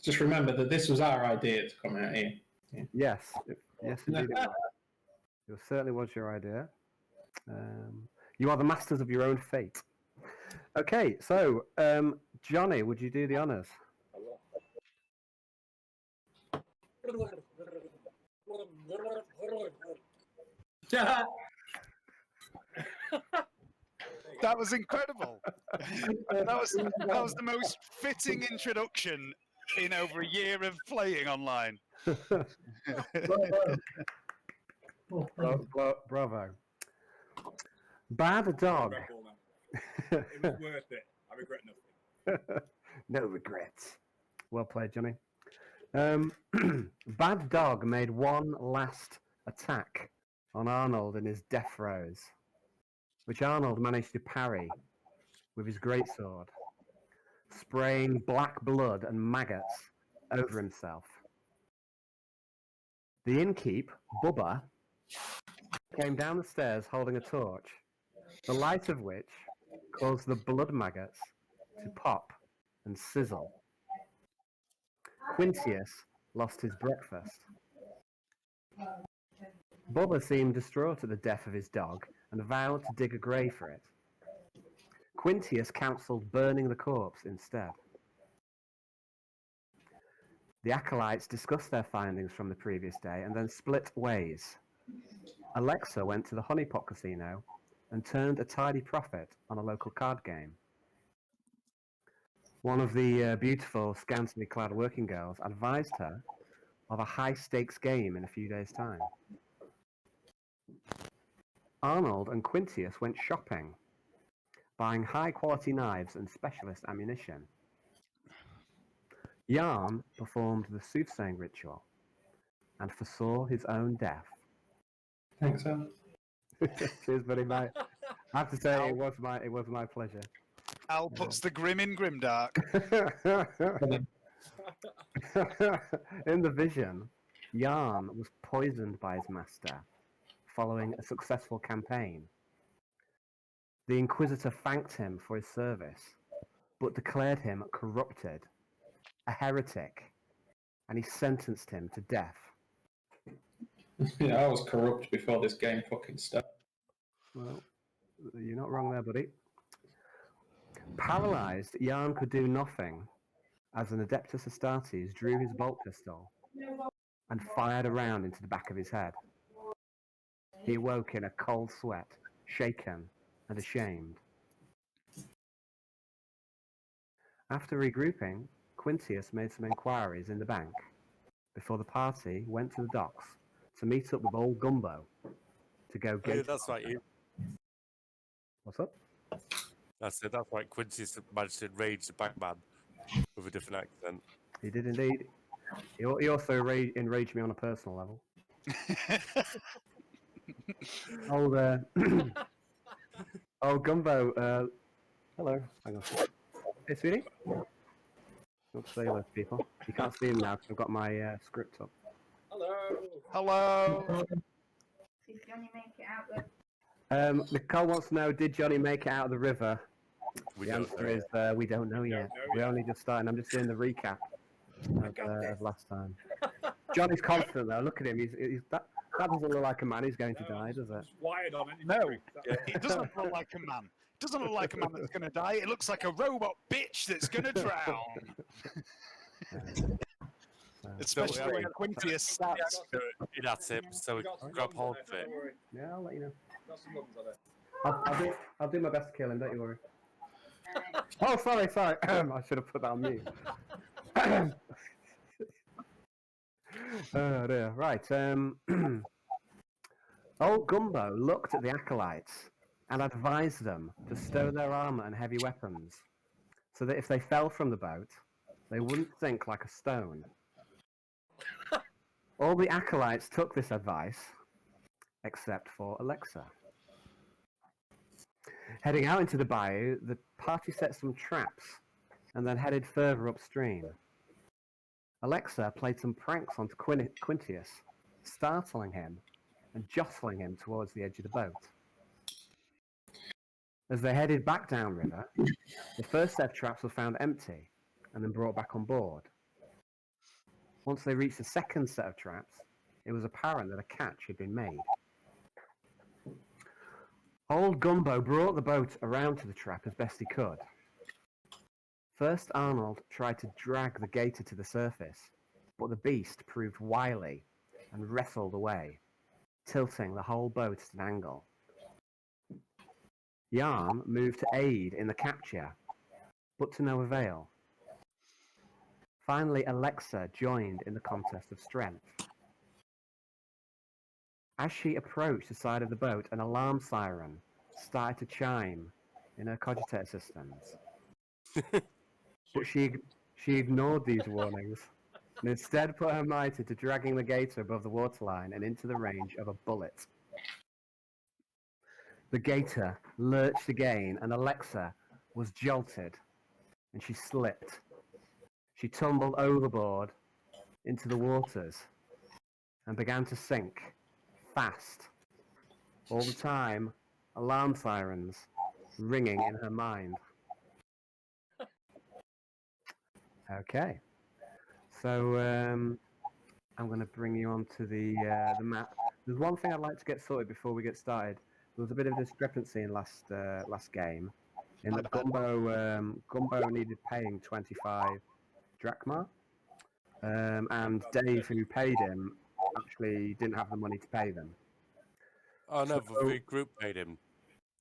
Just remember that this was our idea to come out here. Yeah. Yes, indeed it was. It certainly was your idea. You are the masters of your own fate. Okay, so Johnny, would you do the honours? That was incredible. that was the most fitting introduction in over a year of playing online. Bravo. Bad dog. It was worth it. I regret nothing. No regrets. Well played, Johnny. Bad dog made one last attack on Arnold in his death throes, which Arnold managed to parry with his greatsword, spraying black blood and maggots over himself. The innkeep, Bubba, came down the stairs holding a torch, the light of which caused the blood maggots to pop and sizzle. Quintius lost his breakfast. Bubba seemed distraught at the death of his dog and vowed to dig a grave for it. Quintius counselled burning the corpse instead. The acolytes discussed their findings from the previous day and then split ways. Alexa went to the Honeypot Casino and turned a tidy profit on a local card game. One of the beautiful, scantily clad working girls advised her of a high-stakes game in a few days' time. Arnold and Quintius went shopping, buying high-quality knives and specialist ammunition. Jan performed the soothsaying ritual and foresaw his own death. Thanks, Al. Cheers, buddy, mate. I have to say, it was my pleasure. Al puts the grim in grimdark. In the vision, Jan was poisoned by his master following a successful campaign. The Inquisitor thanked him for his service, but declared him corrupted, a heretic, and he sentenced him to death. Yeah, I was corrupt before this game fucking started. Well, you're not wrong there, buddy. Paralysed, Jan could do nothing as an Adeptus Astartes drew his bolt pistol and fired a round into the back of his head. He awoke in a cold sweat, shaken and ashamed. After regrouping, Quintius made some inquiries in the bank before the party went to the docks to meet up with old Gumbo to go get... Yeah, that's right. What's up? That's it. That's right. Quincy's managed to enrage the bankman with a different accent. He did indeed. He also enraged me on a personal level. Old Gumbo. Hello. Hang on. Hey, sweetie. Let's say hello to people. You can't see him now because I've got my script up. Hello. Did Johnny make it out the... Nicole wants to know, did Johnny make it out of the river? The answer is we don't know yet. We're only just starting. I'm just doing the recap of last time. Johnny's confident though. Look at him. That doesn't look like a man who's going to die, does it? Wired on it. No, it doesn't look like a man. It doesn't look like a man that's going to die. It looks like a robot bitch that's going to drown. Especially when Quintius starts. That's it. So grab hold of it. Yeah, I'll let you know. I'll do my best to kill him. Don't you worry. Oh, sorry. I should have put that on mute. Oh dear. Right. Old Gumbo looked at the acolytes and advised them to stow their armor and heavy weapons, so that if they fell from the boat, they wouldn't sink like a stone. All the acolytes took this advice, except for Alexa. Heading out into the bayou, the party set some traps and then headed further upstream. Alexa played some pranks onto Quintius, startling him and jostling him towards the edge of the boat. As they headed back downriver, the first set of traps were found empty and then brought back on board. Once they reached the second set of traps, it was apparent that a catch had been made. Old Gumbo brought the boat around to the trap as best he could. First, Arnold tried to drag the gator to the surface, but the beast proved wily and wrestled away, tilting the whole boat at an angle. Jan moved to aid in the capture, but to no avail. Finally, Alexa joined in the contest of strength. As she approached the side of the boat, an alarm siren started to chime in her cogitator systems. But she ignored these warnings and instead put her might into dragging the gator above the waterline and into the range of a bullet. The gator lurched again, and Alexa was jolted, and she slipped. She tumbled overboard into the waters and began to sink fast. All the time, alarm sirens ringing in her mind. Okay, so I'm going to bring you on to the map. There's one thing I'd like to get sorted before we get started. There was a bit of discrepancy in last game, in that Gumbo needed paying 25 drachma, and Dave, who paid him, actually didn't have the money to pay them. Oh no, but the group paid him.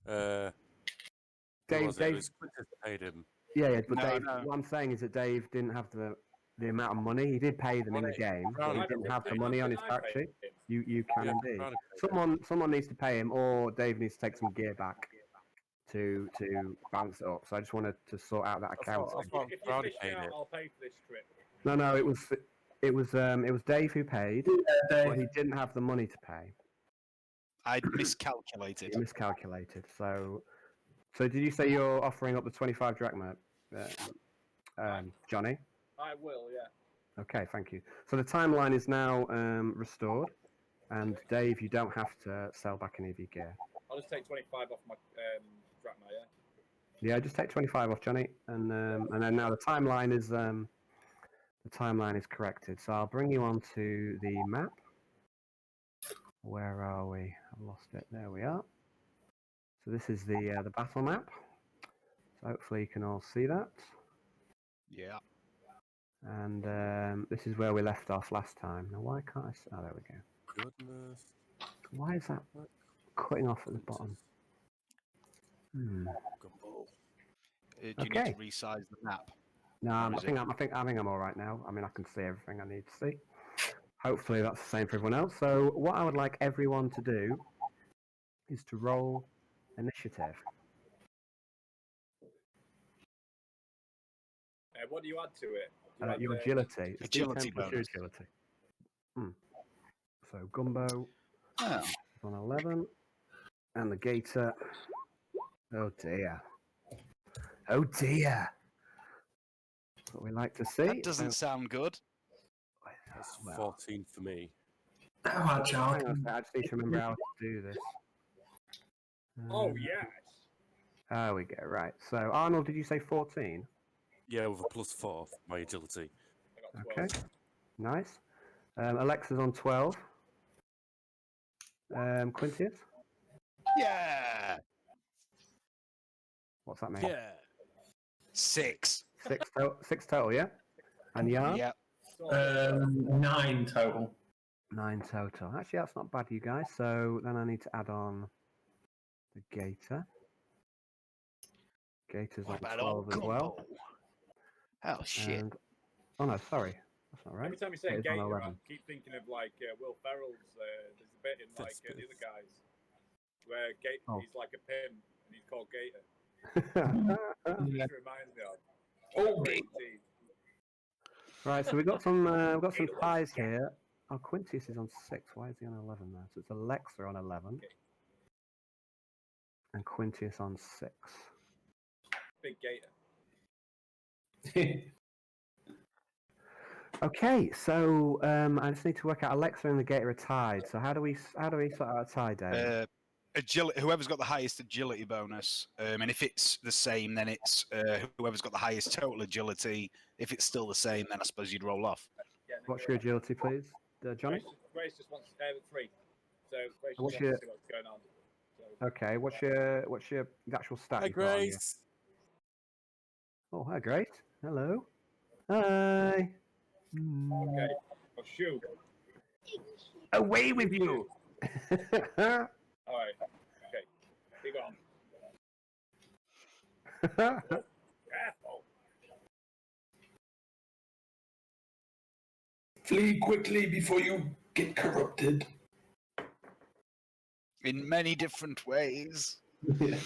Dave Quintus paid him. Yeah, but No, Dave, no. what I'm saying is that Dave didn't have the amount of money. He did pay them in the game, but he didn't have the money on his fact sheet. You can Yeah, indeed. Brownie paid him. Someone needs to pay him, or Dave needs to take some gear back to balance it up. So I just wanted to sort out that account. I thought If you Brownie fish paid me out, it. I'll pay for this trip. No, it was Dave who paid, but he didn't have the money to pay. I miscalculated. He miscalculated. So did you say you're offering up the 25 drachma, Johnny? I will, yeah. Okay, thank you. So the timeline is now restored, and Dave, you don't have to sell back any of your gear. I'll just take 25 off my drachma, yeah? Yeah, just take 25 off, Johnny, and then now the timeline is corrected. So I'll bring you onto the map. Where are we? I've lost it. There we are. So this is the battle map. So hopefully you can all see that. Yeah. And this is where we left off last time. Now why can't I? Oh, there we go. Goodness. Why is that cutting off at the bottom? Gumbo. Do you need Okay. to resize the map? No, Or is I think I'm all right now. I mean, I can see everything I need to see. Hopefully that's the same for everyone else. So what I would like everyone to do is to roll initiative. What do you add to it? Do you add, Your agility. It's Agility D10 plus your bonus. agility. So Gumbo Oh. is on 11, and the Gator. Oh dear. Oh dear. That's what we like to see. That doesn't sound good. That's Well, 14 for me. hang on a second, I just need to remember how to do this. Oh, yes. There we go. Right. So Arnold, did you say 14? Yeah, with a +4 for my agility. I got 12. Okay. Nice. Alexa's on 12. Quintius? Yeah. What's that mean? Yeah. 6. Six total, yeah? And Jan? Yeah. 9 total. 9 total. Actually, that's not bad, you guys. So then I need to add on the Gator. Gator's on What about 12 old as well. Gumbo? Oh shit. And, oh no, sorry. That's not right. Every time you say It's on Gator, I 11. keep thinking of like Will Ferrell's. There's a bit in like the other guys where Oh. he's like a pimp and he's called Gator. It just reminds me of. Oh, Great Gator. team. Right, so we've got some ties here. Oh, Quintius is on 6. Why is he on 11 now? So it's Alexa on 11. Okay. And Quintius on 6. Big Gator. Okay, so I just need to work out Alexa and the Gator are tied. So how do we sort out a tie, Dave? Agility. Whoever's got the highest agility bonus, and if it's the same, then it's whoever's got the highest total agility. If it's still the same, then I suppose you'd roll off. Yeah, What's your agility, please, Johnny? Grace just wants 3. So Grace just What's wants your- to see what's going on. So, Okay, what's your actual stat? Hi, you've got on you? Grace. Oh, hi, Grace. Hello. Hi. okay. Oh, shoot. Away with you. All right. Okay. Be gone. Careful. Flee quickly before you get corrupted. In many different ways. Goodbye.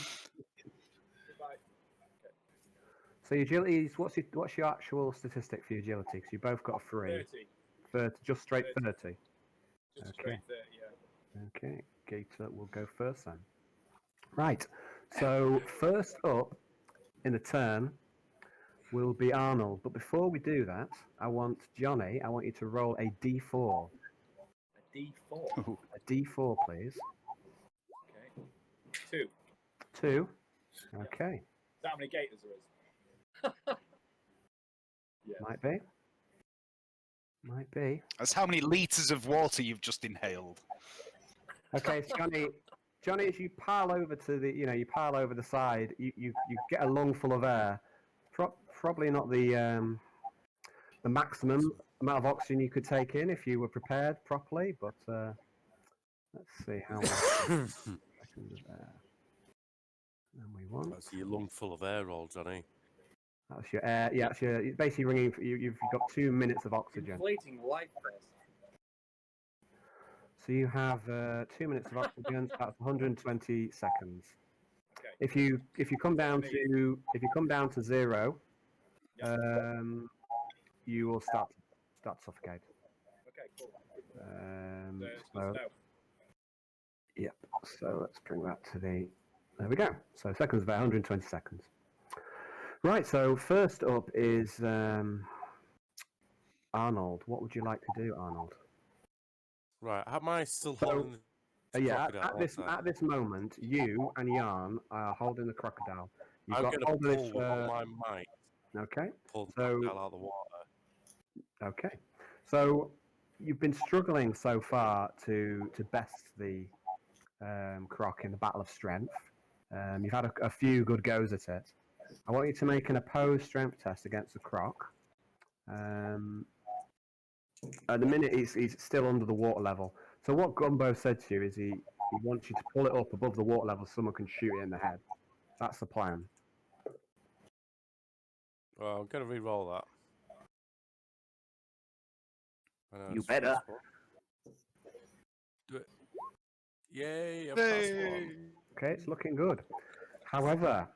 So your agility is what's your actual statistic for your agility? Because you both got a 3. 30. Just straight 30. Just a Okay. straight 30, yeah. Okay, Gator will go first then. Right. So first up in the turn will be Arnold. But before we do that, I want Johnny. I want you to roll a D4. A D4. A D4, please. Okay. 2. 2. Okay. Is that how many gators there is? Yeah. Might be. Might be. That's how many litres of water you've just inhaled. Okay, so Johnny, as you pile over to you pile over the side, you get a lungful of air. Probably not the maximum amount of oxygen you could take in if you were prepared properly, but let's see how much seconds of air. And we want. That's your lung full of air roll, Johnny. That's your air. Yeah, it's basically ringing. You've got 2 minutes of oxygen. Inflating life vest. So you have 2 minutes of oxygen. That's 120 seconds. Okay. If you come down to 0, Yeah. you will start to suffocate. Okay, cool. So it's So, good to know. yep. So let's bring that to the. There we go. So seconds about 120 seconds. Right. So first up is Arnold. What would you like to do, Arnold? Right, am I still So, holding the Yeah. crocodile? At this moment, you and Jan are holding the crocodile. You've I'm got going to hold of pull this. with all my might, Okay. pull the So- crocodile out of the water. Okay. So you've been struggling so far to best the croc in the battle of strength. You've had a few good goes at it. I want you to make an opposed strength test against the croc. At the minute, he's still under the water level. So what Gumbo said to you is he wants you to pull it up above the water level so someone can shoot it in the head. That's the plan. Well, I'm going to re-roll that. I know You it's better. possible. Do it. Yay, I've passed one. Okay, it's looking good. However,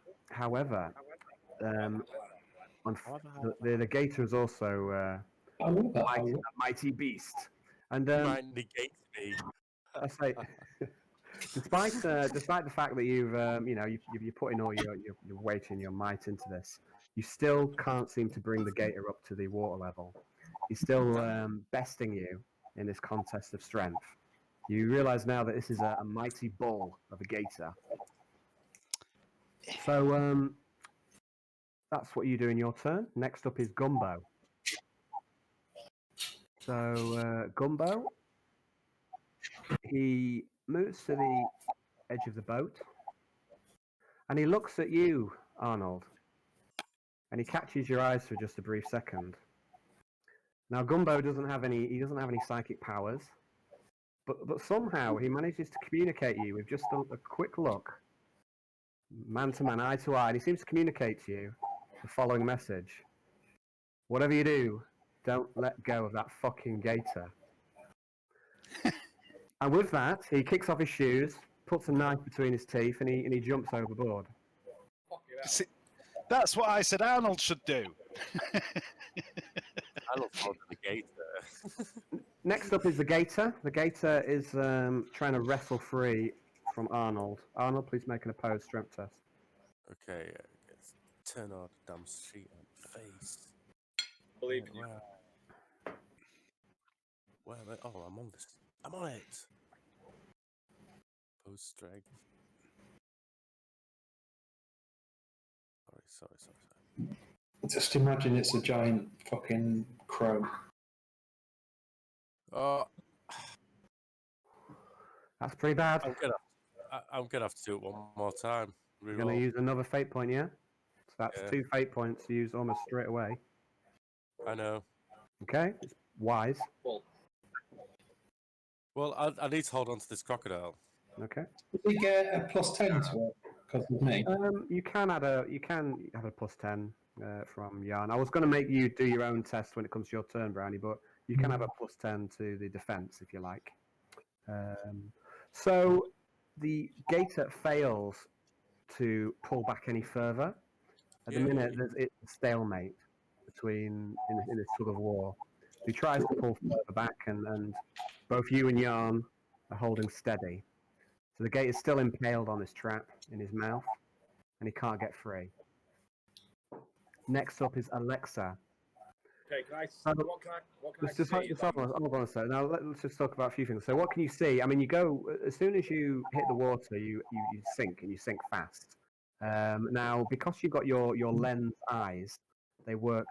the gator is also I love that. a mighty beast, and Might negate me. I say, despite the fact that you're putting all your weight and your might into this, you still can't seem to bring the gator up to the water level. He's still besting you in this contest of strength. You realise now that this is a mighty bull of a gator. So that's what you do in your turn. Next up is Gumbo. So Gumbo, he moves to the edge of the boat, and he looks at you, Arnold, and he catches your eyes for just a brief second. Now Gumbo doesn't have any psychic powers, but somehow he manages to communicate you with just a quick look, man to man, eye to eye, and he seems to communicate to you the following message: whatever you do, don't let go of that fucking gator. And with that, he kicks off his shoes, puts a knife between his teeth, and he jumps overboard. Fuck it out. See, that's what I said Arnold should do. I look forward to the gator. Next up is the gator. The gator is trying to wrestle free from Arnold. Arnold, please make an opposed strength test. Okay, let's turn on the damn sheet and face. Believe in you. Where am I? Oh, I'm on this. I'm on it. Post strength. Sorry. Just imagine it's a giant fucking crow. Oh, That's pretty bad. I'm gonna have to do it one more time. You're going to Reroll. use another fate point, yeah? So that's Yeah. 2 fate points to use almost straight away. I know. Okay, it's wise. Well, I need to hold on to this crocodile. Okay. Did we get a +10 to it because of me? You can have a +10 from Yarn. I was going to make you do your own test when it comes to your turn, Brownie, but you can have a +10 to the defense if you like. So the gator fails to pull back any further. At the minute, it's a stalemate in this tug of war. He tries to pull further back, and both you and Yarn are holding steady. So the gate is still impaled on his trap in his mouth, and he can't get free. Next up is Alexa. Okay, can I? What can I Just see? hold on a second. Now let's just talk about a few things. So what can you see? I mean, you go as soon as you hit the water, you sink, and you sink fast. Now, because you've got your lens eyes, they work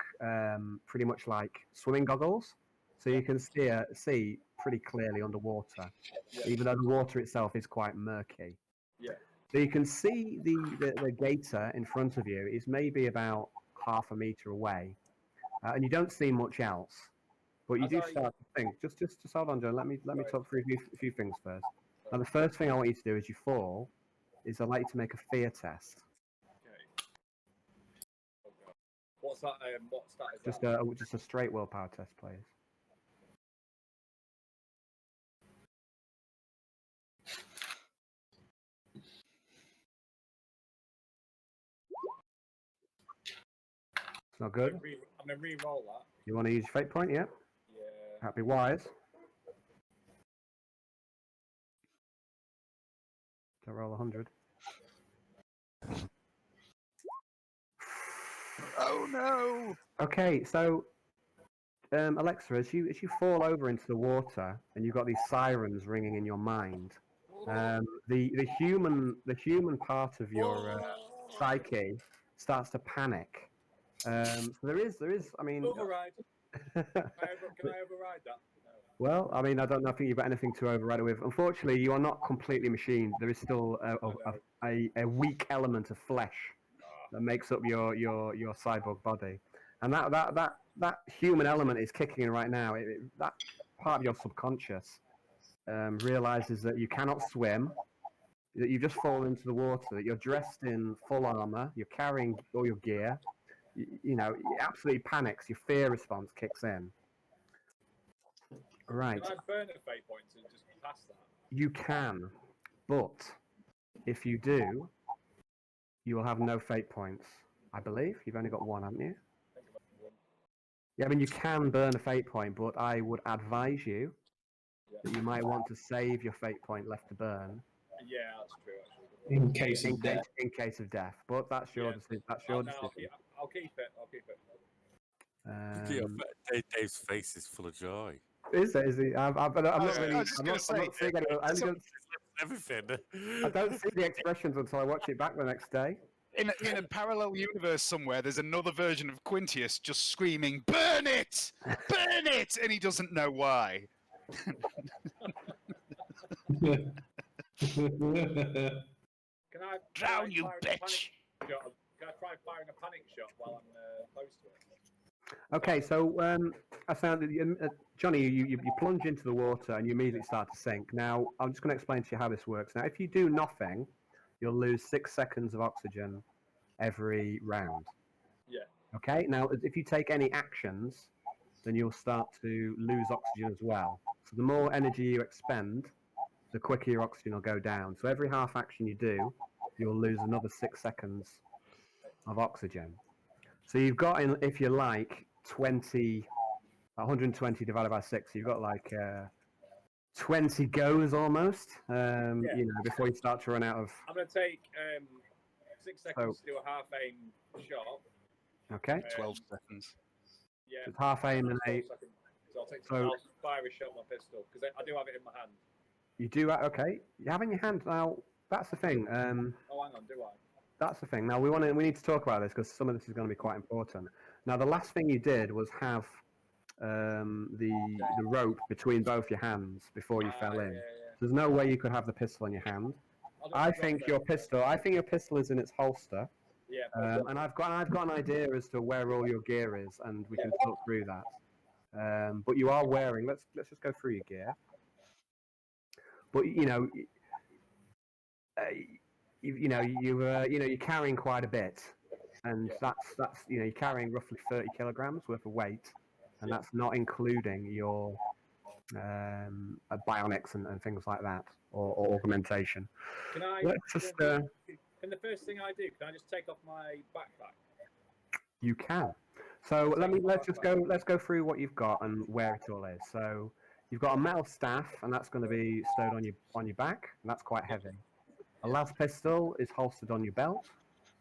pretty much like swimming goggles, so you can see pretty clearly underwater, even though the water itself is quite murky. Yeah. So you can see the gator in front of you is maybe about half a meter away, and you don't see much else. But you start to think. Just hold on, John. Let me talk through a few things first. Now, the first thing I want you to do as you fall is I'd like you to make a fear test. Okay. What's that? What stat is Just that? just a straight willpower test, please. It's not good. I'm gonna re-roll that. You want to use your fate point, yeah? Yeah. That'd be wise. Don't roll 100. Oh no! Okay, so Alexa, as you fall over into the water and you've got these sirens ringing in your mind, the human part of your psyche starts to panic. So there is. I mean, Override. Can I override that? No. well, I mean, I don't know if you've got anything to override it with. Unfortunately, you are not completely machined. There is still a weak element of flesh that makes up your cyborg body, and that human element is kicking in right now. That part of your subconscious realizes that you cannot swim, that you've just fallen into the water, that you're dressed in full armor, you're carrying all your gear. You know, it absolutely panics. Your fear response kicks in. Right. Can I burn a fate point and just pass that? You can, but if you do, you will have no fate points. I believe you've only got one, haven't you? Yeah, I mean you can burn a fate point, but I would advise you that you might want to save your fate point left to burn. Yeah, that's true. Actually. In case of death. In case of death, but that's your decision. That's your decision. I'll keep it. I'll keep it. Dave's face is full of joy. Is it? Is he? I'm not really. I was just I'm gonna not say, seeing any. Everything. I don't see the expressions until I watch it back the next day. In a parallel universe somewhere, there's another version of Quintius just screaming, "Burn it! Burn it!" and he doesn't know why. Can I Drown, you bitch! Can I try firing a panic shot while I'm close to it? Okay, so I found that Johnny, you plunge into the water and you immediately start to sink. Now, I'm just going to explain to you how this works. Now, if you do nothing, you'll lose 6 seconds of oxygen every round. Yeah. Okay. Now, if you take any actions, then you'll start to lose oxygen as well. So the more energy you expend, the quicker your oxygen will go down. So every half action you do, you'll lose another 6 seconds of oxygen. So you've got, if you like, 120 divided by 6. You've got like 20 goes almost, you know, before you start to run out of... I'm going to take 6 seconds to do a half aim shot. Okay. 12 seconds. Yeah. It's half aim and 8. So I'll fire a shot with my pistol, because I do have it in my hand. You do, okay. You have in your hand. Now, that's the thing. Oh, hang on, do I? That's the thing. Now, we need to talk about this, because some of this is going to be quite important. Now, the last thing you did was have the rope between both your hands before you fell in. Yeah. There's no way you could have the pistol in your hand. I'll do I it think wrong your then. pistol. I think your pistol is in its holster, Yeah. and I've got an idea as to where all your gear is, and we can talk through that. But you are wearing. Let's just go through your gear. But you're carrying quite a bit, and that's you're carrying roughly 30 kilograms worth of weight, and that's not including your bionics and things like that, or augmentation. Can I? Let's just, Can the first thing I do? Can I just take off my backpack? You can. So let's go through what you've got and where it all is. So you've got a metal staff, and that's going to be stowed on your back, and that's quite heavy. A las pistol is holstered on your belt.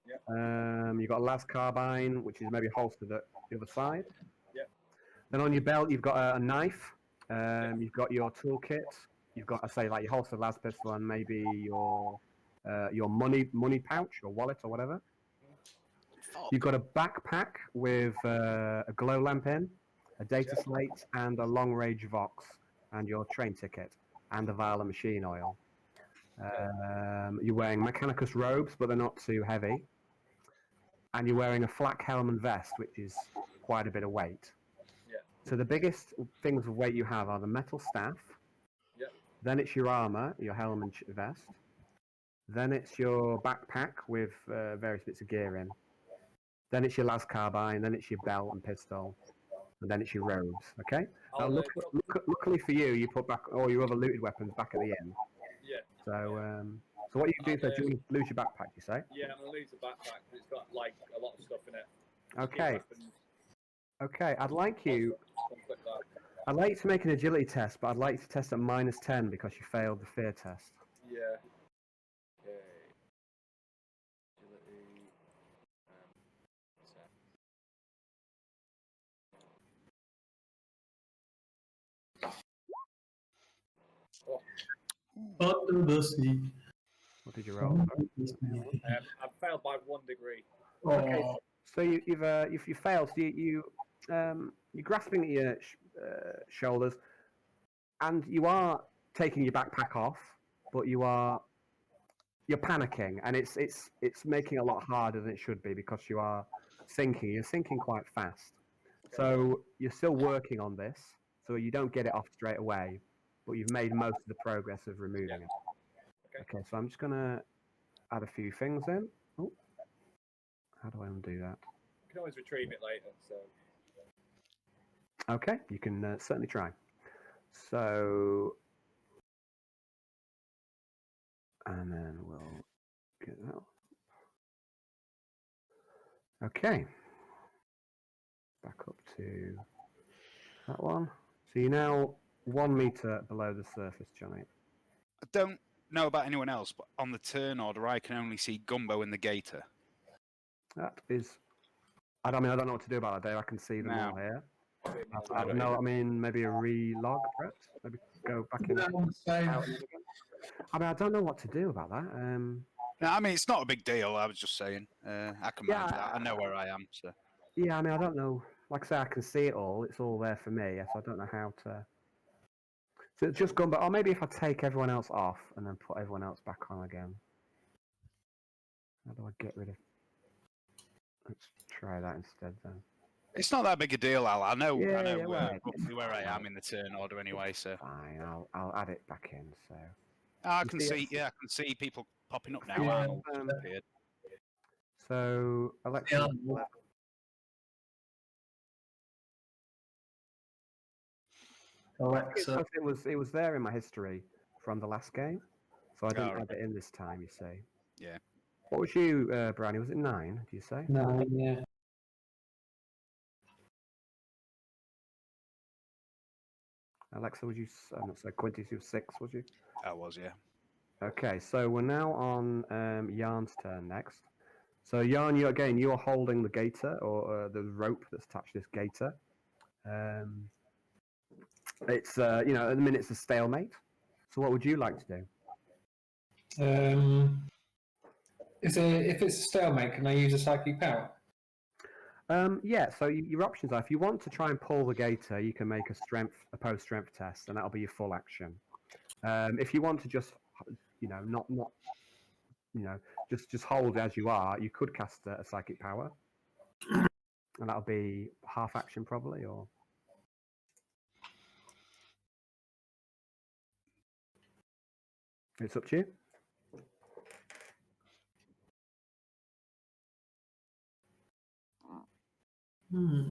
You've got a las carbine, which is maybe holstered at the other side. Then on your belt, you've got a knife. You've got your toolkit. You've got, like your holstered las pistol and maybe your money pouch or wallet or whatever. You've got a backpack with a glow lamp in, a data slate, and a long-range Vox, and your train ticket, and a vial of machine oil. You're wearing Mechanicus robes, but they're not too heavy. And you're wearing a flak helm and vest, which is quite a bit of weight. So the biggest things of weight you have are the metal staff. Then it's your armor, your helm and vest. Then it's your backpack with various bits of gear in. Then it's your las carbine. Then it's your belt and pistol. And then it's your robes. Okay. Now, luckily for you, you put back all your other looted weapons back at the end. So what you do is you lose your backpack. You say? Yeah, I'm gonna lose the backpack. But it's got like a lot of stuff in it. Okay. Okay. I'd like you to make an agility test, but I'd like you to test at -10 because you failed the fear test. Yeah. Okay. Agility. Under the sea. What did you roll? I failed by 1 degree. Okay, so you've failed. So you're grasping at your shoulders, and you are taking your backpack off, but you're panicking, and it's making it a lot harder than it should be because you are sinking. You're sinking quite fast. So you're still working on this, so you don't get it off straight away, but you've made most of the progress of removing it. Okay, so I'm just gonna add a few things in. Oh, how do I undo that? You can always retrieve it later. So. Okay, you can certainly try. So, and then we'll get that. Okay, back up to that one. So you're now 1 meter below the surface, Johnny. I don't know about anyone else, but on the turn order, I can only see Gumbo in the gator. That is, I don't know what to do about that, Dave. I can see them all here. I don't know. I mean, maybe a relog, perhaps. Maybe go back in. I mean, I don't know what to do about that. No, I mean, it's not a big deal. I was just saying. I can manage that. I know where I am. So. Yeah, I mean, I don't know. Like I say, I can see it all. It's all there for me. So I don't know how to. So it's just Gumbo. Or maybe if I take everyone else off and then put everyone else back on again. How do I get rid of? Let's try that instead then. It's not that big a deal, Al. I know roughly where I am in the turn order anyway. So fine, I'll add it back in. So I can see people popping up now. So Alexa. Alexa. It was there in my history from the last game, so I didn't add it in this time. You see. Yeah. What was you, Brownie? Was it 9? Do you say? 9, yeah. Alexa, was you? I'm not so Quinty, you 6, was you? I was, yeah. Okay, so we're now on Yarn's turn next. So Yarn, you're holding the gator or the rope that's attached to this gator. It's at the minute it's a stalemate. So what would you like to do? If it's a stalemate, can I use a psychic power? Yeah, so your options are if you want to try and pull the gator, you can make a post strength test, and that'll be your full action. If you want to just, not just hold as you are, you could cast a psychic power, and that'll be half action probably, or it's up to you. Hmm.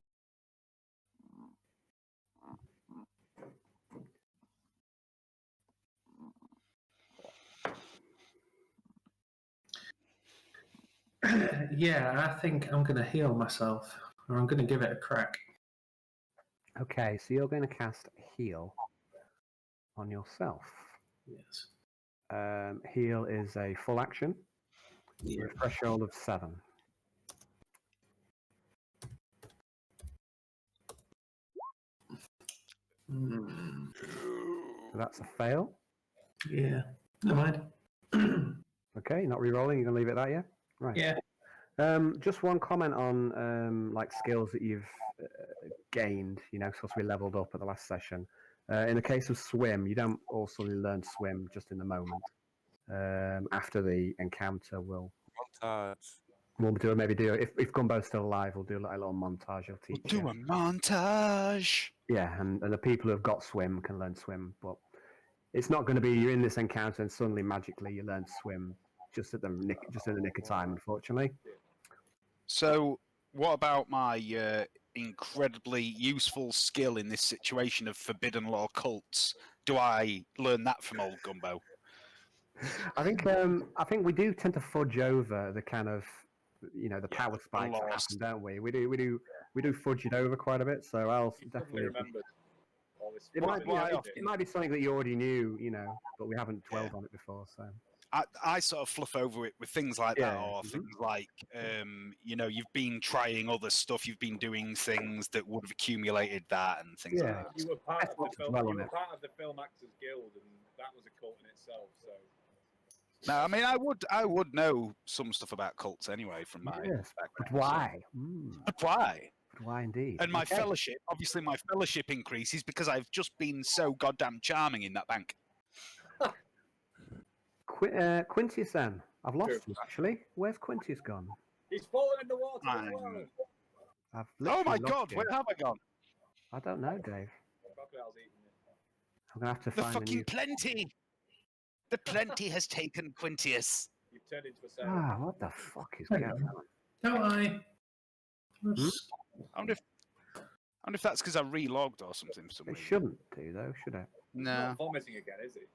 Yeah, I think I'm going to heal myself, or I'm going to give it a crack. Okay, so you're going to cast heal on yourself. Yes. Heal is a full action. Yeah. With a threshold of 7. Hmm. So that's a fail. Yeah. Never mind. Okay, not re-rolling. You're gonna leave it at that, yeah? Right. Yeah. Just one comment on like skills that you've gained. Supposed to be leveled up at the last session. In the case of swim, you don't also learn swim just in the moment. After the encounter, we'll maybe do if Gumbo's still alive, we'll do like a little montage. He'll teach Do you. a montage. Yeah, and the people who have got swim can learn swim, but it's not going to be you're in this encounter and suddenly magically you learn swim just in the nick of time, unfortunately. So, what about my incredibly useful skill in this situation of forbidden law cults? Do I learn that from old Gumbo? I think we do tend to fudge over the kind of the power spikes that happen, don't we? We do fudge it over quite a bit. So I'll He definitely. suddenly remembered all this. It might be something that you already knew, but we haven't dwelled on it before. So I sort of fluff over it with things like that, Yeah, or mhm. things like, you've been trying other stuff, you've been doing things that would have accumulated that, and things like Yeah. that. You were part of That's the not film. dwell You on were it. part of the Film Actors Guild, and that was a cult in itself. So. No, I mean, I would know some stuff about cults anyway from my Yes, but background. why? But why? But why indeed? And my Okay. fellowship, obviously, my fellowship increases because I've just been so goddamn charming in that bank. Quintius, then I've lost True. you actually. Where's Quintius gone? He's fallen in the water as I'm- well. I've Oh literally my lost god, you. where have I gone? I don't know, Dave. Crocodile's eating it. I'm gonna have to The find a fucking new. plenty! The plenty has taken Quintius. You've turned into a sailor. What the fuck is Hang going on. on? Don't I? Oops. I wonder if that's because I relogged or something for some It reason. shouldn't do though, should it? He's No, not vomiting again, is he?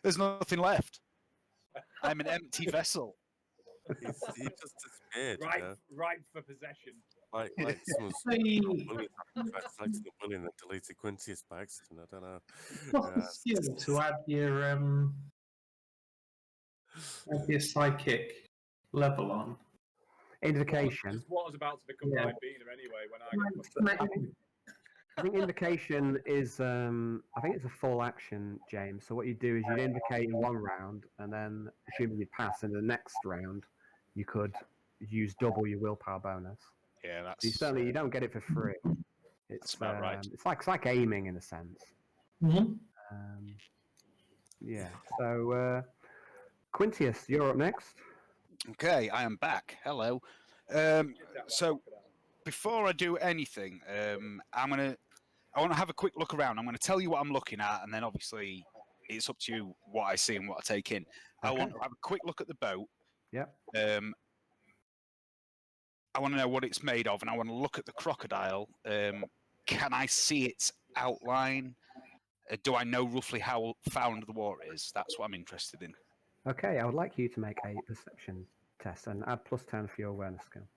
there's nothing left. I'm an empty vessel. He just disappeared. Ripe for possession. Like someone's Hey, selected the bully and then deleted Quintius by accident. I don't know. what's the skill to add your psychic level on? Invocation. What was about to become Yeah. Ribena anyway when I got I think invocation is I think it's a full action, James. So what you do is you'd invocate in one round, and then assuming you pass in the next round, you could use double your willpower bonus. Yeah, that's. You don't get it for free. It's about right. It's like aiming in a sense. Mm-hmm. Yeah. So Quintius, you're up next. Okay, I am back. Hello. So before I do anything, I want to have a quick look around. I'm going to tell you what I'm looking at, and then obviously it's up to you what I see and what I take in. I Okay. want to have a quick look at the boat. Yep. I want to know what it's made of, and I want to look at the crocodile. Can I see its outline? Do I know roughly how found the water is? That's what I'm interested in. Okay, I would like you to make a perception test and add +10 for your awareness skill.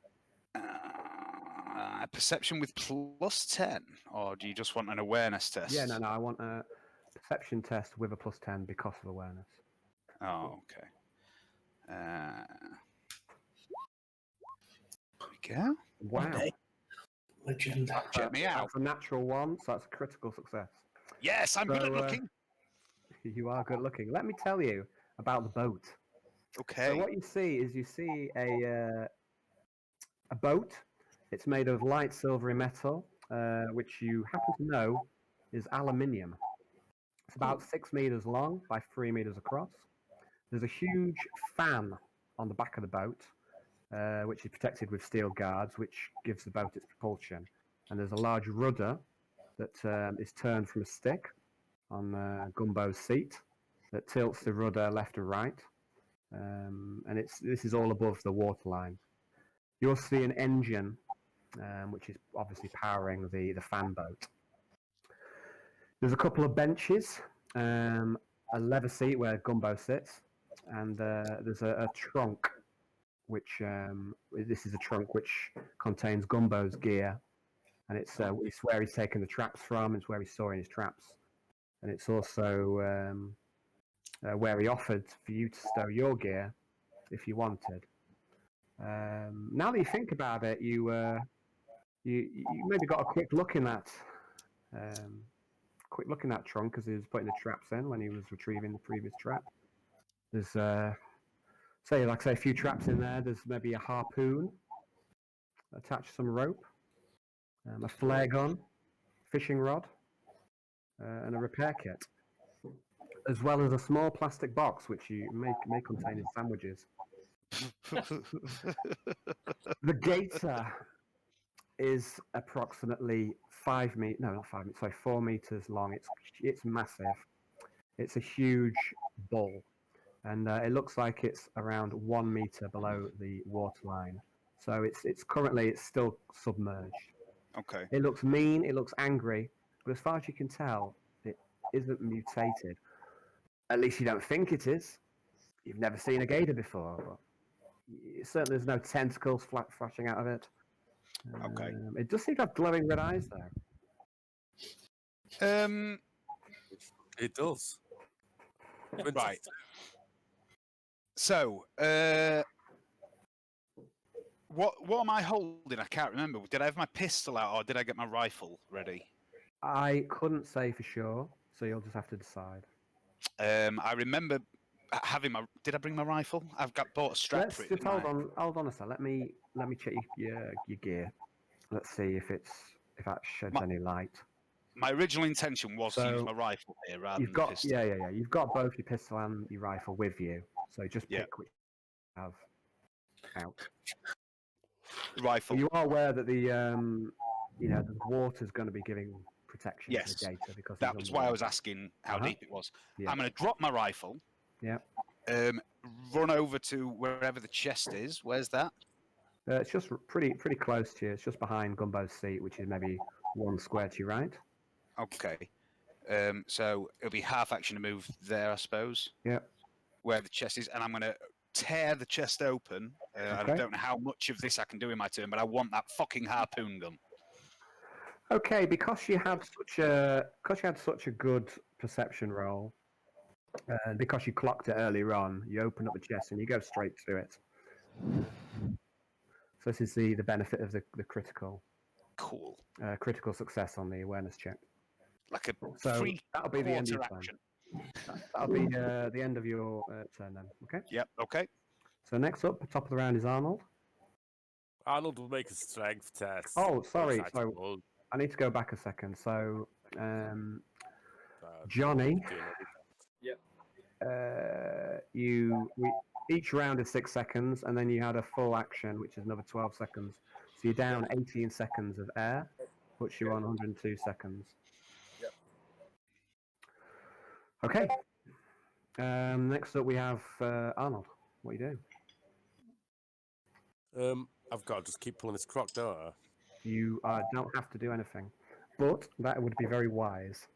Perception with +10, or do you just want an awareness test? Yeah, no, I want a perception test with a +10 because of awareness. Oh, okay. There we go. Wow. Legend. Check me out. That's a natural one, so that's a critical success. Yes, I'm good at So, looking. You are good looking. Let me tell you about the boat. Okay. So what you see is a boat It's made of light silvery metal, which you happen to know is aluminium. It's about 6 meters long by 3 meters across. There's a huge fan on the back of the boat, which is protected with steel guards, which gives the boat its propulsion. And there's a large rudder that is turned from a stick on Gumbo's seat that tilts the rudder left and right. And this is all above the waterline. You'll see an engine, which is obviously powering the fan boat. There's a couple of benches, a leather seat where Gumbo sits, and there's a trunk, which this is a trunk which contains Gumbo's gear, and it's where he's taken the traps from. It's where he's storing his traps, and it's also where he offered for you to stow your gear if you wanted. Now that you think about it, you maybe got a quick look in that trunk as he was putting the traps in when he was retrieving the previous trap. There's say a few traps in there. There's maybe a harpoon attached to some rope, a flare gun, fishing rod, and a repair kit, as well as a small plastic box which you may contain his sandwiches. The gator is approximately 4 meters long. It's massive. It's a huge bull, and it looks like it's around 1 meter below the waterline. So it's currently still submerged. Okay. It looks mean. It looks angry, but as far as you can tell, it isn't mutated. At least you don't think it is. You've never seen a gator before. But certainly, there's no tentacles flashing out of it. Okay. It does seem to have glowing red eyes, though. It does. Right. So, what am I holding? I can't remember. Did I have my pistol out, or did I get my rifle ready? I couldn't say for sure, so you'll just have to decide. I remember having my. Did I bring my rifle? Bought a strap Let's for it. just hold on a sec. Let me check your gear. Let's see if that sheds any light. My original intention was to use my rifle here rather than the pistol. Yeah. You've got both your pistol and your rifle with you, so just pick which you have out. Rifle. But you are aware that the water's going to be giving protection to the gator because that was why I was asking how deep it was. Yeah. I'm going to drop my rifle. Yeah. Run over to wherever the chest is. Where's that? It's just pretty close to you. It's just behind Gumbo's seat, which is maybe 1 square to your right. Okay. So it'll be half action to move there, I suppose. Yeah. Where the chest is, and I'm going to tear the chest open. Okay. I don't know how much of this I can do in my turn, but I want that fucking harpoon gun. Okay, because you had such a good perception roll, and because you clocked it earlier on, you open up the chest and you go straight to it. So this is the benefit of the critical. Cool. Critical success on the awareness check. Like a free that'll be the end of your action. Turn. That'll be the end of your turn then. Okay. Yep. Okay. So next up, top of the round is Arnold. Arnold will make a strength test. Oh, sorry. I need to go back a second. So, Johnny. Yep. Each round is 6 seconds, and then you had a full action, which is another 12 seconds. So you're down 18 seconds of air, puts you on 102 seconds. Yep. Okay. Next up, we have Arnold. What do you do? I've got to just keep pulling this croc, don't I? You don't have to do anything, but that would be very wise.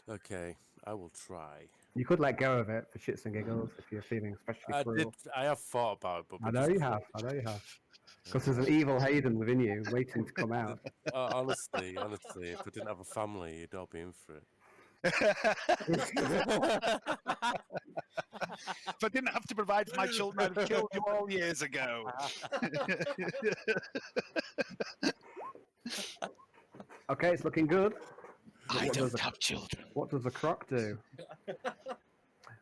Okay, I will try. You could let go of it for shits and giggles if you're feeling especially cruel. I have thought about it, but I know you have. Because there's an evil Hayden within you waiting to come out. Honestly, if I didn't have a family, you'd all be in for it. If I didn't have to provide for my children, I'd killed you all years ago. Okay, it's looking good. I don't have children. What does the croc do?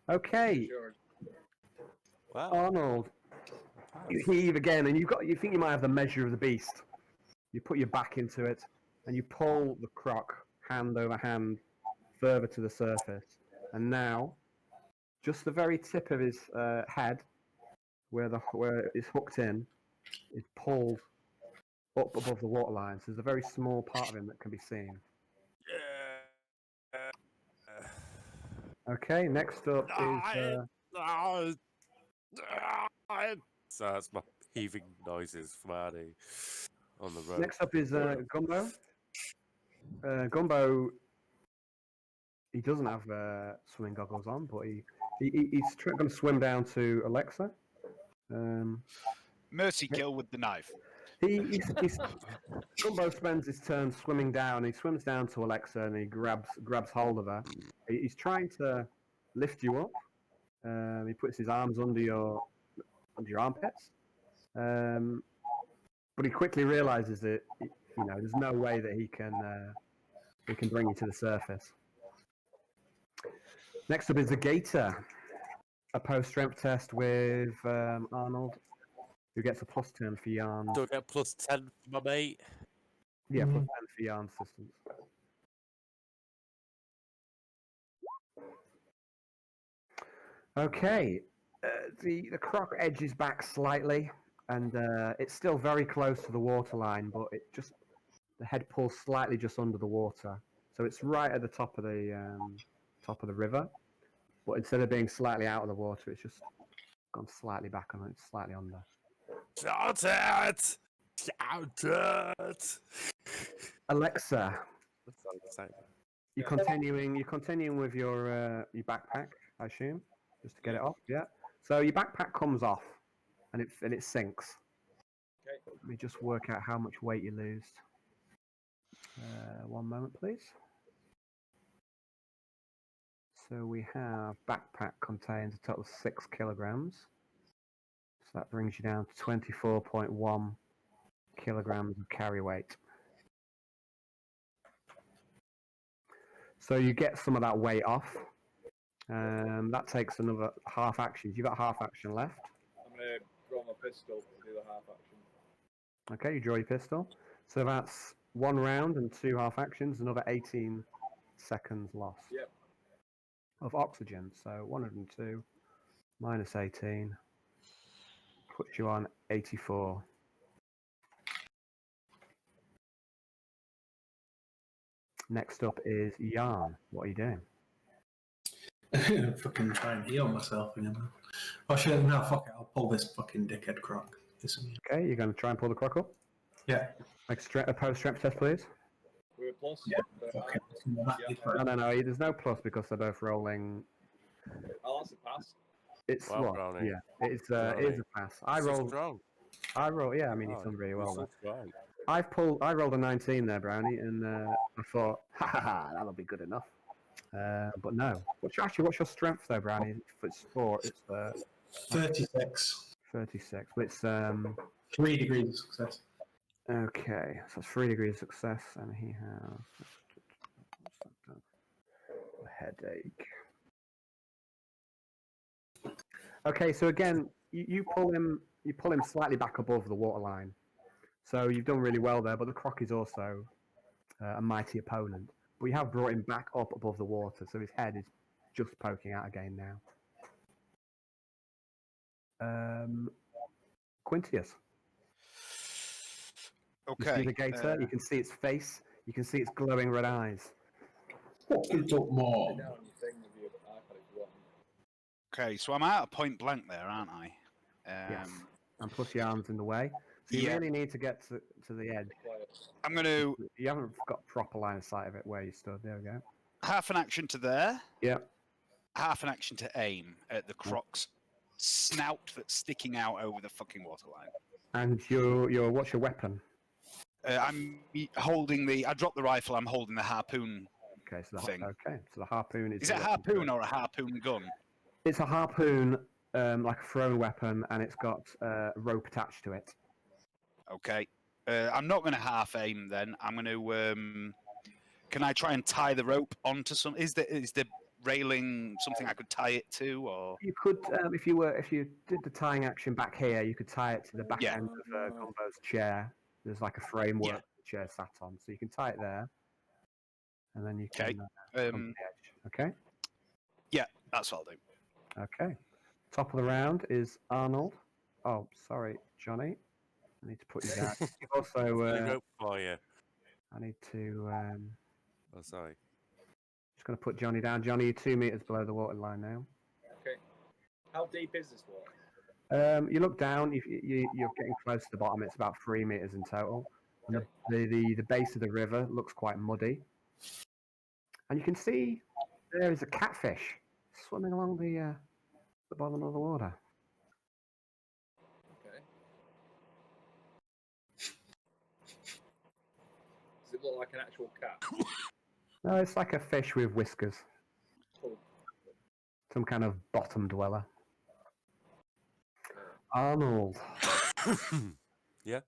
Okay, Wow. Arnold, You heave again, and you think you might have the measure of the beast. You put your back into it, and you pull the croc hand over hand further to the surface. And now, just the very tip of his head, where it's hooked in, is pulled up above the waterline. So there's a very small part of him that can be seen. Okay, next up is... So that's my heaving noises from Arnie on the road. Next up is Gumbo. Gumbo, he doesn't have swimming goggles on, but he's going to swim down to Alexa. Mercy kill with the knife. Gumbo spends his turn swimming down. He swims down to Alexa and he grabs hold of her. He's trying to lift you up. He puts his arms under your armpits. But he quickly realizes that there's no way that he can bring you to the surface. Next up is the Gator, a post-strength test with Arnold, who gets a +10 for yarn. Do I get +10 for my mate? Yeah, +10 for yarn systems. Okay, the croc edges back slightly, and it's still very close to the waterline, but the head pulls slightly just under the water, so it's right at the top of the river. But instead of being slightly out of the water, it's just gone slightly back on it, slightly under. Shout it! Shout it! Alexa, That's all I'm saying. you're continuing with your backpack, I assume, just to get it off. Yeah. So your backpack comes off, and it sinks. Okay. Let me just work out how much weight you lose. One moment, please. So we have backpack contains a total of 6 kilograms. So that brings you down to 24.1 kilograms of carry weight. So you get some of that weight off. That takes another half action. You've got half action left. I'm going to draw my pistol to do the half action. Okay, you draw your pistol. So that's 1 round and 2 half actions, another 18 seconds lost. Yep. Of oxygen. So 102 minus 18 puts you on 84. Next up is Yarn. What are you doing? Fucking try and heal myself again. Oh shit, no, fuck it, I'll pull this fucking dickhead croc. Okay, you're going to try and pull the croc up? Yeah. Make a post-strength test, please. With a plus? Yeah, fuck it. No, there's no plus because they're both rolling. Oh, that's a pass. It's Wow, what? Brownie. Yeah, it is a pass. I So rolled. strong. Yeah, I mean, he's Oh, done really you're well so there. strong. I rolled a 19 there, Brownie, and I thought, that'll be good enough. But no. What's your strength though, Brownie? It's 36. 36. But it's 3 degrees of success. okay. So it's 3 degrees of success, and he has a headache. Okay, so again, you pull him slightly back above the waterline. So you've done really well there, but the croc is also a mighty opponent. We have brought him back up above the water, so his head is just poking out again now. Quintius. Okay. You see the gator? You can see its face. You can see its glowing red eyes. Fucking up more. Down your thing with your iPad if you want. Okay, so I'm out of point blank there, aren't I? Yes. And plus your arms in the way. So you really need to get to the edge. I'm going to You haven't got proper line of sight of it where you stood. There we go. half an action to there, Yep. half an action to aim at the croc's snout that's sticking out over the fucking waterline. And your what's your weapon? I'm holding I dropped the rifle, I'm holding the harpoon. Okay, so Thing. the harpoon is. Is it a harpoon or a harpoon gun? It's a harpoon, like a thrown weapon, and it's got a rope attached to it. Okay. I'm not going to half aim then. I'm going to. Can I try and tie the rope onto some? Is the railing, something I could tie it to, or You could, if you did the tying action back here, you could tie it to the back Yeah. end of Gumbo's chair. There's like a framework the chair sat on, so you can tie it there, and then you can Okay. come to the edge. Okay. Yeah, that's what I'll do. Okay. Top of the round is Arnold. Oh, sorry, Johnny. I need to put you down. You've also, Got a rope for you. I need to. Oh, sorry. Just going to put Johnny down. Johnny, you're 2 meters below the water line now. Okay. How deep is this water? You look down. You're getting close to the bottom. It's about 3 meters in total. And the base of the river looks quite muddy. And you can see there is a catfish swimming along the bottom of the water. Okay. Does it look like an actual cat? No, it's like a fish with whiskers. Cool. Some kind of bottom dweller. Arnold. Yeah.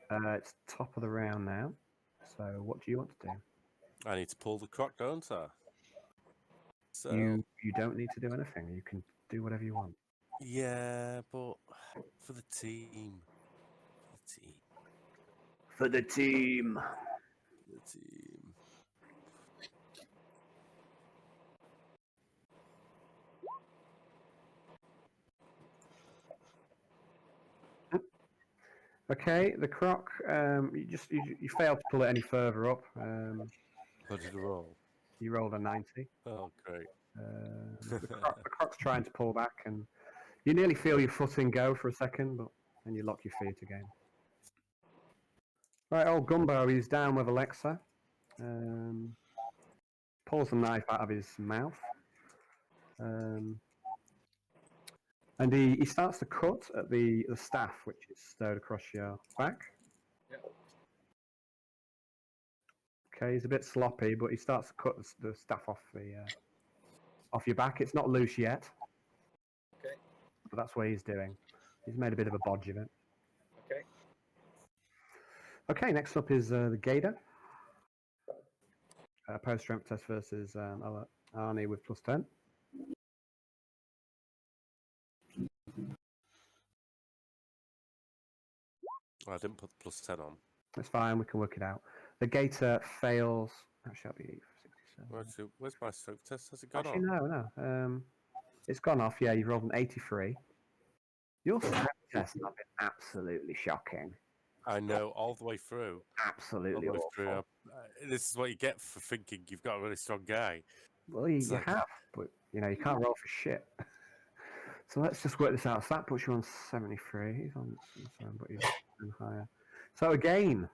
It's top of the round now. So what do you want to do? I need to pull the croc, don't I? So You don't need to do anything. You can do whatever you want. yeah, but for the team. For the team. The team. Okay, the croc. You failed to pull it any further up. What did I roll? You rolled a 90. Oh, great. The croc's trying to pull back, and you nearly feel your footing go for a second, but then you lock your feet again. Right, old Gumbo, he's down with Alexa. Pulls the knife out of his mouth. And he starts to cut at the staff, which is stowed across your back. Yep. Okay, he's a bit sloppy, but he starts to cut the staff off your back. It's not loose yet. Okay. But that's what he's doing. He's made a bit of a bodge of it. Okay. Okay, next up is the Gator. Post strength test versus Arnie with +10. I didn't put the +10 on. That's fine, we can work it out. The Gator fails. That shall be 67. Where's my strength test? Has it gone Actually, on? no. It's gone off. Yeah, you've rolled an 83. Your strength tests have been absolutely shocking. I know, all the way through. Absolutely All the way awful. through. This is what you get for thinking you've got a really strong guy. Well, you have, but you can't roll for shit. So let's just work this out. So that puts you on 73. He's on 7, but he's higher. So again,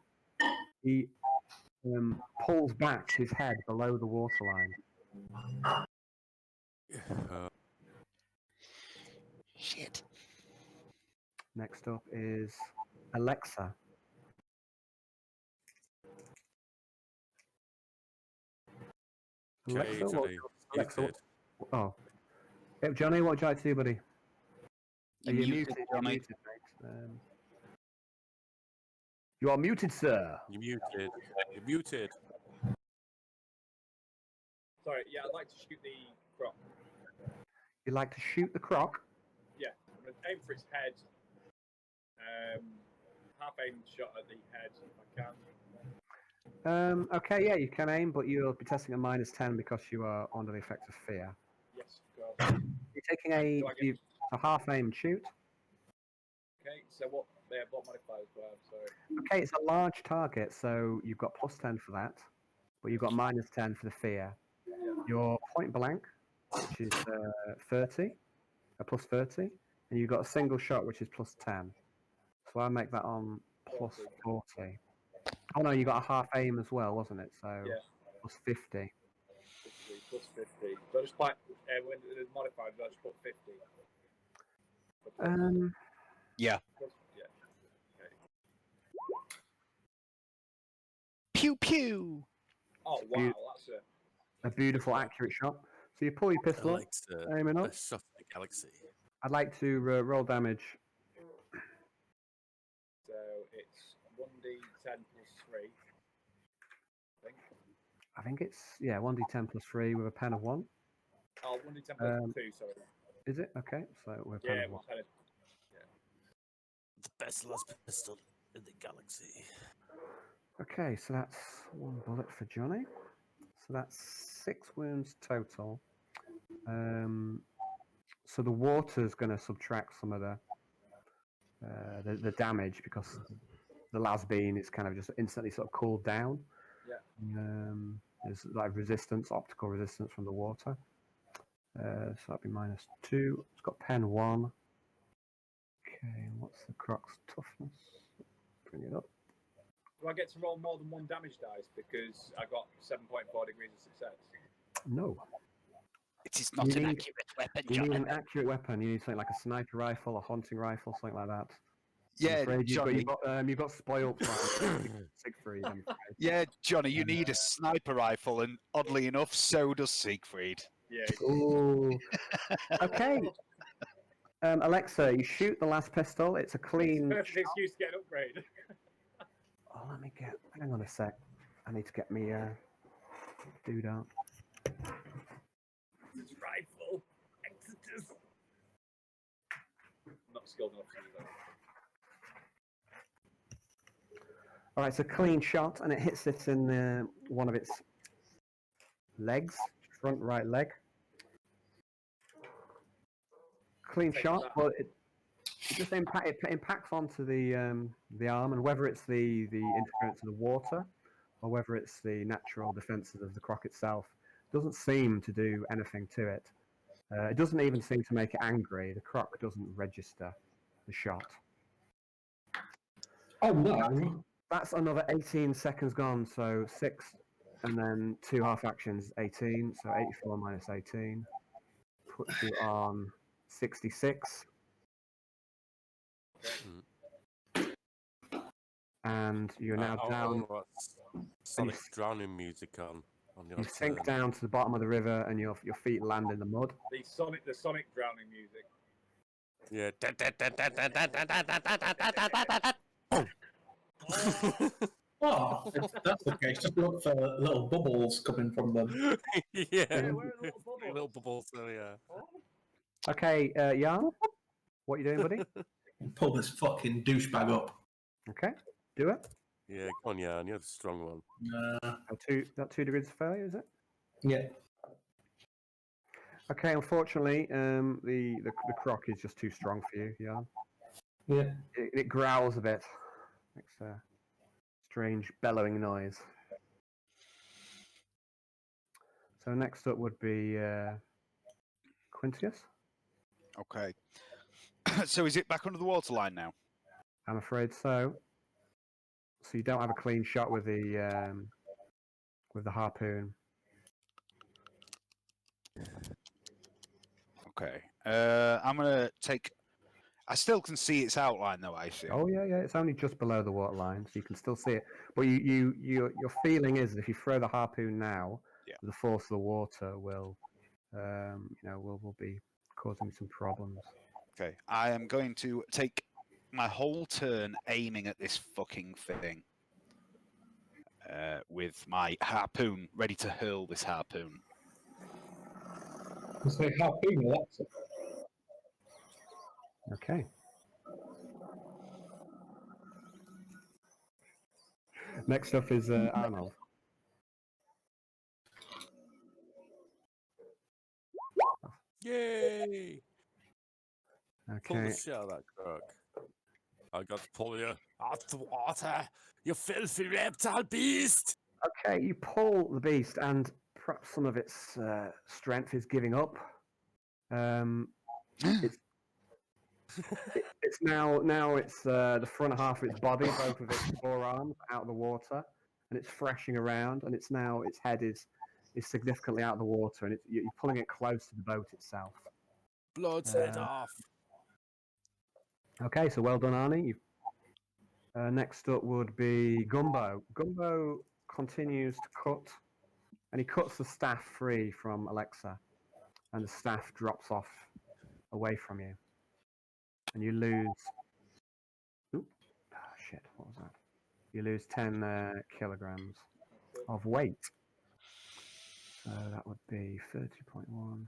he pulls back his head below the waterline. Shit. Next up is Alexa. Okay, Johnny, Alexa, oh. Hey, Johnny, what would you like to do, buddy? Are you muted? You're Johnny. muted, mate. You are muted, sir. You're muted. You're muted. Sorry, yeah, I'd like to shoot the croc. You'd like to shoot the croc? Yeah, I'm going to aim for its head. Half aim shot at the head if I can. Okay, yeah, you can aim, but you'll be testing a -10 because you are under the effect of fear. Yes, of course. You're taking a half aim and shoot. Okay, so what modifiers do I have? Sorry. Okay, it's a large target, so you've got +10 for that, but you've got -10 for the fear. Your point blank, which is 30, a +30, and you've got a single shot, which is +10. So I make that on +40. Oh no, you got a half aim as well, wasn't it? So Yeah. +50. 50. So I just when it's modified, do I just put 50? Yeah. Yeah. Okay. Pew pew. Oh wow, that's A beautiful, accurate shot. So you pull your pistol, aiming up. Shot of the galaxy. I'd like to roll damage. So it's 1d10 plus 3. I think. I think it's 1d10 plus 3 with a pen of 1. Oh, 1d10 +2, sorry. Is it? Okay, so we're Yeah, kind it of was kind of. The best last pistol in the galaxy. Okay, so that's 1 bullet for Johnny. So that's 6 wounds total. So the water's going to subtract some of the damage because the Lasbean is kind of just instantly sort of cooled down. Yeah. There's like resistance, optical resistance from the water. So that'd be -2. It's got pen 1. Okay, what's the Croc's toughness? Bring it up. Do I get to roll more than 1 damage dice because I got 7.4 degrees of success? No. It is not You an need- accurate weapon, You need an Jonathan. accurate weapon. You need something like a sniper rifle, a hunting rifle, something like that. I'm Yeah, afraid Johnny. you've got spoiled from Siegfried. I'm afraid. Yeah, Johnny, you need a sniper rifle, and oddly enough, so does Siegfried. Yeah. Ooh. Okay. Alexa, you shoot the last pistol. It's a clean. Perfect excuse to get an upgrade. Oh, let me get. Hang on a sec. I need to get me doodad. It's rifle. Exodus. I'm not skilled enough to do that. All right, it's a clean shot, and it hits it in one of its legs, front right leg. Clean Take shot, that. but it just impacts onto the arm, and whether it's the interference of the water or whether it's the natural defenses of the croc itself, doesn't seem to do anything to it. It doesn't even seem to make it angry. The croc doesn't register the shot. Oh no! That's another 18 seconds gone, so 6 and then 2 half actions, 18, so 84 minus 18 puts you on 66. And you're now down. Sonic drowning music on your You sink turn. down to the bottom of the river, and your feet land in the mud. The Sonic drowning music. Yeah. Oh, if that's the case, just look for little bubbles coming from them. Yeah. Yeah, where are the little bubbles? Little bubbles, so yeah. Okay, Jan, what are you doing, buddy? Pull this fucking douchebag up. Okay, do it. Yeah, come on, Jan, you're the strong one. That 2 degrees of failure, is it? Yeah. Okay, unfortunately, the croc is just too strong for you, Jan. Yeah. It growls a bit. Makes a strange bellowing noise. So next up would be Quintius. Okay. So is it back under the waterline now? I'm afraid so. So you don't have a clean shot with the harpoon. Okay. I'm gonna take. I still can see its outline, though. I see. Oh yeah. It's only just below the waterline, so you can still see it. But your feeling is that if you throw the harpoon now, Yeah. the force of the water will be causing some problems. Okay. I am going to take my whole turn aiming at this fucking thing with my harpoon, ready to hurl this harpoon. You say harpoon, Alexa. Okay. Next up is Arnold. Yay! Pull Okay. the shit out of that crook. I got to pull you out the water, you filthy reptile beast! Okay, you pull the beast, and perhaps some of its strength is giving up. It's now it's the front half of its body, both of its forearms out of the water, and it's thrashing around, and its head is significantly out of the water, and you're pulling it close to the boat itself. Blood's head off. Okay, so well done, Arnie. Next up would be Gumbo. Gumbo continues to cut, and he cuts the staff free from Alexa, and the staff drops off away from you, and you lose. Oop, shit! What was that? You lose 10 kilograms of weight. So that would be 30.1.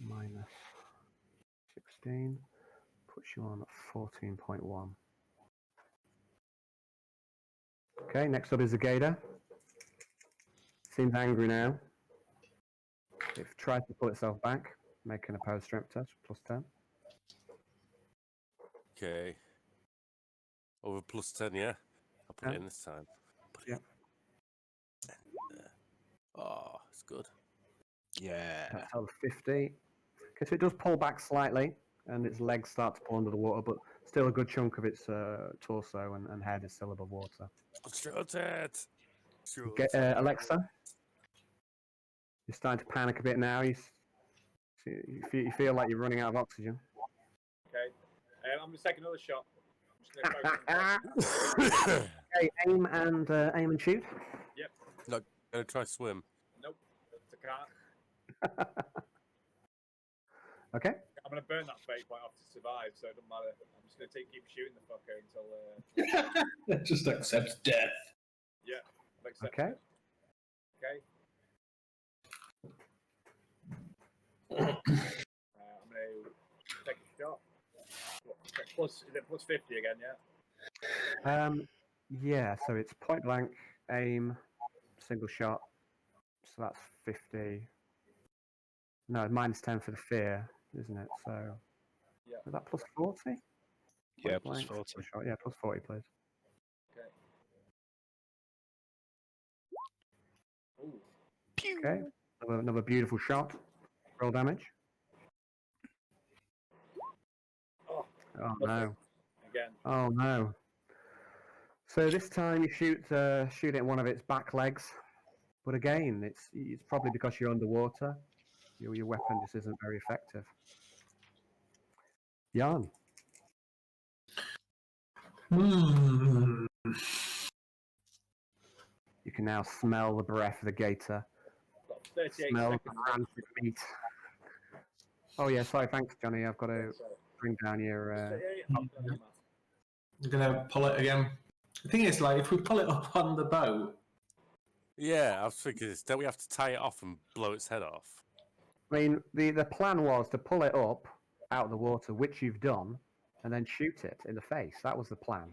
minus 16 puts you on 14.1. Okay, next up is the gator. Seems angry now. It tries to pull itself back, make an opposed strength test, plus 10. Okay. Over plus 10, yeah? I'll put it Yeah. in this time. Put it Yeah. in there. Oh, it's good. Yeah. That's over 50. Okay, so it does pull back slightly, and its legs start to pull under the water, but still a good chunk of its torso and head is still above water. Shoot it! Shoot Get, it. Alexa, you're starting to panic a bit now. You feel like you're running out of oxygen. Okay. I'm going to take another shot. I'm just going to focus on Okay, aim and shoot. Yep. Look, gonna try swim. Nope. It's a can't. Okay. I'm going to burn that fate point off to survive, so it doesn't matter. I'm just going to keep shooting the fucker until... It just accepts death. Yeah. I've accepted Okay. it. Okay. I'm going to take a shot. Is it plus 50 again, yeah? Yeah, so it's point blank, aim, single shot. So that's 50. No, minus 10 for the fear, isn't it? So Yeah. is that plus 40? Yeah, Point plus blank, 40. single shot. Yeah, plus 40, please. Okay. Ooh. Pew! Okay, another beautiful shot. Roll damage. Oh, Oh no. again. Oh no. So this time you shoot it in one of its back legs, but again, it's probably because you're underwater. Your weapon just isn't very effective. Jan. Hmm. You can now smell the breath of the gator. Got 38 Smell the seconds. rancid meat. Oh yeah, sorry, thanks Johnny. I've got to Sorry. bring down your. I'm gonna pull it again. The thing is, like, if we pull it up on the boat, Yeah, I was thinking this. Don't we have to tie it off and blow its head off? I mean, the plan was to pull it up out of the water, which you've done, and then shoot it in the face. That was the plan.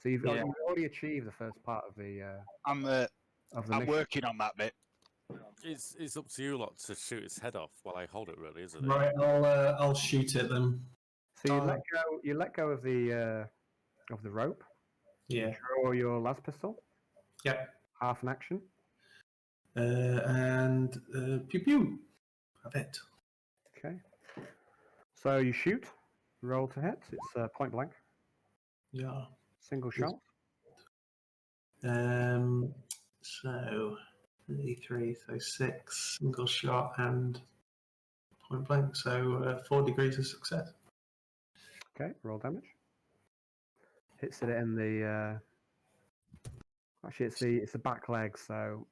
So you've already achieved the first part of the I'm mission. working on that bit. It's up to you lot to shoot its head off while I hold it, really, isn't it? right? I'll shoot it then. So you let go of the rope. Yeah. Draw your las pistol. Yeah. Half an action. And pew pew. Have it. Okay. So you shoot. Roll to hit. It's point blank. Yeah. Single shot. So 33, so 6 single shot and point blank. So 4 degrees of success. Okay. Roll damage. Hits it in the. Actually, it's the back leg, so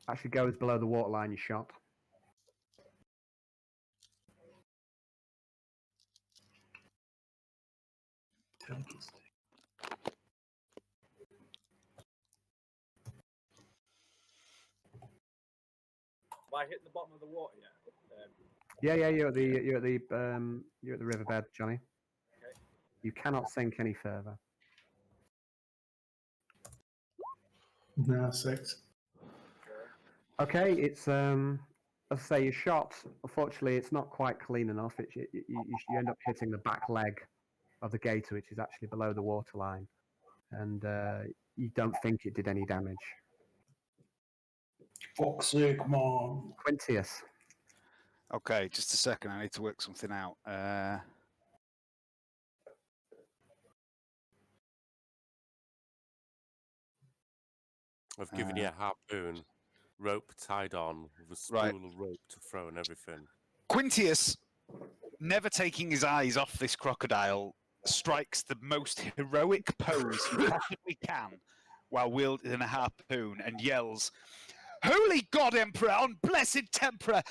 actually goes below the waterline you shot. Have I hit the bottom of the water yet? Yeah, you're at the riverbed, Johnny. Okay. You cannot sink any further. No, 6. Okay, it's as I say, your shot. Unfortunately, it's not quite clean enough. You end up hitting the back leg of the gator, which is actually below the waterline, and you don't think it did any damage. Fuck's sake, come on. Quintius. Okay, just a second. I need to work something out. I've given you a harpoon, rope tied on, with a spool Right. of rope to throw and everything. Quintius, never taking his eyes off this crocodile, strikes the most heroic pose he possibly can while wielding a harpoon and yells, "Holy God, Emperor, on blessed tempera,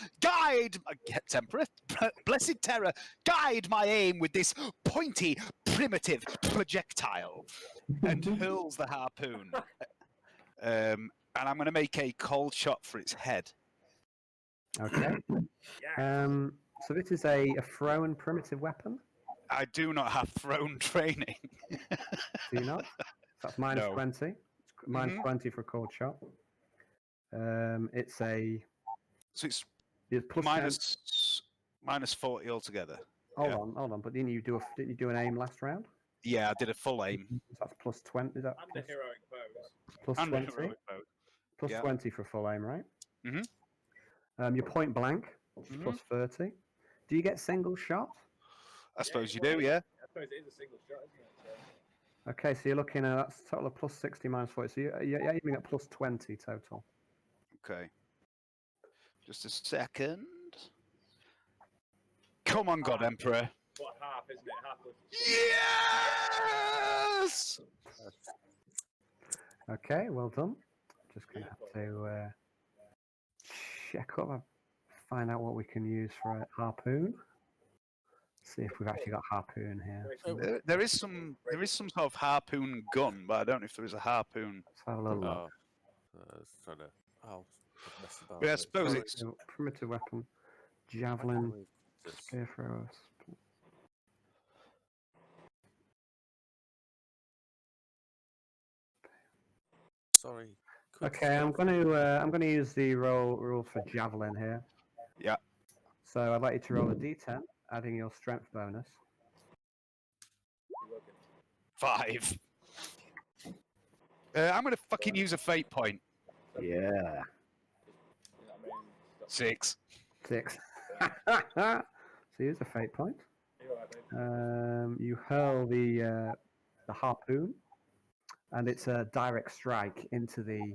blessed terror, guide my aim with this pointy, primitive projectile," and hurls the harpoon. And I'm going to make a cold shot for its head. Okay. Yeah. So this is a thrown primitive weapon. I do not have thrown training. Do you not? So that's minus No. 20. It's minus Mhm. 20 for a cold shot. It's So it's plus 10. minus 40 altogether. Hold on. But didn't you do an aim last round? Yeah, I did a full aim. So that's plus 20. Is that And the heroic pose. plus And a 20? heroic mode. Plus Yeah. 20 for full aim, right? Mhm. Your point blank, which is Mhm. plus 30. Do you get single shot? I suppose you do, yeah. I suppose it is a single shot, isn't it? So, Okay, so you're looking at that's a total of plus 60 minus 40. So you're aiming at plus 20 total. Okay. Just a second. Come on, God Emperor. what half, isn't it? Half was. Yes! Okay, well done. Just going to have to check up, find out what we can use for a harpoon. See if we've actually got harpoon here. There is some sort of harpoon gun, but I don't know if there is a harpoon. Let's have a little look. Oh, it's trying to. Oh, mess about. But I with it. suppose Sorry. it's So, primitive weapon, I can't javelin, believe this. spear thrower. Sorry. Could Okay, I'm going to use the rules for javelin here. Yeah. So I'd like you to roll a d10, adding your strength bonus. 5. I'm gonna fucking use a fate point. Yeah. 6. 6. So use a fate point. You hurl the harpoon, and it's a direct strike into the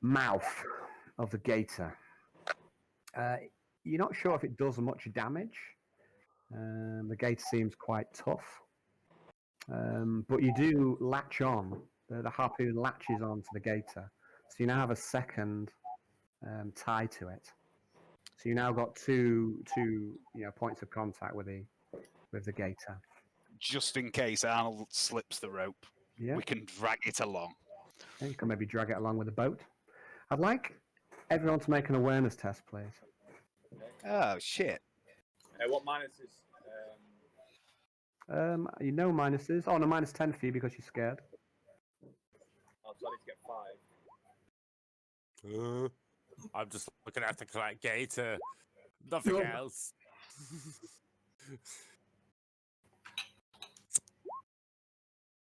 mouth of the gator. You're not sure if it does much damage. The gator seems quite tough, but you do latch on. The harpoon latches onto the gator, so you now have a second tie to it. So you now got two points of contact with the gator. Just in case Arnold slips the rope, Yeah, we can drag it along. and you can maybe drag it along with the boat. I'd like everyone to make an awareness test, please. Oh shit! What minuses? You know minuses. Oh, no, minus 10 for you because you're scared. I'm starting to get 5. I'm just looking at the correct gator. Nothing else.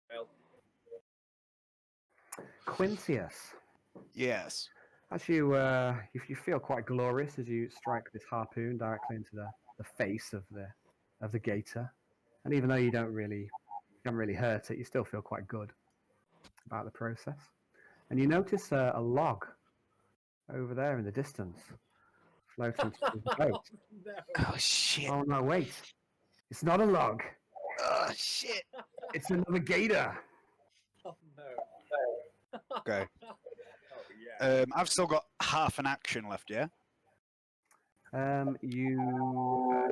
Well, Quintius, Yes. as you feel quite glorious as you strike this harpoon directly into the face of the gator, and even though you don't really hurt it, you still feel quite good about the process. And you notice a log over there in the distance, floating towards the boat. no. Oh shit! Oh no, wait! It's not a log. Oh shit! It's another gator. Oh no. Okay. Oh yeah. I've still got half an action left. Yeah. You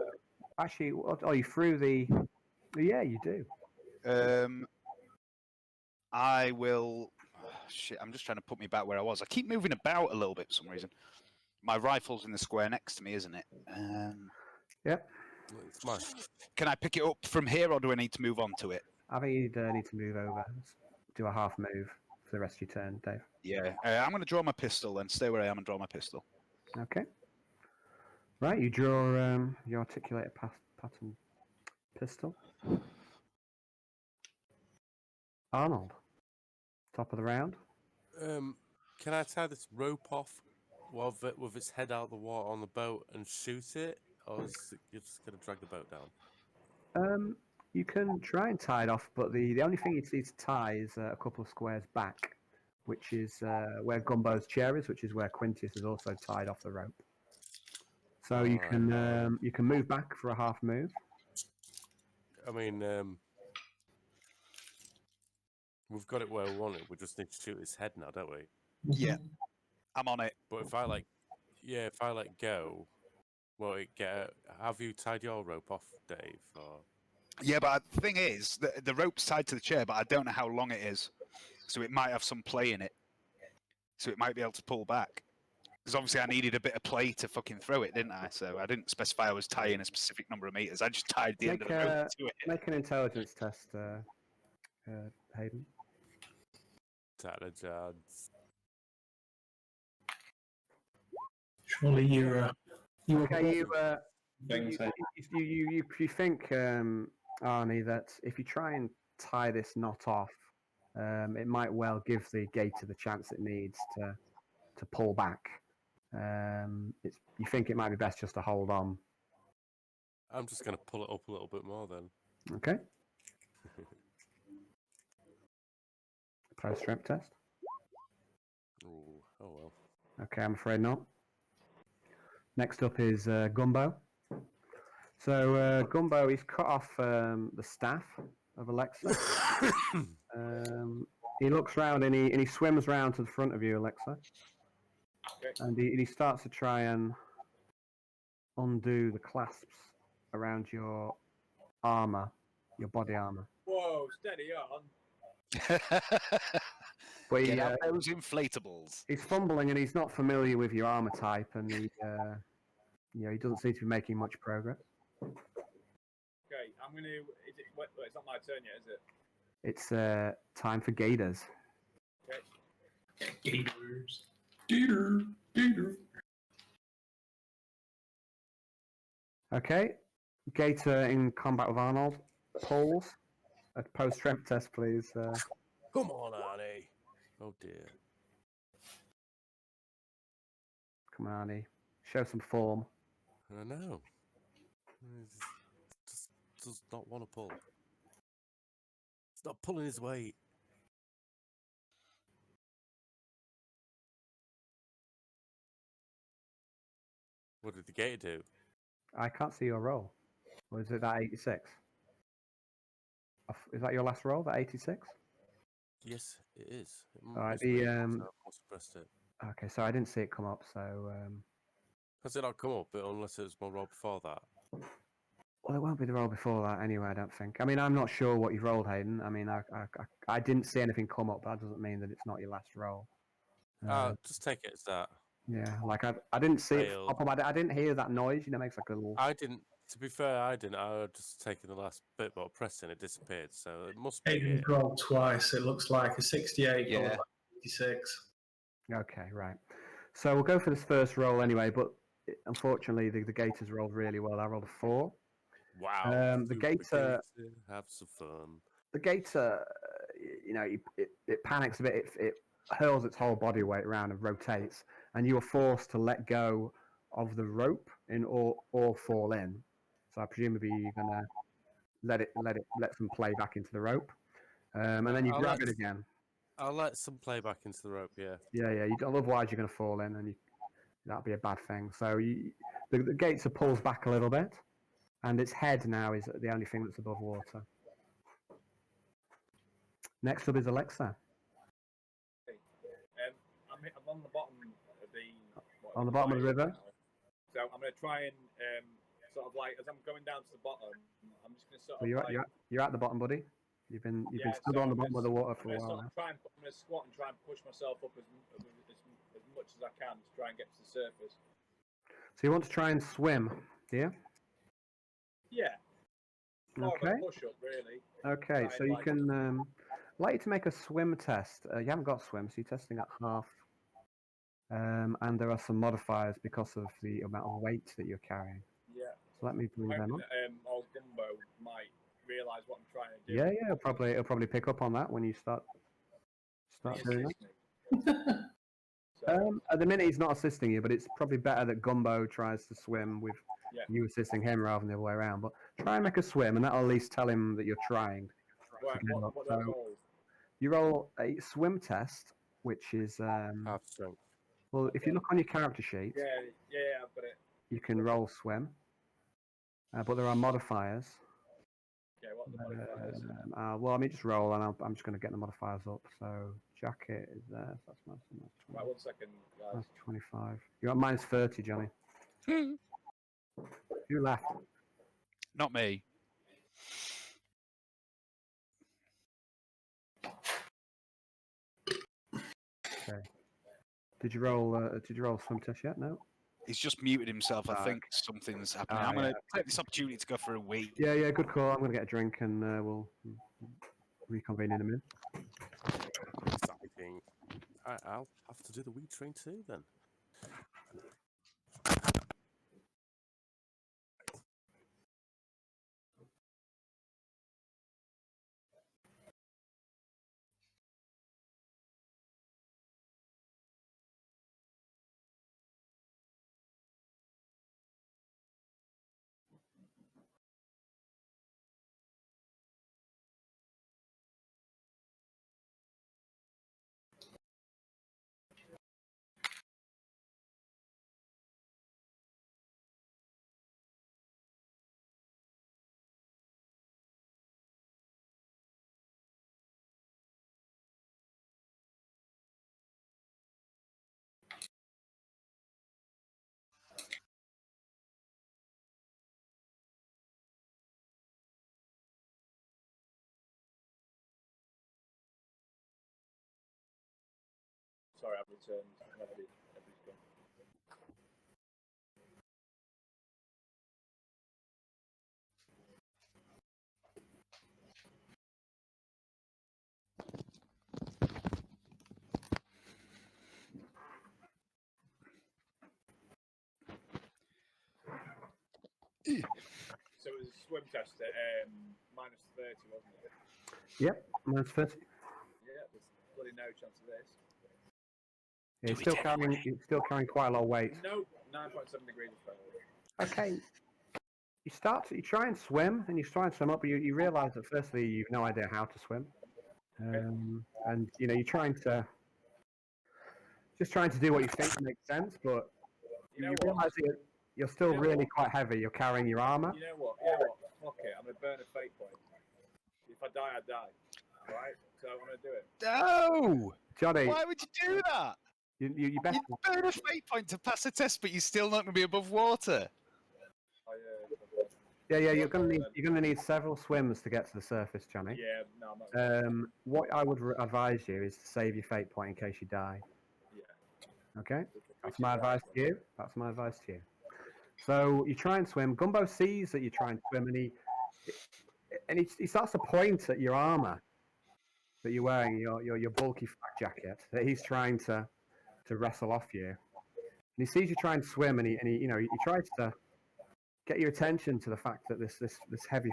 actually, you threw the. Yeah, you do. I will. Shit! I'm just trying to put me back where I was. I keep moving about a little bit for some reason. My rifle's in the square next to me, isn't it? Yep. It's mine. Can I pick it up from here, or do I need to move on to it? I think you'd need to move over. Do a half move for the rest of your turn, Dave. Yeah. I'm going to draw my pistol then. Stay where I am and draw my pistol. Okay. Right, you draw your articulated pattern pistol. Arnold, top of the round. Can I tie this rope off with its head out of the water on the boat and shoot it, or is it, you're just gonna drag the boat down? You can try and tie it off, but the only thing you need to tie is a couple of squares back, which is where Gumbo's chair is, which is where Quintius is also tied off the rope. So you can move back for a half move. I mean, we've got it where we want it. We just need to shoot his head now, don't we? Yeah. I'm on it. But if I let go, will it get? Have you tied your rope off, Dave? Or... Yeah, but the thing is, the rope's tied to the chair, but I don't know how long it is. So it might have some play in it. So it might be able to pull back. Because obviously I needed a bit of play to fucking throw it, didn't I? So I didn't specify I was tying a specific number of meters. I just tied the end of the rope to it. Make an intelligence test, Hayden. Tata chance. Surely you Okay, Things like- you think, Arnie, that if you try and tie this knot off, it might well give the gator the chance it needs to pull back. You think it might be best just to hold on. I'm just going to pull it up a little bit more then. Okay. Post-strength test. Ooh, oh well. Okay, I'm afraid not. Next up is Gumbo. So Gumbo, he's cut off the staff of Alexa. He looks round and he swims round to the front of you, Alexa. Okay. And he starts to try and undo the clasps around your armor, your body armor. Whoa, steady on. But Get out those inflatables. he's fumbling and he's not familiar with your armor type, and he doesn't seem to be making much progress. Okay, I'm going to... Wait, it's not my turn yet, is it? It's time for gators. Okay. Gators. Gator. Gator. Okay, Gator in combat with Arnold. Pulls. A post-strength test, please. Come on, Arnie. Oh dear. Come on, Arnie. Show some form. I know. He just does not want to pull. He's not pulling his weight. What did the gator do? I can't see your roll. Or is it that 86? Is that your last roll, that 86? Yes, it is. It Alright, must be, so I must have pressed it. Okay, so I didn't see it come up, so... Has it not come up, but unless it was my roll before that? Well, it won't be the roll before that anyway, I don't think. I mean, I'm not sure what you've rolled, Hayden. I mean, I didn't see anything come up, but that doesn't mean that it's not your last roll. Just take it as that. Yeah, like I didn't see it Failed. pop up. I didn't hear that noise, makes like a little... I didn't. To be fair, I didn't. I was just taking the last bit, but pressing it disappeared. So it must be Hayden's it. rolled twice. It looks like a 68 Yeah. or like 86. Okay, right. So we'll go for this first roll anyway, but unfortunately the Gators rolled really well. I rolled a 4. Wow. The Super gator- have some fun. The Gator, it panics a bit. It hurls its whole body weight around and rotates, and you are forced to let go of the rope or fall in. So presumably you're gonna let some play back into the rope, and then you I'll grab let- it again. I'll let some play back into the rope. Yeah. Yeah. Otherwise you're gonna fall in, and that'd be a bad thing. So the Gator pulls back a little bit, and its head now is the only thing that's above water. Next up is Alexa. I'm on the bottom of the... On the bottom of the river? So I'm going to try and sort of like, as I'm going down to the bottom, I'm just going to sort So of you're at the bottom, buddy. You've been stood so on the I'm bottom of the water for a I'm while now. going to squat and try and push myself up as much as I can to try and get to the surface. So you want to try and swim, do you? Yeah. More Okay. of a push up, really. Okay, so you can... I'd like you to make a swim test. You haven't got swim, so you're testing at half. And there are some modifiers because of the amount of weight that you're carrying. Yeah. So let me bring them up. Old Gumbo might realise what I'm trying to do. Yeah, it'll probably pick up on that when you start doing that. At the minute, he's not assisting you, but it's probably better that Gumbo tries to swim with you assisting him rather than the other way around. But try and make a swim, and that'll at least tell him that you're trying. Right, what do I roll? You roll a swim test, which is Half strength. well, if you look on your character sheet, Yeah, I've got it. you can roll swim, but there are modifiers. Okay, what are the modifiers? Well, let me just roll, and I'm just going to get the modifiers up. So jacket is there. So that's 20. Right, 1 second, guys. That's 25. You're at minus 30, Johnny. You left. Not me. Did you roll? Did you roll swim test yet? No. He's just muted himself. I Ah, think something's happening. Ah, I'm going to yeah. take this opportunity to go for a wee. Yeah. Good call. I'm gonna get a drink and we'll reconvene in a minute. Exciting. I'll have to do the wee train too then. Sorry, I've returned. Everybody's gone. So it was a swim test at -30, wasn't it? Yep. That's first. Yeah, there's bloody no chance of this. Yeah, you're still carrying quite a lot of weight. Nope, 9.7 degrees of Fahrenheit. Okay. You try and swim, and you try and swim up, but you realise that firstly you've no idea how to swim, and you're trying to do what you think makes sense, but You know you what? realise that you're still You know really what? quite heavy. You're carrying your armour. You know what? Fuck it. I'm gonna burn a fate point. If I die, I die. Right? So I'm gonna do it. No! Johnny, Why would you do that? you best. You burn a fate point to pass a test, but you're still not going to be above water. Yeah, you're gonna need several swims to get to the surface, Johnny. Yeah, no, I'm not. Gonna What I would advise you is to save your fate point in case you die. Yeah. Okay, that's my advice to you. So you try and swim. Gumbo sees that you try and swim, and he starts to point at your armor that you're wearing, your bulky flak jacket that he's trying to wrestle off you. And he sees you try and swim, and he tries to get your attention to the fact that this heavy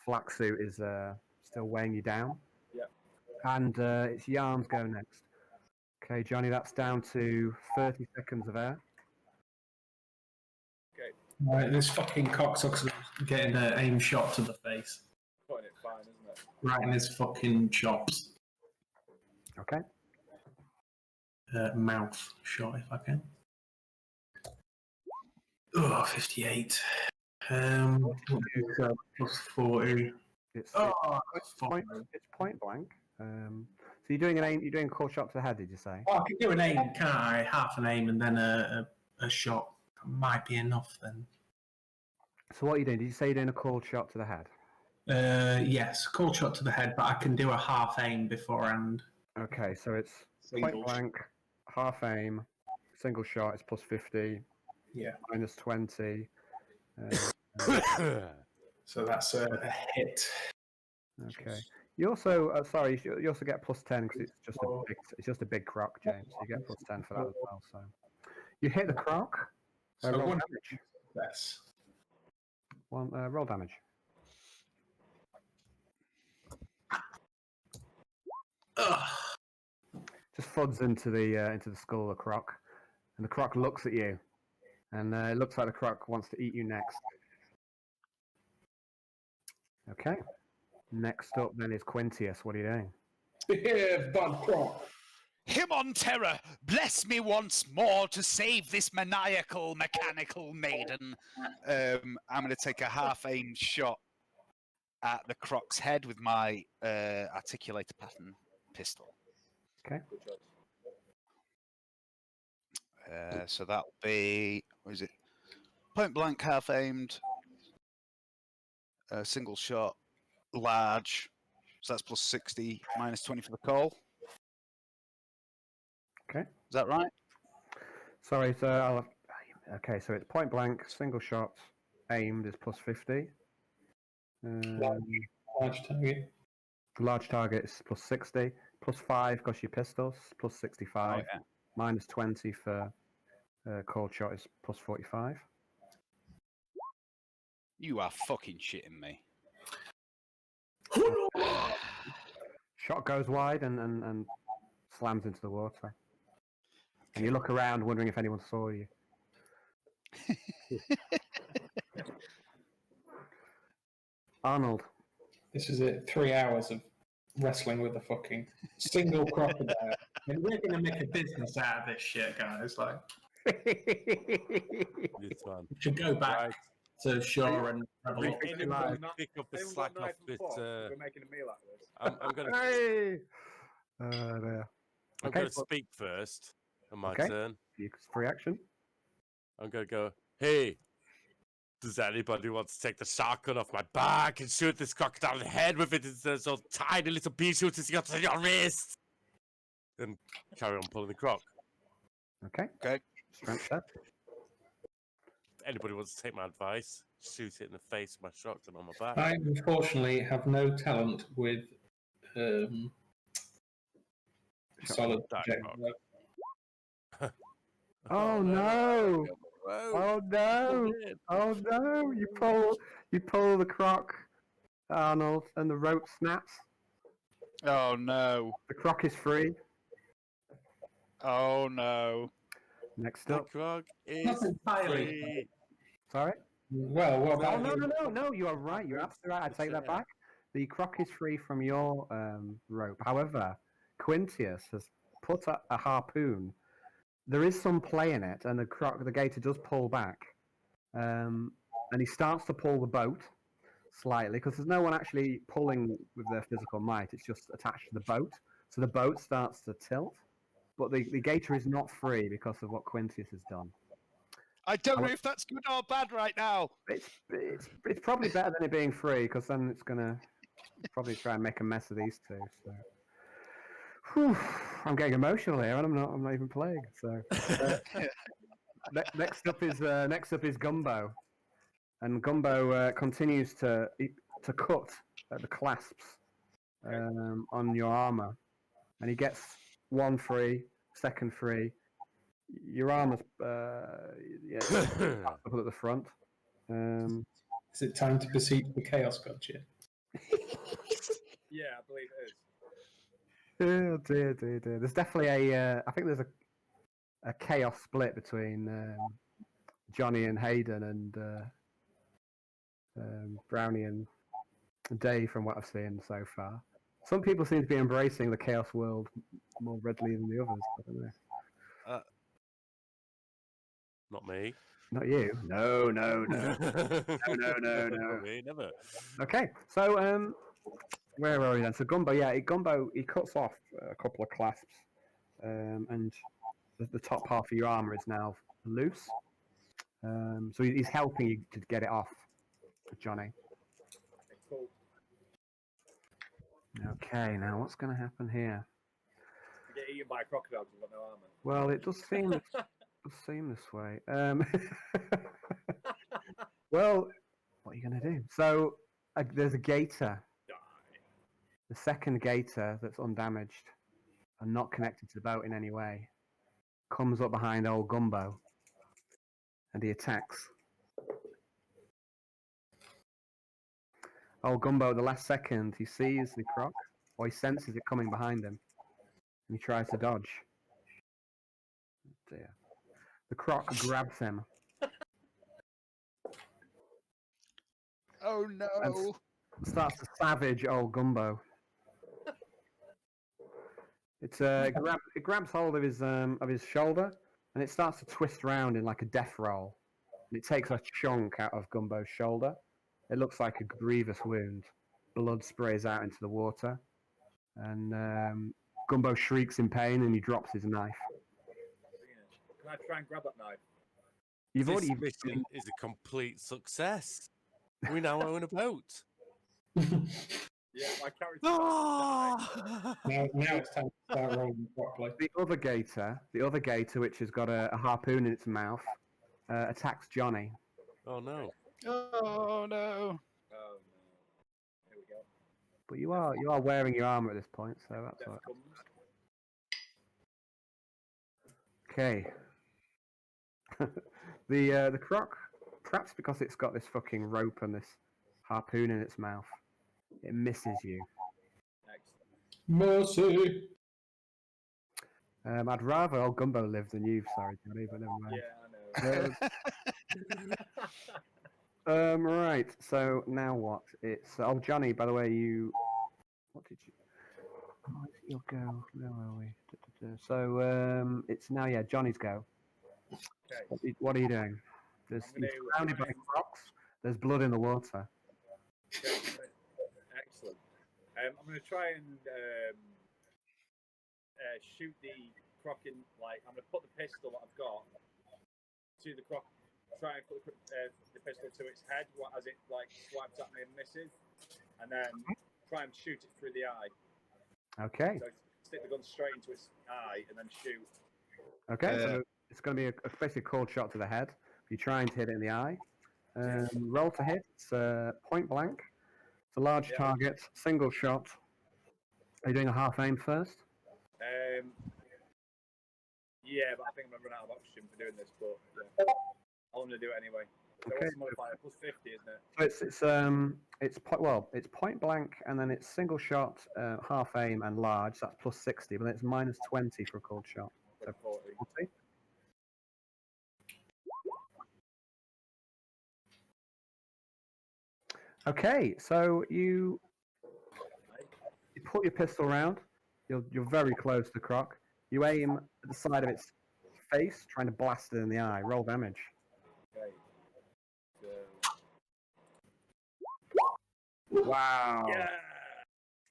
flak suit is still weighing you down. Yeah. And it's Yarn's go next. Okay, Johnny, that's down to 30 seconds of air. Okay. Right, this fucking cocksucker's getting an aim shot to the face. Putting it fine, isn't it? Right in his fucking chops. Okay. Mouth shot, if I can. Oh, 58. Plus 40. It's point blank. So you're doing you're doing a core shot to the head, did you say? Oh, I can do an aim, can't I? Half an aim and then a shot. Might be enough then. So what are you doing? Did you say you're doing a cold shot to the head? Yes, cold shot to the head, but I can do a half aim beforehand. Okay, so it's Single point blank, half aim, single shot is plus 50. Yeah. Minus 20. So that's a hit. Okay. You also you also get plus 10 because it's just a big croc, James. So you get plus 10 for that as well. So you hit the croc. So roll one damage. Yes. Roll damage. Ugh. Just floods into the skull of the croc, and the croc looks at you, and it looks like the croc wants to eat you next. Okay. Next up then is Quintius. What are you doing? Yeah, bad croc. Him on terror, bless me once more to save this maniacal mechanical maiden. I'm going to take a half-aim shot at the croc's head with my articulator pattern pistol. Okay. So that'll be, what is it? Point blank, half-aimed, single shot, large. So that's plus 60, minus 20 for the call. Okay. Is that right? Sorry, so okay, so it's point blank, single shot, aimed is plus 50. Large target. Large target is plus 60. Plus 5 because your pistols, plus 65. Oh, yeah. Minus 20 for cold shot is plus 45. You are fucking shitting me. Shot goes wide and slams into the water. And you look around wondering if anyone saw you. Arnold. This is it. 3 hours of wrestling with a fucking single crocodile. And we're going to make a business out of this shit, guys. Like, This one. we should go back Right. to shore and travel. Anyone Anyone got got to knife- pick up the anyone slack got off knife and this. fork? We're making a meal out of this. I'm gonna Hey! There. I'm Okay, gonna so- speak first on my Okay. turn. Free action. I'm gonna go, hey, does anybody want to take the shotgun off my back and shoot this crocodile in the head with it instead of those tiny little pea shooters you got on your wrist? And carry on pulling the croc. Okay. Okay. Strength check. If anybody wants to take my advice, shoot it in the face with my shotgun on my back. I unfortunately have no talent with solid That projectile. Oh no! Whoa. Oh no! Oh no! You pull the croc, Arnold, and the rope snaps. Oh no. The croc is free. Oh no. Next The up. croc is Not entirely. free. Sorry. Well, what Oh about no! You are right. You're absolutely right. I take that back. The croc is free from your rope. However, Quintius has put a harpoon. There is some play in it, and the gator does pull back, and he starts to pull the boat slightly because there's no one actually pulling with their physical might. It's just attached to the boat, so the boat starts to tilt. But the gator is not free because of what Quintius has done. I don't know if that's good or bad right now. It's probably better than it being free because then it's gonna probably try and make a mess of these two. So. Whew, I'm getting emotional here, and I'm not even playing. So next up is Gumbo, and Gumbo continues to cut at the clasps on your armor, and he gets one free, second free. Your armor's up at the front. Is it time to beseech the Chaos God yet? Yeah, I believe it is. Oh dear. There's definitely I think there's a chaos split between Johnny and Hayden and Brownie and Dave from what I've seen so far. Some people seem to be embracing the chaos world more readily than the others. I don't know. Not me. Not you. No. No. No. Me, never. Okay, so where are we then? So Gumbo, Gumbo, he cuts off a couple of clasps, and the top half of your armor is now loose. So he's helping you to get it off, Johnny. Okay, cool. Okay, now what's going to happen here? You get eaten by a crocodile because you've got no armor. Well, it does seem this way. Well, what are you going to do? So there's a gator. Die. The second gator that's undamaged and not connected to the boat in any way comes up behind old Gumbo and he attacks. Old Gumbo, at the last second, he sees the croc, or he senses it coming behind him, and he tries to dodge. Oh dear. The croc grabs him. Oh no. And starts to savage old Gumbo. It grabs hold of his shoulder, and it starts to twist round in like a death roll. And it takes a chunk out of Gumbo's shoulder. It looks like a grievous wound. Blood sprays out into the water, and Gumbo shrieks in pain, and he drops his knife. Can I try and grab that knife? You've This already mission is a complete success. We now own a boat. Yeah, my character. Ah! Now it's time to start rolling properly. The other gator, which has got a harpoon in its mouth, attacks Johnny. Oh no. Oh no! Oh no. Here we go. But you are wearing your armor at this point, so that's all Death right. comes. Okay. The croc, perhaps because it's got this fucking rope and this harpoon in its mouth, it misses you. Excellent. Mercy. I'd rather old Gumbo live than you, sorry, Johnny, but never mind. Yeah, I know. Right. So now what? It's Johnny. By the way, what did you? Oh, you'll go. Where are we? So it's now Johnny's go. Okay. What are you doing? You're surrounded by crocs. There's blood in the water. Okay. Excellent. I'm going to try and shoot the croc in. I'm going to put the pistol that I've got to the croc. Try and put the pistol to its head as it swipes at me and misses, and then try and shoot it through the eye. Okay. So stick the gun straight into its eye and then shoot. Okay. So it's going to be basically a cold shot to the head. If you're trying to hit it in the eye, roll to hit. It's point blank. It's a large target, single shot. Are you doing a half aim first? Yeah, but I think I'm going to run out of oxygen for doing this. But yeah. I'm going to do it anyway. So Okay. what's the modifier? Plus 50, isn't it? So it's point blank, and then it's single shot, half aim, and large. So that's plus 60, but then it's minus 20 for a cold shot. So 40. 40. Okay, so you put your pistol round. You're very close to the croc. You aim at the side of its face, trying to blast it in the eye. Roll damage. Okay. Wow. Yeah.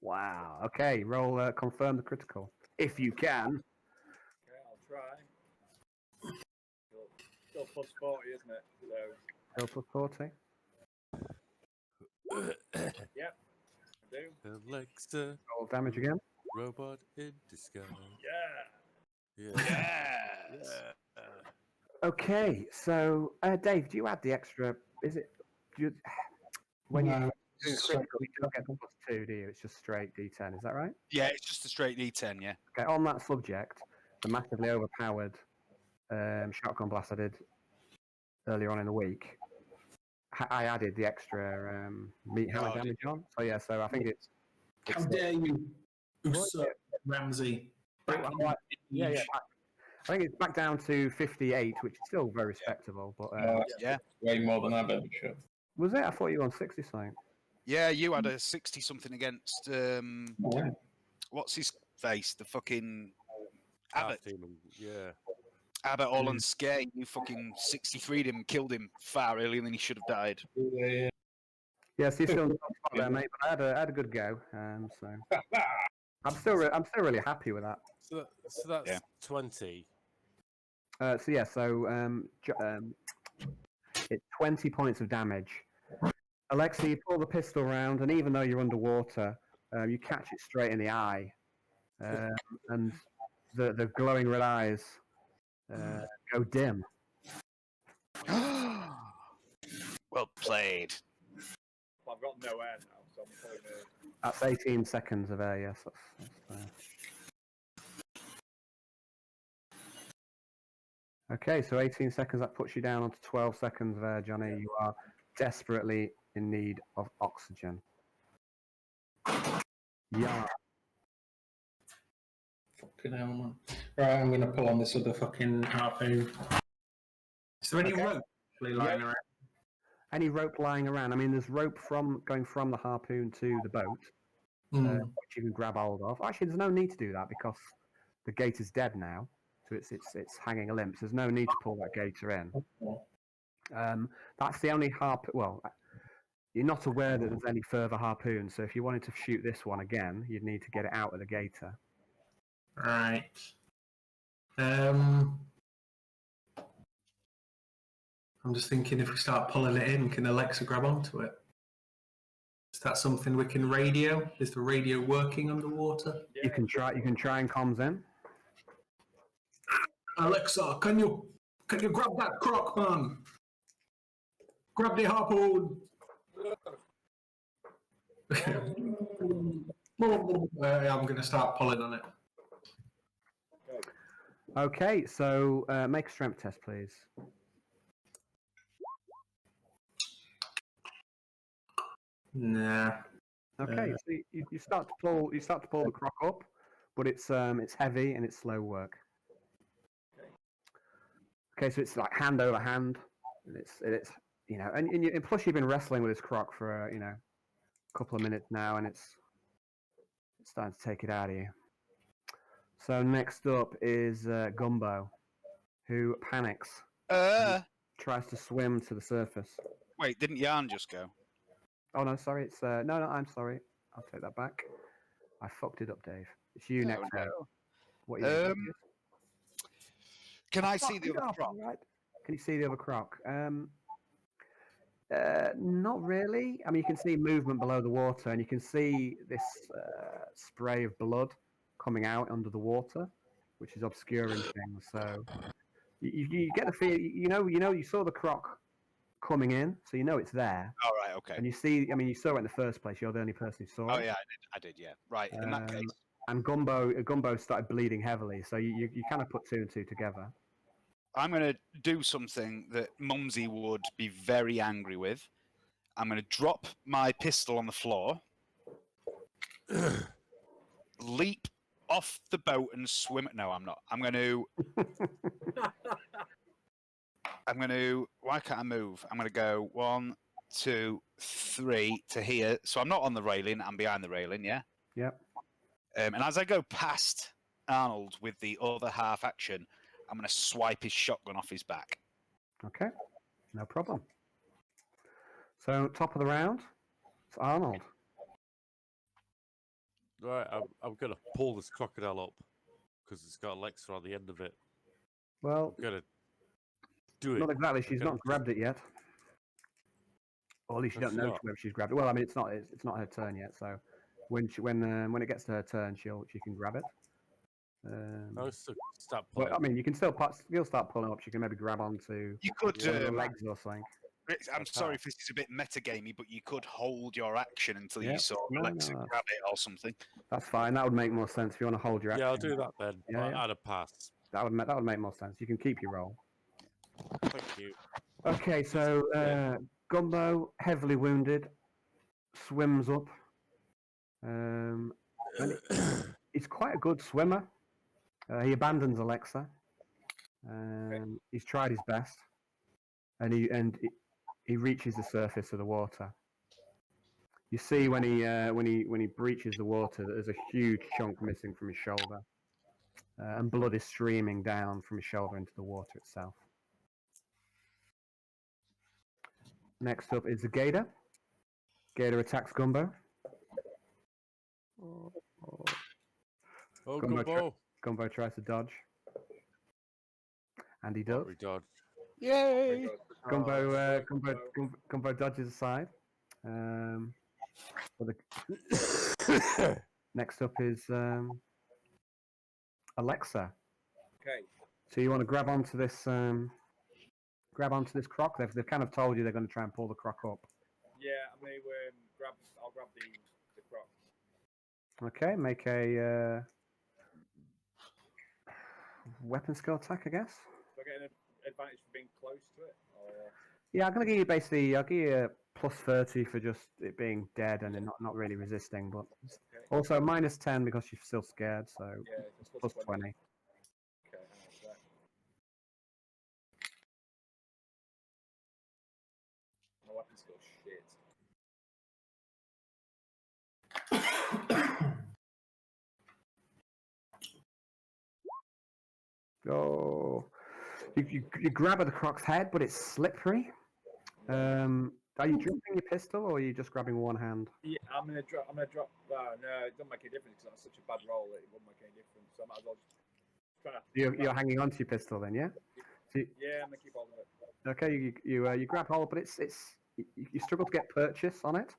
Wow. Okay, roll confirm the critical. If you can. Okay, I'll try. Still plus 40, isn't it? So, Go plus 40. yep, I do. Alexa, Roll damage again. robot in disguise. Yeah. Yeah. Okay, so Dave, do you add the extra? Is it when you do critical, you don't get the plus 2, do you? It's just straight D10. Is that right? Yeah, it's just a straight D10. Yeah. Okay. On that subject, the massively overpowered shotgun blast I did earlier on in the week, I added the extra meat hammer damage on. So yeah, so I think it's. How dare you, usurp Ramsey? Yeah. I think it's back down to 58, which is still very respectable. But Yeah. Way more than I've ever should. was it? I thought you were on 60 something. Yeah, you had a 60 something against Yeah. what's his face? The fucking Abbott. Yeah. Abbott all on scare. You fucking 63'd him, killed him far earlier than he should have died. Yeah. Yeah, so you're still in the top spot there, mate. But I had a good go. So I'm still really happy with that. So that's 20. It's 20 points of damage. Alexa, you pull the pistol round, and even though you're underwater, you catch it straight in the eye, and the glowing red eyes go dim. Well played. I've got no air now, so I'm probably going to... That's 18 seconds of air, yes. That's Okay, so 18 seconds, that puts you down onto 12 seconds of air, Johnny. You are desperately in need of oxygen. Yeah. Fucking hell, man. Right, I'm going to pull on this other fucking harpoon. Is there any rope actually lying around? Any rope lying around? I mean, there's rope going from the harpoon to the boat, which you can grab hold of. Actually, there's no need to do that because the gate is dead now, so it's hanging a limp. So there's no need to pull that gator in. That's the only harpoon. Well, you're not aware that there's any further harpoons. So if you wanted to shoot this one again, you'd need to get it out of the gator. Right. I'm just thinking if we start pulling it in, can Alexa grab onto it? that something we can radio? Is the radio working underwater? Yeah, You can try and comms in. Alexa, can you grab that croc, man? Grab the harpoon. I'm going to start pulling on it. Okay, so make a strength test, please. Nah. Okay, so you start to pull the croc up, but it's heavy and it's slow work. Okay, so it's like hand over hand, and it's you know, and plus you've been wrestling with this croc for you know, a couple of minutes now, and it's starting to take it out of you. So next up is Gumbo, who panics, tries to swim to the surface. Wait, didn't Yarn just go? Oh no, sorry, it's no, I'm sorry. I'll take that back. I fucked it up, Dave. It's you next. no. One. What are you doing? Can I see the other croc? Right. Can you see the other croc? Not really. I mean, you can see movement below the water, and you can see this spray of blood coming out under the water, which is obscuring things. So you get the feel. You saw the croc coming in, so you know it's there. All right, okay. And you see, I mean, you saw it in the first place. You're the only person who saw it. Oh yeah, I did. Yeah, right. In that case, And Gumbo started bleeding heavily, so you kind of put two and two together. I'm going to do something that Mumsy would be very angry with. I'm going to drop my pistol on the floor, leap off the boat and swim. No, I'm not. I'm going to. Why can't I move? I'm going to go 1, 2, 3 to here. So I'm not on the railing. I'm behind the railing. Yeah. Yep. And as I go past Arnold with the other half action, I'm going to swipe his shotgun off his back. Okay, no problem. So top of the round, it's Arnold. Right, I'm gonna pull this crocodile up because it's got Alexa on the end of it. Well, I'm gonna do it. not exactly. She's not grabbed it yet. Or at least you don't know whether she's grabbed it. Well, I mean, it's not her turn yet. So when it gets to her turn, she can grab it. I'll start Well, pulling. I mean, you can still start pulling up. She can maybe grab onto You could. one of the legs or something. I'm sorry if this is a bit metagamey, but you could hold your action until Yeah, you saw no, Alexa no, grab it or something. That's fine. That would make more sense if you want to hold your action. Yeah, I'll do that then. Yeah, I'd have passed. That would make more sense. You can keep your roll. Thank you. Okay, so Gumbo, heavily wounded, swims up. And he's quite a good swimmer. He abandons Alexa. He's tried his best, and he reaches the surface of the water. You see when he breaches the water, that there's a huge chunk missing from his shoulder, and blood is streaming down from his shoulder into the water itself. Next up is the Gator. Gator attacks Gumbo. Oh, Gumbo, Gumbo tries to dodge. And he does. We dodge. Yay! Gumbo dodges aside. Next up is Alexa. Okay. So you want to grab onto this croc? They've kind of told you they're going to try and pull the croc up. Yeah, I'm going to I'll grab the croc. Okay, make a weapon skill attack, I guess. Do I get an advantage for being close to it? Or... Yeah, I'm going to give you I'll give you a plus 30 for just it being dead and not really resisting, but also minus 10 because she's still scared, so yeah, it's plus 20. Okay, hang on a sec. My weapon skill shit. Oh, you grab at the croc's head, but it's slippery. Are you dropping your pistol, or are you just grabbing one hand? Yeah, I'm gonna drop. No, it doesn't make any difference because that's such a bad roll that it wouldn't make any difference. So I might as well just try to. You're hanging onto your pistol, then, yeah? So Yeah, I'm gonna keep hold of it. okay, you grab hold, but it's you struggle to get purchase on it.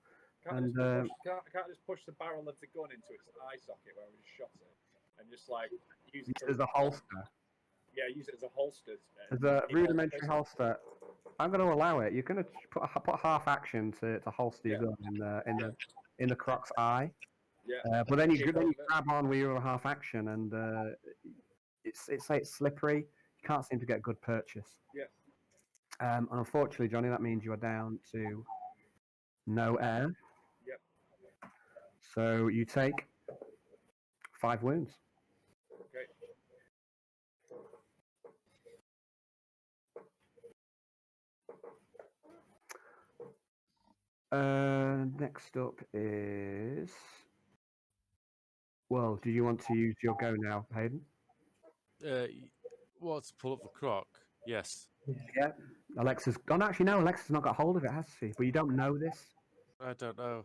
And can't I just push the barrel of the gun into its eye socket where we just shot it, and just like use it as a holster, Yeah, use it as a holster. as a rudimentary holster. I'm going to allow it. You're going to put half action to holster your gun in the croc's eye. Yeah. But then you grab on with your half action, and it's slippery. You can't seem to get good purchase. Yeah. And unfortunately, Johnny, that means you are down to no air. Yep. So you take 5 wounds. Okay. Next up is. Well, do you want to use your go now, Hayden? What's pull up the croc? Yes. Yeah. Alexa's. Oh, no, actually, no. Alexa's not got hold of it, has she? But you don't know this. I don't know.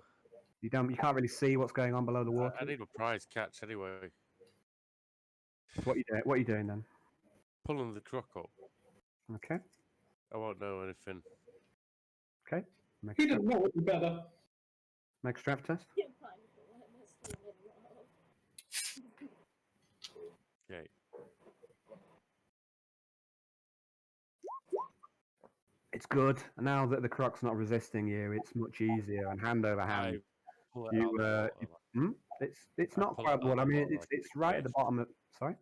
You don't. You can't really see what's going on below the water. I need a prize catch anyway. What are you doing? What are you doing then? Pulling the croc up. Okay. I won't know anything. Okay. He doesn't know any better. Make a strength test. Okay. It's good. Now that the croc's not resisting you, it's much easier. And hand over hand, Pull it out of the water, it's I not pull quite it wood. out I of the mean, water it's like right a at the fish. bottom of. Sorry.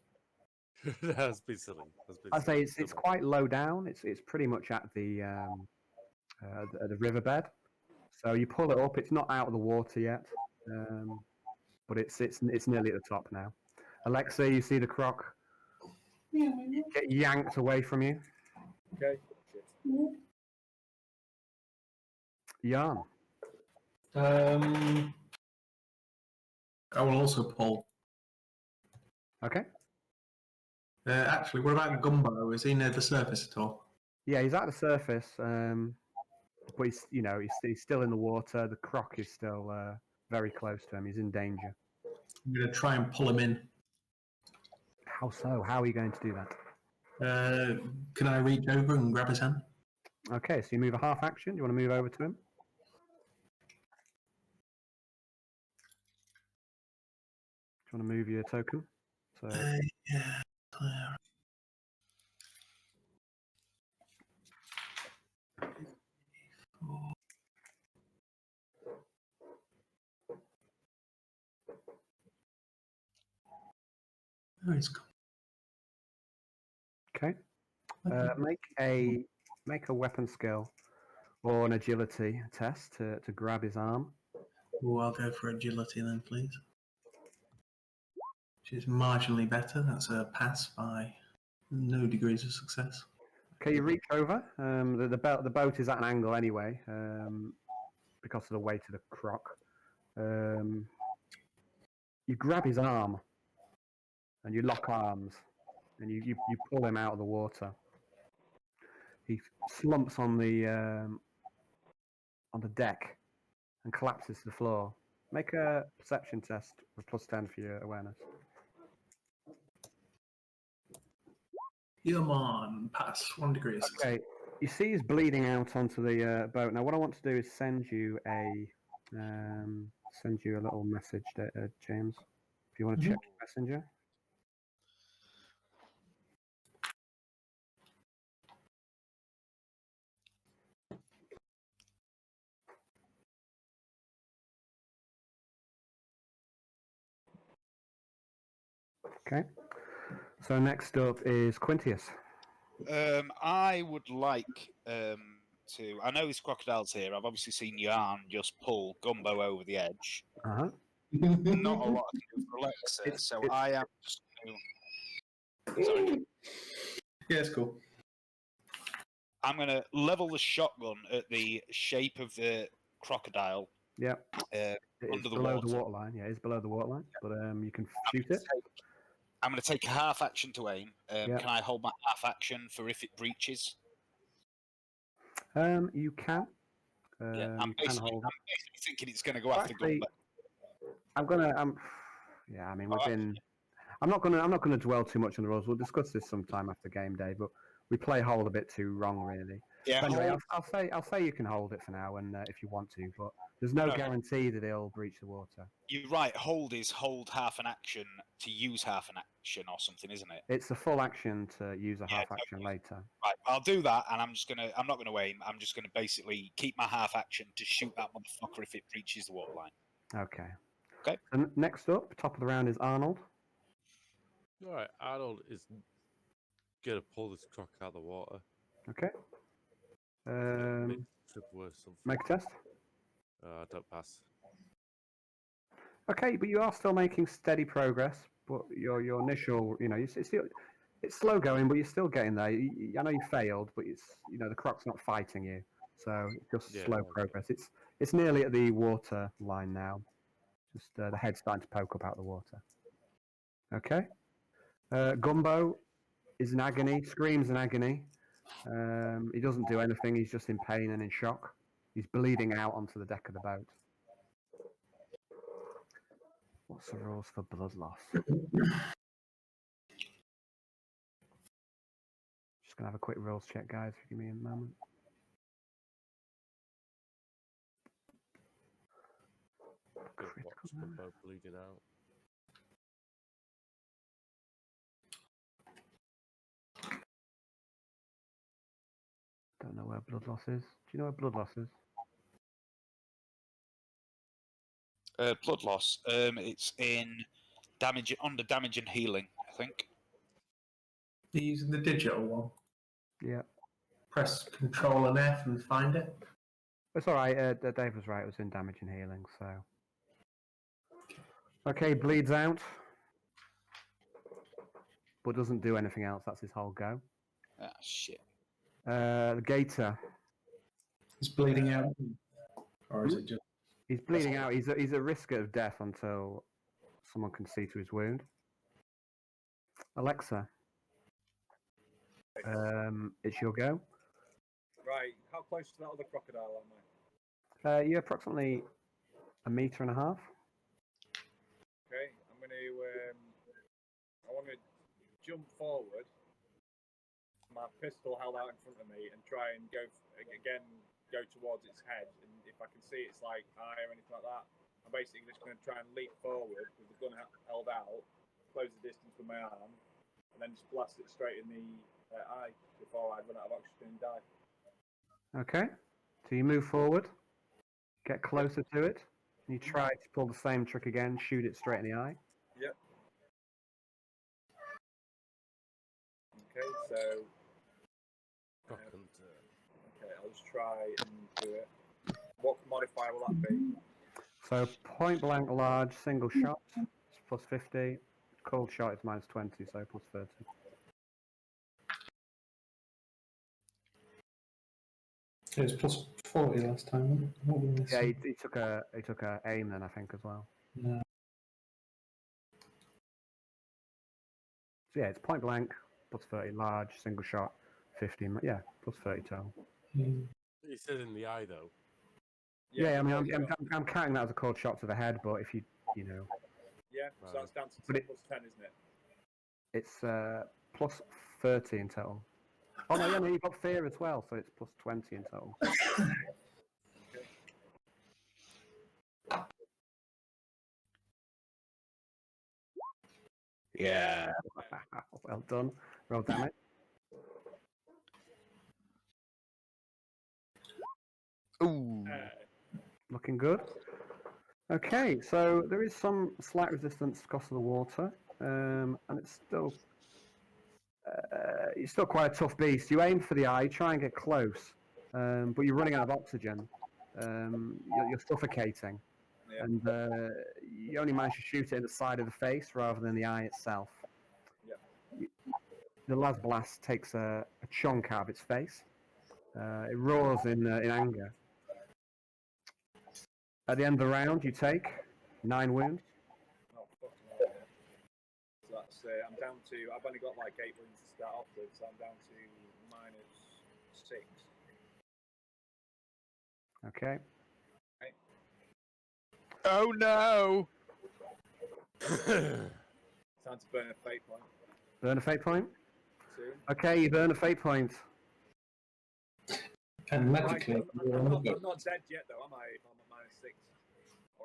That's been silly. I say it's quite low down. It's pretty much at the riverbed. So you pull it up. It's not out of the water yet, but it's nearly at the top now. Alexa, you see the croc get yanked away from you. Okay. Yarn. I will also pull. Okay. Actually, what about Gumbo? Is he near the surface at all? Yeah, he's at the surface, but he's still in the water. The croc is still very close to him. He's in danger. I'm going to try and pull him in. How so? How are you going to do that? Can I reach over and grab his hand? Okay, so you move a half action. Do you want to move over to him? Do you want to move your token? So Yeah. Oh, he's gone. okay, make a weapon skill or an agility test to grab his arm. Oh, I'll go for agility then, please. Which is marginally better. That's a pass by no degrees of success. Okay, you reach over. The boat is at an angle anyway, because of the weight of the croc. You grab his arm, and you lock arms, and you pull him out of the water. He slumps on the deck and collapses to the floor. Make a perception test with +10 for your awareness. Come on, pass 1 degree of success. Okay, you see he's bleeding out onto the boat. Now, what I want to do is send you a little message, James. If you want to check your messenger. Okay. So next up is Quintius. I would like to. I know this crocodile's here. I've obviously seen Yarn just pull Gumbo over the edge. Uh-huh. Not a lot I can do for Alexa, so I am just going to. Sorry. Yeah, it's cool. I'm going to level the shotgun at the shape of the crocodile. Yeah. Under the below water. the waterline. Yeah, it's below the waterline, but you can shoot it. I'm going to take a half action to aim. Yeah. Can I hold my half action for if it breaches? You can. Yeah, I'm You can basically hold it. thinking it's going to go after Actually, Gumbo. Yeah, I mean, I'm not gonna dwell too much on the rules. We'll discuss this sometime after game day, but we play hold a bit too wrong, really. Yeah, But anyway, I'll say you can hold it for now, and if you want to, but There's no No. guarantee that they'll breach the water. You're right. Hold is hold half an action to use half an action or something, isn't it? It's a full action to use a Yeah, half action later. Right. I'll do that, and I'm not gonna aim. I'm just gonna basically keep my half action to shoot that motherfucker if it breaches the water line. Okay. Okay. And next up, top of the round is Arnold. All right, Arnold is gonna pull this croc out of the water. Okay. Make the trip worse. Something. Make a test. Don't pass. Okay, but you are still making steady progress. But your initial, it's slow going, but you're still getting there. I know you failed, but the croc's not fighting you, so it's just slow progress. It's nearly at the water line now. Just the head's starting to poke up out of the water. Okay. Gumbo is in agony, screams in agony. He doesn't do anything. He's just in pain and in shock. He's bleeding out onto the deck of the boat. What's the rules for blood loss? Just gonna have a quick rules check, guys. Give me a moment. Watch the boat bleeding out. Don't know where blood loss is. Do you know where blood loss is? Blood loss. It's in under damage and healing, I think. Are you using the digital one? Yeah. Press Control and F and find it. It's all right. Dave was right. It was in damage and healing. So. Okay, bleeds out, but doesn't do anything else. That's his whole go. Ah, shit. The gator. It's bleeding out, or is it just? He's bleeding out. He's at risk of death until someone can see to his wound. Alexa, it's your go. Right, how close to that other crocodile am I? You're approximately 1.5 meters. Okay, I'm going to. I want to jump forward, my pistol held out in front of me, and try and go towards its head. And if I can see its eye or anything like that, I'm basically just going to try and leap forward with the gun held out, close the distance with my arm, and then just blast it straight in the eye before I run out of oxygen and die. Okay. So you move forward, get closer to it, and you try to pull the same trick again, shoot it straight in the eye. Yep. Okay, so. Okay, I'll just try and do it. What modifier will that be? So point blank large single shot, it's plus 50. Cold shot is minus 20, so plus 30. It was plus 40 last time. Wasn't it? Yeah, he took a aim then, I think, as well. No. So yeah, it's point blank, plus 30 large, single shot, 50. Yeah, plus 30 total. He said in the eye though. Yeah, I mean, I'm counting that as a cold shot to the head, but if you know. Yeah, so that's down to But plus 10, isn't it? It's plus 30 in total. Oh no, yeah, no, you've got fear as well, so it's plus 20 in total. Okay. Yeah. Well done. Roll damage. Ooh. Looking good. Okay, so there is some slight resistance because of the water, and it's still quite a tough beast. You aim for the eye, try and get close, but you're running out of oxygen. You're suffocating, and you only manage to shoot it in the side of the face rather than the eye itself. Yeah. The last blast takes a chunk out of its face. It roars in anger. At the end of the round, you take 9 wounds. Oh, fucking hell, yeah. So that's, I'm down to, I've only got like 8 wounds to start off with, so I'm down to -6. Okay. Right. Oh no! Time to burn a fate point. Burn a fate point. Soon. Okay, you burn a fate point. And magically, I'm not dead yet, though, am I? If I'm at -6.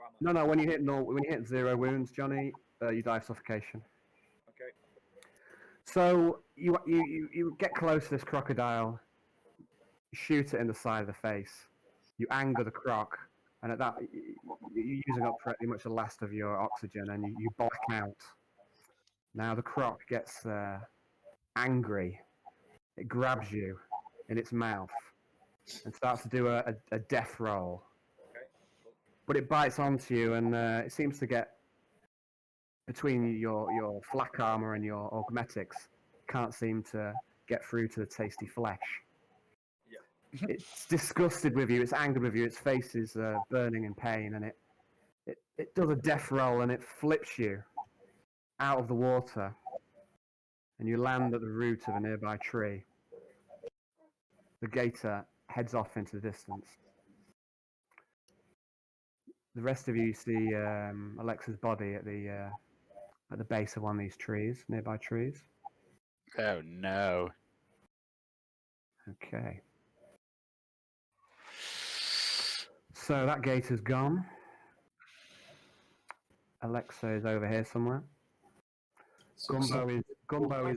or am I? No. When you hit 0 wounds, Johnny, you die of suffocation. Okay. So you get close to this crocodile, you shoot it in the side of the face, you anger the croc, and at that you're using up pretty much the last of your oxygen, and you black out. Now the croc gets angry. It grabs you in its mouth and starts to do a death roll. Okay. Cool. But it bites onto you, and it seems to get between your flak armor and your augmetics. Can't seem to get through to the tasty flesh. Yeah. It's disgusted with you. It's angered with you. Its face is burning in pain, and it does a death roll, and it flips you out of the water, and you land at the root of a nearby tree. The gator heads off into the distance. The rest of you see Alexa's body at the base of one of these trees, nearby trees. Oh no. Okay. So that gator's gone. Alexa is over here somewhere. Gumbo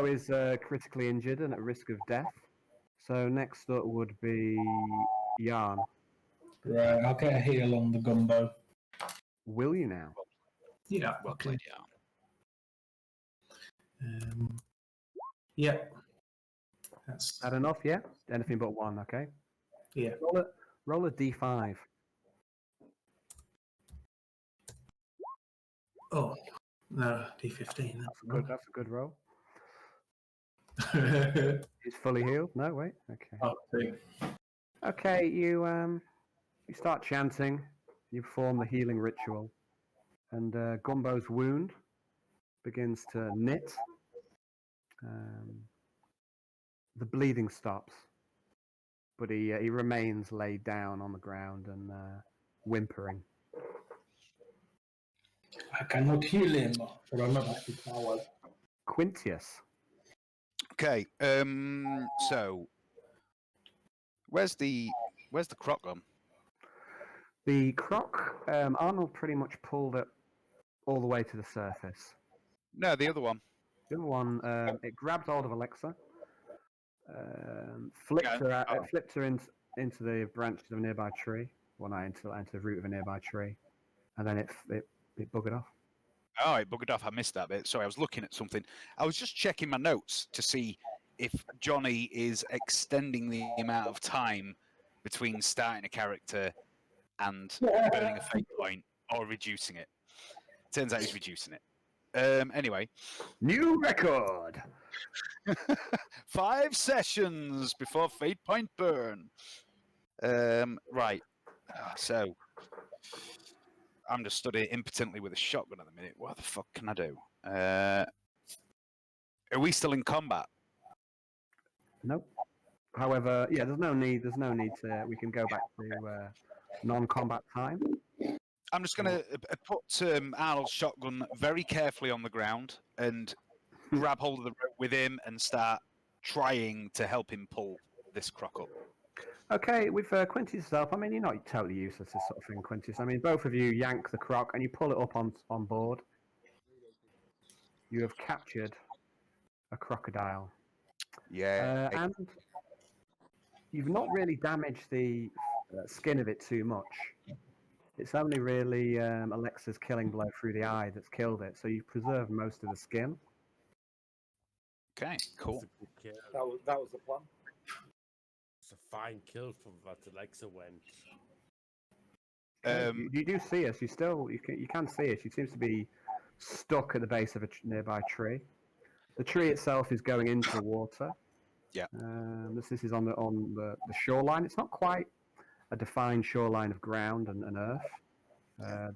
is critically injured and at risk of death. So next up would be Yarn. Right, I'll get a heal on the Gumbo. Will you now? Yeah. Well Okay. played, yeah. Yeah. That's That enough, yeah? Anything but one, okay? yeah. Roll a d5. Oh no, D15. That's a good roll. That's He's fully healed? No, wait. Okay. oh, see. Okay, you start chanting, you perform the healing ritual, and Gumbo's wound begins to knit. The bleeding stops, but he remains laid down on the ground and whimpering. I cannot heal him, but I'm not happy power. Quintius. Okay. So where's the croc gone? The croc, Arnold pretty much pulled it all the way to the surface. No, the other one. The other one, it grabbed hold of Alexa, flipped her into the branches of a nearby tree. Well, not into the root of a nearby tree, and then it buggered off. Oh, it buggered off. I missed that bit. Sorry, I was looking at something. I was just checking my notes to see if Johnny is extending the amount of time between starting a character and burning a fate point or reducing it. Turns out he's reducing it. Anyway. New record! 5 sessions before fate point burn. Right. So I'm just studying impotently with a shotgun at the minute. What the fuck can I do? Are we still in combat? Nope. However, yeah, there's no need to. We can go back to non-combat time. I'm just going to put Arnold's shotgun very carefully on the ground and grab hold of the rope with him and start trying to help him pull this croc up. Okay, with Quintus' help, I mean, you're not totally useless, this sort of thing, Quintus. I mean, both of you yank the croc and you pull it up on board. You have captured a crocodile. Yeah. And you've not really damaged the skin of it too much. It's only really Alexa's killing blow through the eye that's killed it, so you've preserved most of the skin. Okay, cool. That's a good kill. That was the plan. It's a fine kill from what Alexa went. You do see her. You can see her. She seems to be stuck at the base of a nearby tree. The tree itself is going into the water. Yeah. This is on the shoreline. It's not quite a defined shoreline of ground and earth.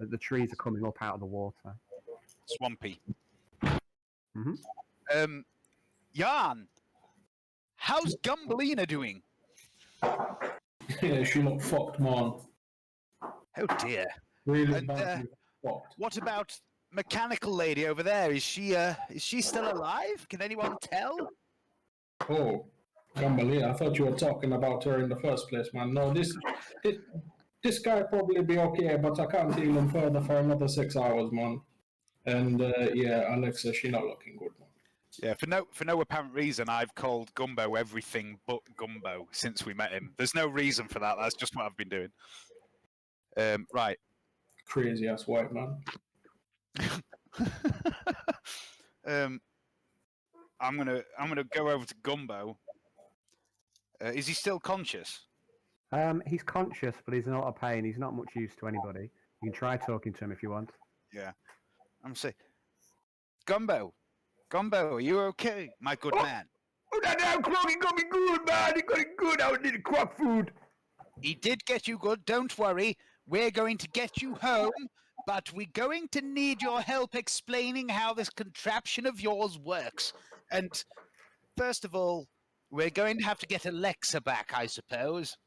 The trees are coming up out of the water. Swampy. Mm-hmm. Jan, how's Gumbelina doing? Yeah, she looked fucked, man. Oh dear. Really And, badly fucked. What about mechanical lady over there? Is she still alive? Can anyone tell? Oh, Gambali, I thought you were talking about her in the first place, man. No, this guy probably be okay, but I can't heal him further for another 6 hours, man. And yeah, Alexa, she not looking good, man. Yeah, for no apparent reason, I've called Gumbo everything but Gumbo since we met him. There's no reason for that. That's just what I've been doing. Right. Crazy ass white man. I'm gonna go over to Gumbo. Is he still conscious? He's conscious, but he's in a lot of pain. He's not much use to anybody. You can try talking to him if you want. Yeah. I'm gonna say, Gumbo, are you okay, my good man? Oh, that damn croc, he got me good, man. He got it good. I need croc food. He did get you good. Don't worry. We're going to get you home, but we're going to need your help explaining how this contraption of yours works. And first of all, we're going to have to get Alexa back, I suppose.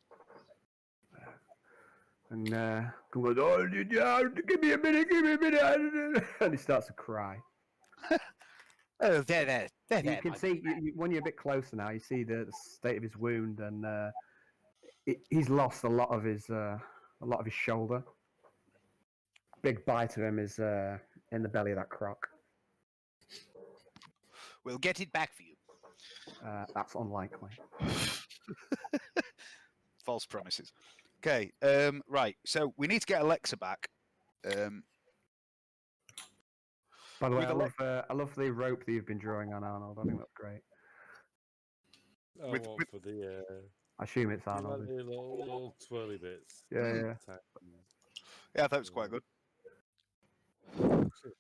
And Gumbo goes, oh, give me a minute. And he starts to cry. Oh, there. You can see, when you're a bit closer now, you see the state of his wound, and he's lost a lot of his shoulder. Big bite of him is in the belly of that croc. We'll get it back for you. That's unlikely. False promises. Okay, right. So we need to get Alexa back. By the way, With I love the rope that you've been drawing on, Arnold. I think that's great. I With- want with- for the I assume it's you know, Arnold. the little twirly bits. Yeah. Yeah, I thought it was quite good.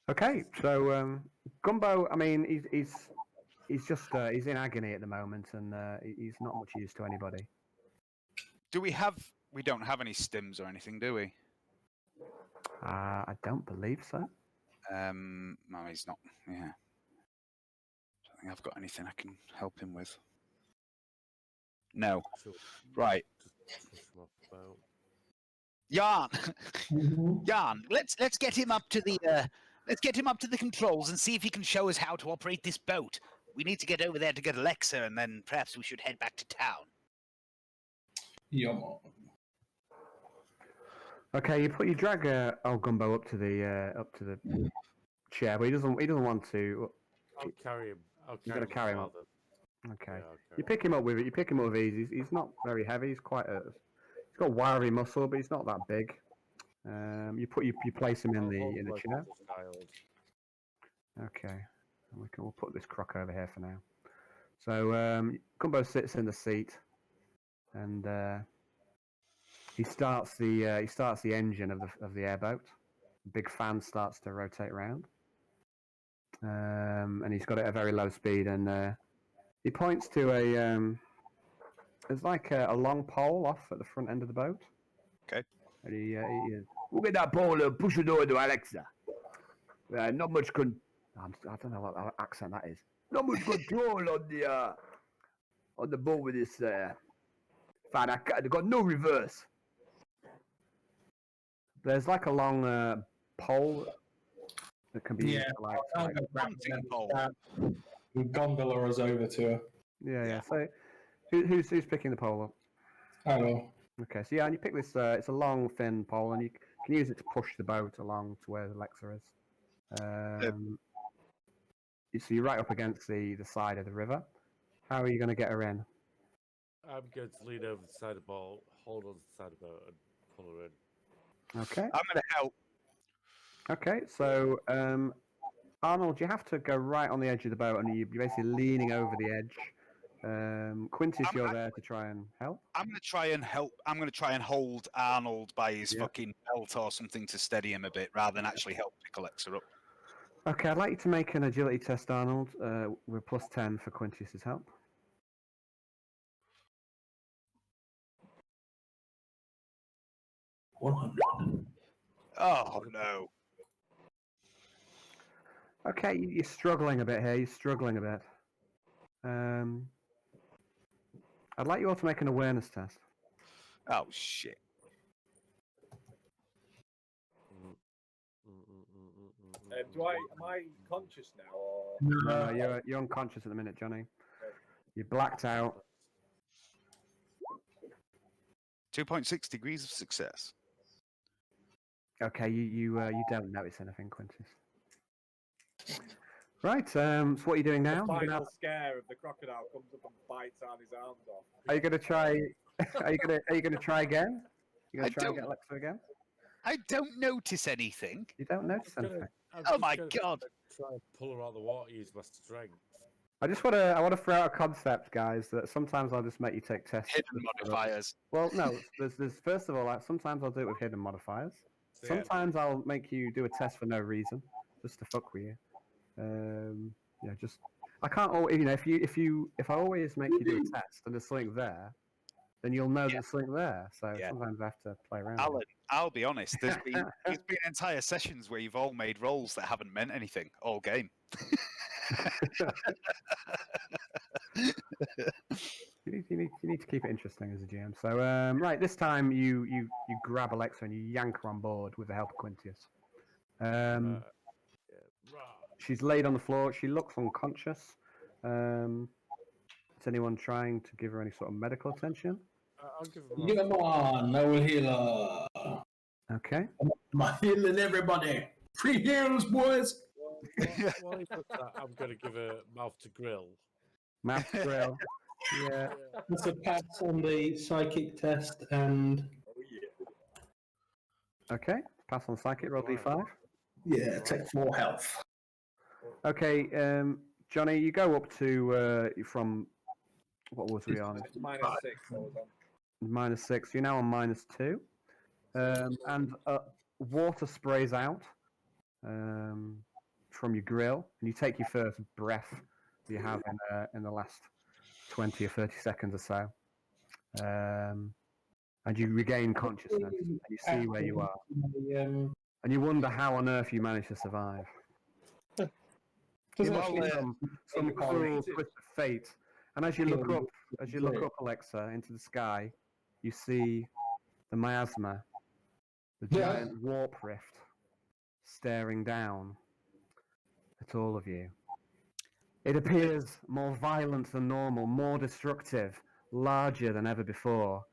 Okay, so Gumbo, I mean, he's just he's in agony at the moment, and he's not much use to anybody. We don't have any stims or anything, do we? I don't believe so. No, he's not. Yeah. I don't think I've got anything I can help him with. No. So Right. just push him off the boat. Jan, let's get him up to the controls and see if he can show us how to operate this boat. We need to get over there to get Alexa, and then perhaps we should head back to town. Yeah, man. Okay, you drag old Gumbo up to the chair, but he doesn't want to. I'll carry him. You gotta carry him up. Okay, Yeah, I'll carry you pick him up with it. You pick him up with ease. He's not very heavy. He's he's got wiry muscle, but he's not that big. You place him in the chair. Okay, and we'll put this croc over here for now. So Gumbo sits in the seat, and he starts the engine of the airboat. The big fan starts to rotate around, and he's got it at a very low speed. And he points to there's like a long pole off at the front end of the boat. Okay. And he look at that pole, push it over to Alexa. Not much I don't know what accent that is. Not much control on the boat with this fan. They've got no reverse. There's like a long pole that can be used to like. Hunting pole. We gondola us over to her. Yeah. So who's picking the pole up? I will. Okay, so yeah, and you pick this. It's a long, thin pole, and you can use it to push the boat along to where Alexa is. So you're right up against the side of the river. How are you going to get her in? I'm going to lean over the side of the boat, hold on to the side of the boat, and pull her in. Okay. I'm going to help. Okay, so Arnold, you have to go right on the edge of the boat, and you're basically leaning over the edge. Quintus, you're there to try and help. I'm going to try and help. I'm going to try and hold Arnold by his fucking belt or something to steady him a bit, rather than actually help pick Alexa up. Okay, I'd like you to make an agility test, Arnold, with plus 10 for Quintus's help. Oh no. Okay, you're struggling a bit here. You're struggling a bit. I'd like you all to make an awareness test. Oh shit. Am I conscious now, or? No, you're unconscious at the minute, Johnny. You're blacked out. 2.6 degrees of success. Okay, you don't notice anything, Quintus. Right. So what are you doing now? The You're final gonna- scare of the crocodile comes up and bites Arnie's arms off. Are you going to try? Are you going to try again? You're going I to try and don't- get Alexa again? I don't notice anything. You don't notice anything. Oh my God. Try and pull her out of the water, use my strength. I want to throw out a concept, guys. That sometimes I'll just make you take tests. Hidden modifiers. Well, no. There's first of all, like, sometimes I'll do it with hidden modifiers. So, yeah, Sometimes I'll make you do a test for no reason, just to fuck with you. Yeah, just I can't always, if I always make you do a test and there's something there, then you'll know there's something there. So Yeah. sometimes I have to play around. Alan, I'll be honest. There's been entire sessions where you've all made rolls that haven't meant anything all game. You need to keep it interesting as a GM. So right, this time you grab Alexa and you yank her on board with the help of Quintius. rah. She's laid on the floor. She looks unconscious. Is anyone trying to give her any sort of medical attention? I'll give him Come on, I will heal her. Okay. I'm healing everybody. Free heals, boys. While he does that, I'm going to give her mouth to grill. Mouth grill. Yeah. That's a pass on the psychic test, and Oh yeah. Okay. Pass on psychic. Roll d5. yeah, take 4 health. Okay. Johnny, you go up to from what was we on? It's -6. I was on. -6. You're now on -2. And water sprays out from your grill, and you take your first breath you have in the last 20 or 30 seconds or so. And you regain consciousness, and you see where you are. And you wonder how on earth you managed to survive. It must be some cruel twist of fate. And as you look up, Alexa, into the sky, you see the Miasma, the giant warp rift, staring down at all of you. It appears more violent than normal, more destructive, larger than ever before,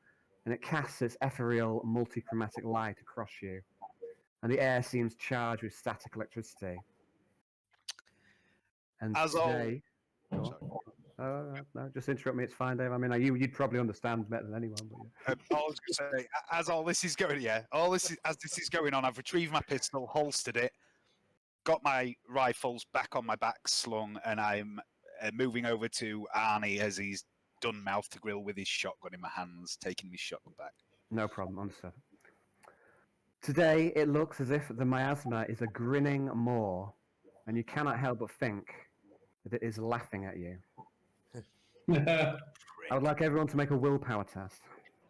and it casts its ethereal, multichromatic light across you, and the air seems charged with static electricity. And As today... Sorry. No, just interrupt me. It's fine, Dave. I mean, you'd probably understand better than anyone. But yeah. I was going to say, as all this is going, as this is going on, I've retrieved my pistol, holstered it, got my rifles back on my back slung, and I'm moving over to Arnie as he's done mouth to grill with his shotgun in my hands, taking his shotgun back. No problem, understood. Today, it looks as if the miasma is a grinning maw, and you cannot help but think that it is laughing at you. I would like everyone to make a willpower test.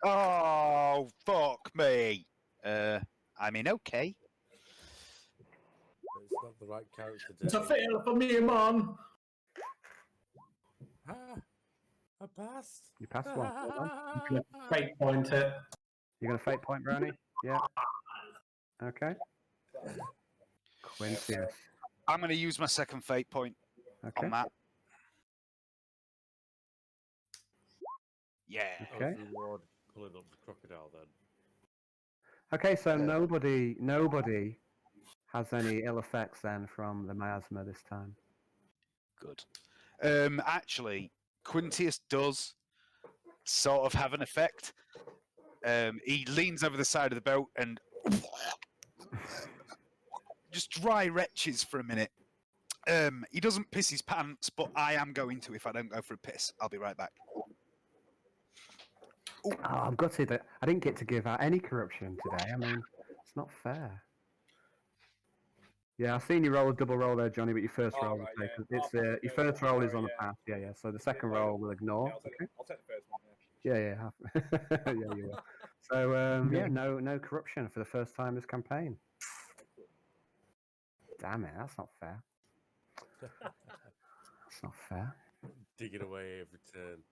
Oh, fuck me. I mean, okay. It's not the right character. It's a Dave. fail for me, man. Ah, I passed. You passed one. Well done. Fate point it. You're going to fate point, Brownie? Yeah. Okay. Quintius. I'm going to use my second fate point Okay. on that. Yeah. Okay. How's the reward pulling up the crocodile then? Okay, so nobody has any ill effects then from the miasma this time. Good. Actually, Quintius does sort of have an effect. He leans over the side of the boat and just dry retches for a minute. He doesn't piss his pants, but I am going to if I don't go for a piss. I'll be right back. Oh, I'm gutted that I didn't get to give out any corruption today. I mean, it's not fair. Yeah, I've seen you roll a double roll there, Johnny, but your first roll was Alright, taken. yeah. It's I'll take the your first first one, roll is sorry, on the yeah. pass. Yeah. So the second roll we'll ignore. Yeah, Okay. I'll take the first one. Yeah. Yeah. Yeah, you will. So yeah, no corruption for the first time this campaign. Damn it, that's not fair. That's not fair. Digging away every turn.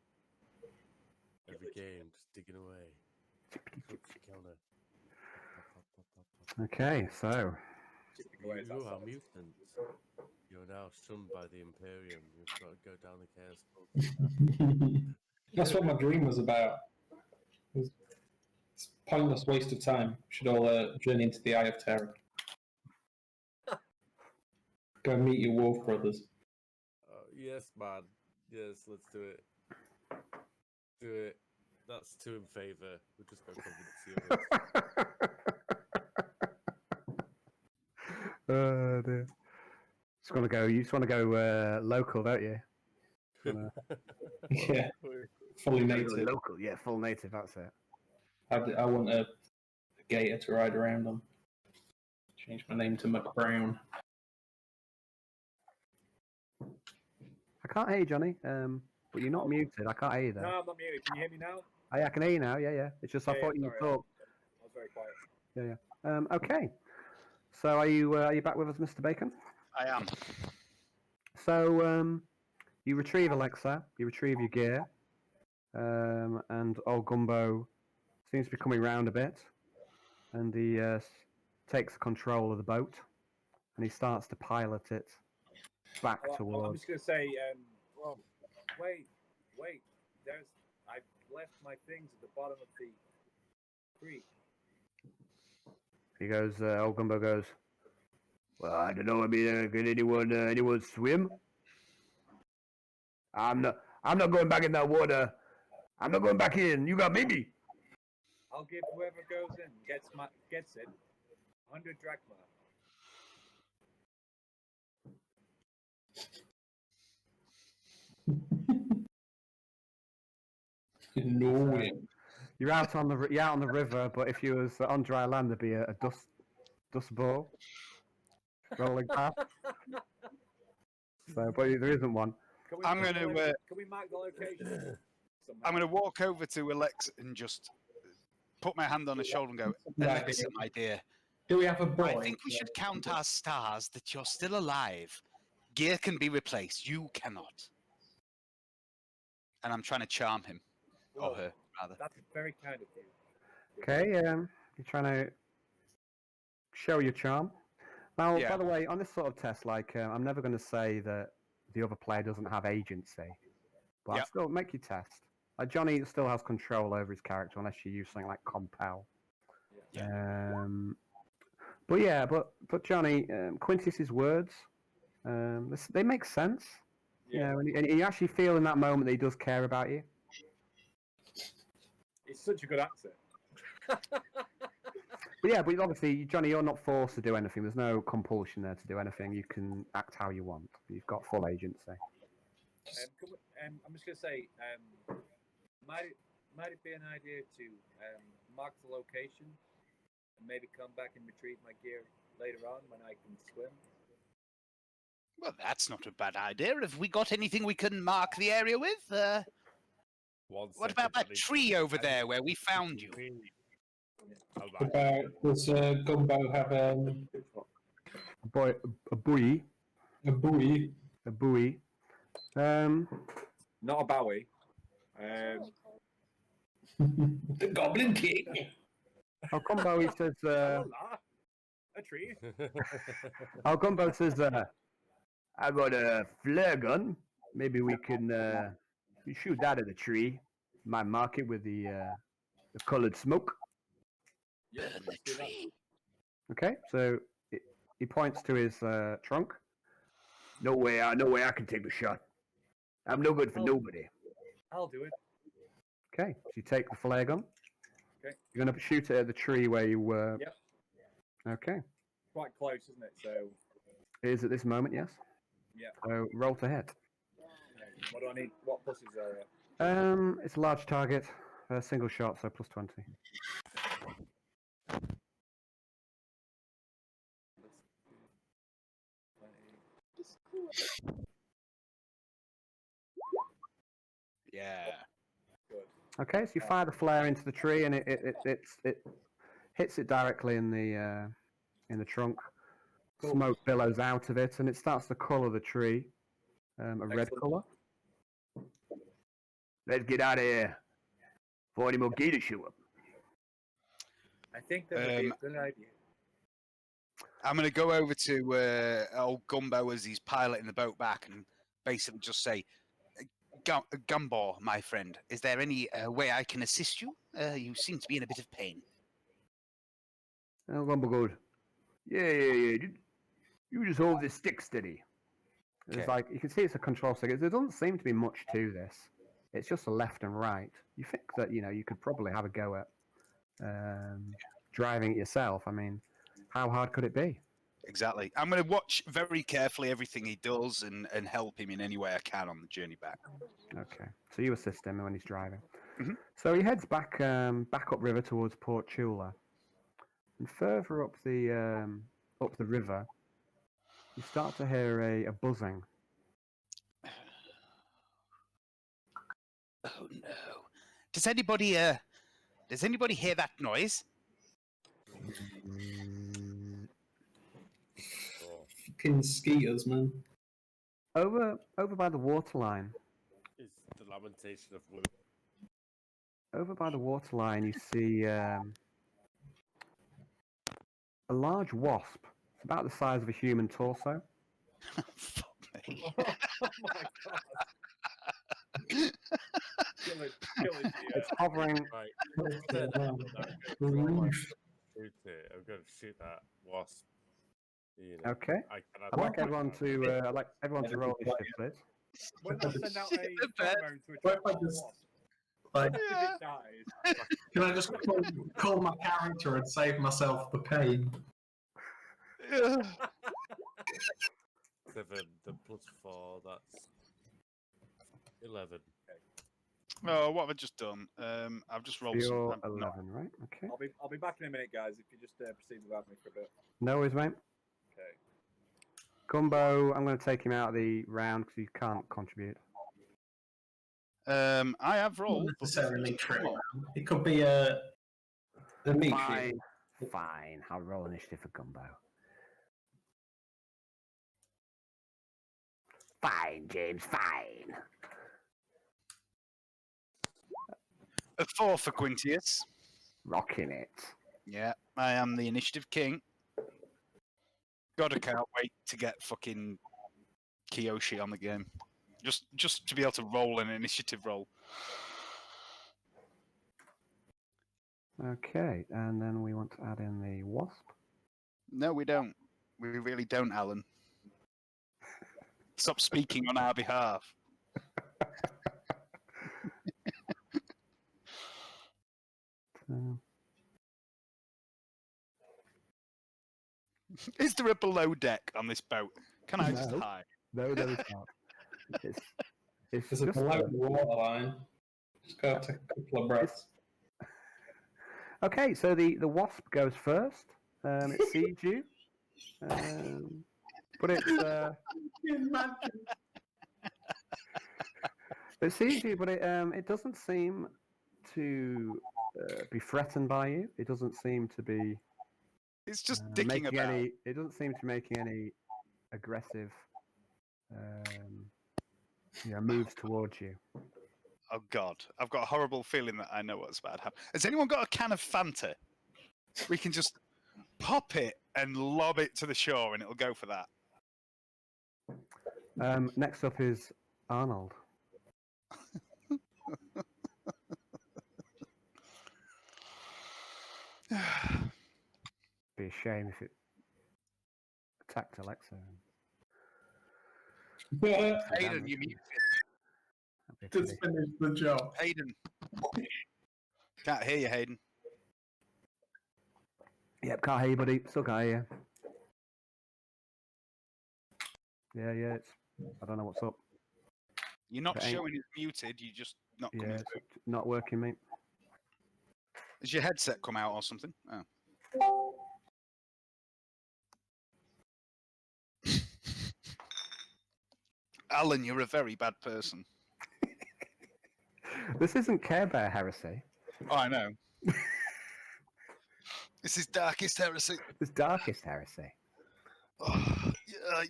Every game, just digging away. Corruption counter. Pop, pop, pop, pop, pop. Okay, so You are mutants. You're now shunned by the Imperium. You've got to go down the chaos. That's what my dream was about. It's pointless waste of time. Should all journey into the Eye of Terror. Go meet your wolf brothers. Yes, man. Yes, let's do it. Do it. That's 2 in favour. We'll just go convince the others. Dear. You just want to go local, don't you? Yeah, fully native. Local, yeah, full native. That's it. I want a gator to ride around on. Change my name to McBrown. I can't hear you, Johnny. But you're not muted. I can't hear you No, though. I'm not muted. Can you hear me now? Oh, yeah, I can hear you now. Yeah. It's just I thought you would sorry, talk. I was very quiet. Yeah. Okay. So are you back with us, Mr. Bacon? I am. So you retrieve Alexa, you retrieve your gear, and old Gumbo seems to be coming round a bit, and he takes control of the boat, and he starts to pilot it back I'm towards. just gonna say, well, wait. I've left my things at the bottom of the creek. He goes. Old Gumbo goes. Well, I don't know. I mean, can anyone swim? I'm not going back in that water. I'm not going back in. You got maybe. I'll give whoever goes in gets it 100 drachma. No way. You're out on the river, but if you was on dry land, there'd be a dust bowl rolling past. So, but there isn't one. I'm going to. Can we mark the location? I'm going to walk over to Alexa and just put my hand on her shoulder and go, Alexa, my dear. Do we have a boy? I think we should count our stars that you're still alive. Gear can be replaced. You cannot. And I'm trying to charm him. Or her, rather. That's very kind of you. Okay, you're trying to show your charm. Now, Yeah. by the way, on this sort of test, I'm never going to say that the other player doesn't have agency, but I'll Yep. still make you test. Johnny still has control over his character unless you use something like compel. Yeah. But Johnny, Quintus's words, they make sense. Yeah. You know, and you actually feel in that moment that he does care about you. It's such a good accent. But obviously, Johnny, you're not forced to do anything. There's no compulsion there to do anything. You can act how you want. You've got full agency. I'm just going to say, might it be an idea to mark the location and maybe come back and retrieve my gear later on when I can swim? Well, that's not a bad idea. Have we got anything we can mark the area with? What about that tree over there where we found you? Does Gumbo have a buoy? A buoy. A buoy. Not a Bowie. The Goblin King. Gumbo, he says. A tree. Gumbo says, I got a flare gun. Maybe we can you shoot that at the tree. Might mark it with the coloured smoke. Yeah, Burn the tree. Okay, so he points to his trunk. No way I can take the shot. I'm no good for nobody. I'll do it. Okay, so you take the flare gun. Okay. You're going to shoot it at the tree where you were. Yep. Okay. Quite close, isn't it? So. It is at this moment, yes. Yeah. So roll to hit. What do I need? What pluses are there? It's a large target, single shot, so plus 20. Yeah. Good. Okay, so you fire the flare into the tree, and it hits it directly in the trunk. Cool. Smoke billows out of it, and it starts to colour the tree a red Excellent. colour. Let's get out of here before any more gators show up. I think that would be a good idea. I'm going to go over to old Gumbo as he's piloting the boat back and basically just say, Gumbo, my friend, is there any way I can assist you? You seem to be in a bit of pain. And Gumbo goes, yeah. You just hold this stick steady. It's Okay. like, you can see it's a control stick. There doesn't seem to be much to this. It's just a left and right. You think that, you could probably have a go at driving it yourself. I mean, how hard could it be? Exactly. I'm going to watch very carefully everything he does and help him in any way I can on the journey back. Okay, so you assist him when he's driving. Mhm. So he heads back upriver towards Port Chula, and further up the river, you start to hear a buzzing. Oh no! Does anybody hear that noise? Fucking skeeters, man. Over by the waterline. It's the lamentation of women. Over by the waterline, you see a large wasp. It's about the size of a human torso. Fuck me. Oh my god. Kill it, It's hovering. Right. Yeah. I'm going to shoot that wasp. Okay. I'd like everyone to roll initiative, please. When I send out a Shit the bed. pheromone to What attract if I the just- wasp, Like, if it dies, can I just call my character and save myself the pain? 7, the +4, that's 11. Oh, what have I just done? I've just rolled some. You're I'm not- 11, right? Okay. I'll be back in a minute, guys. If you just proceed without me for a bit. No worries, mate. Okay. Gumbo, I'm going to take him out of the round because he can't contribute. I have Not rolled. but necessarily it's true. come up. It could be a meat Fine. shoot. Fine. I'll roll initiative for Gumbo. Fine, James, fine. A 4 for Quintius. Rocking it. Yeah, I am the initiative king. God, I can't wait to get fucking Kiyoshi on the game. Just to be able to roll an initiative roll. Okay, and then we want to add in the wasp. No, we don't. We really don't, Alan. Stop speaking on our behalf. Is there a below deck on this boat? Can I just No. hide? No, there is not. It's There's just a below the waterline. Just go take a couple of breaths. Okay, so the wasp goes first. It sees you. But it sees you, but it doesn't seem to be threatened by you. It doesn't seem to be It's just dicking making about. any. It doesn't seem to be making any aggressive moves towards you. Oh God, I've got a horrible feeling that I know what's about to happen. Has anyone got a can of Fanta? We can just pop it and lob it to the shore, and it'll go for that. Next up is Arnold. Be a shame if it attacked Alexa. Hayden, you mute. That'd be Just funny. finish the job. Hayden. Can't hear you, Hayden. Yep, can't hear you, buddy. Still can't hear you. Yeah, it's. I don't know what's up. You're not It ain't- showing it's muted. You're just not coming Yeah, through. it's not working, mate. Has your headset come out or something? Oh. Alan, you're a very bad person. This isn't Care Bear Heresy. Oh, I know. This is darkest heresy. It's Darkest Heresy. Oh,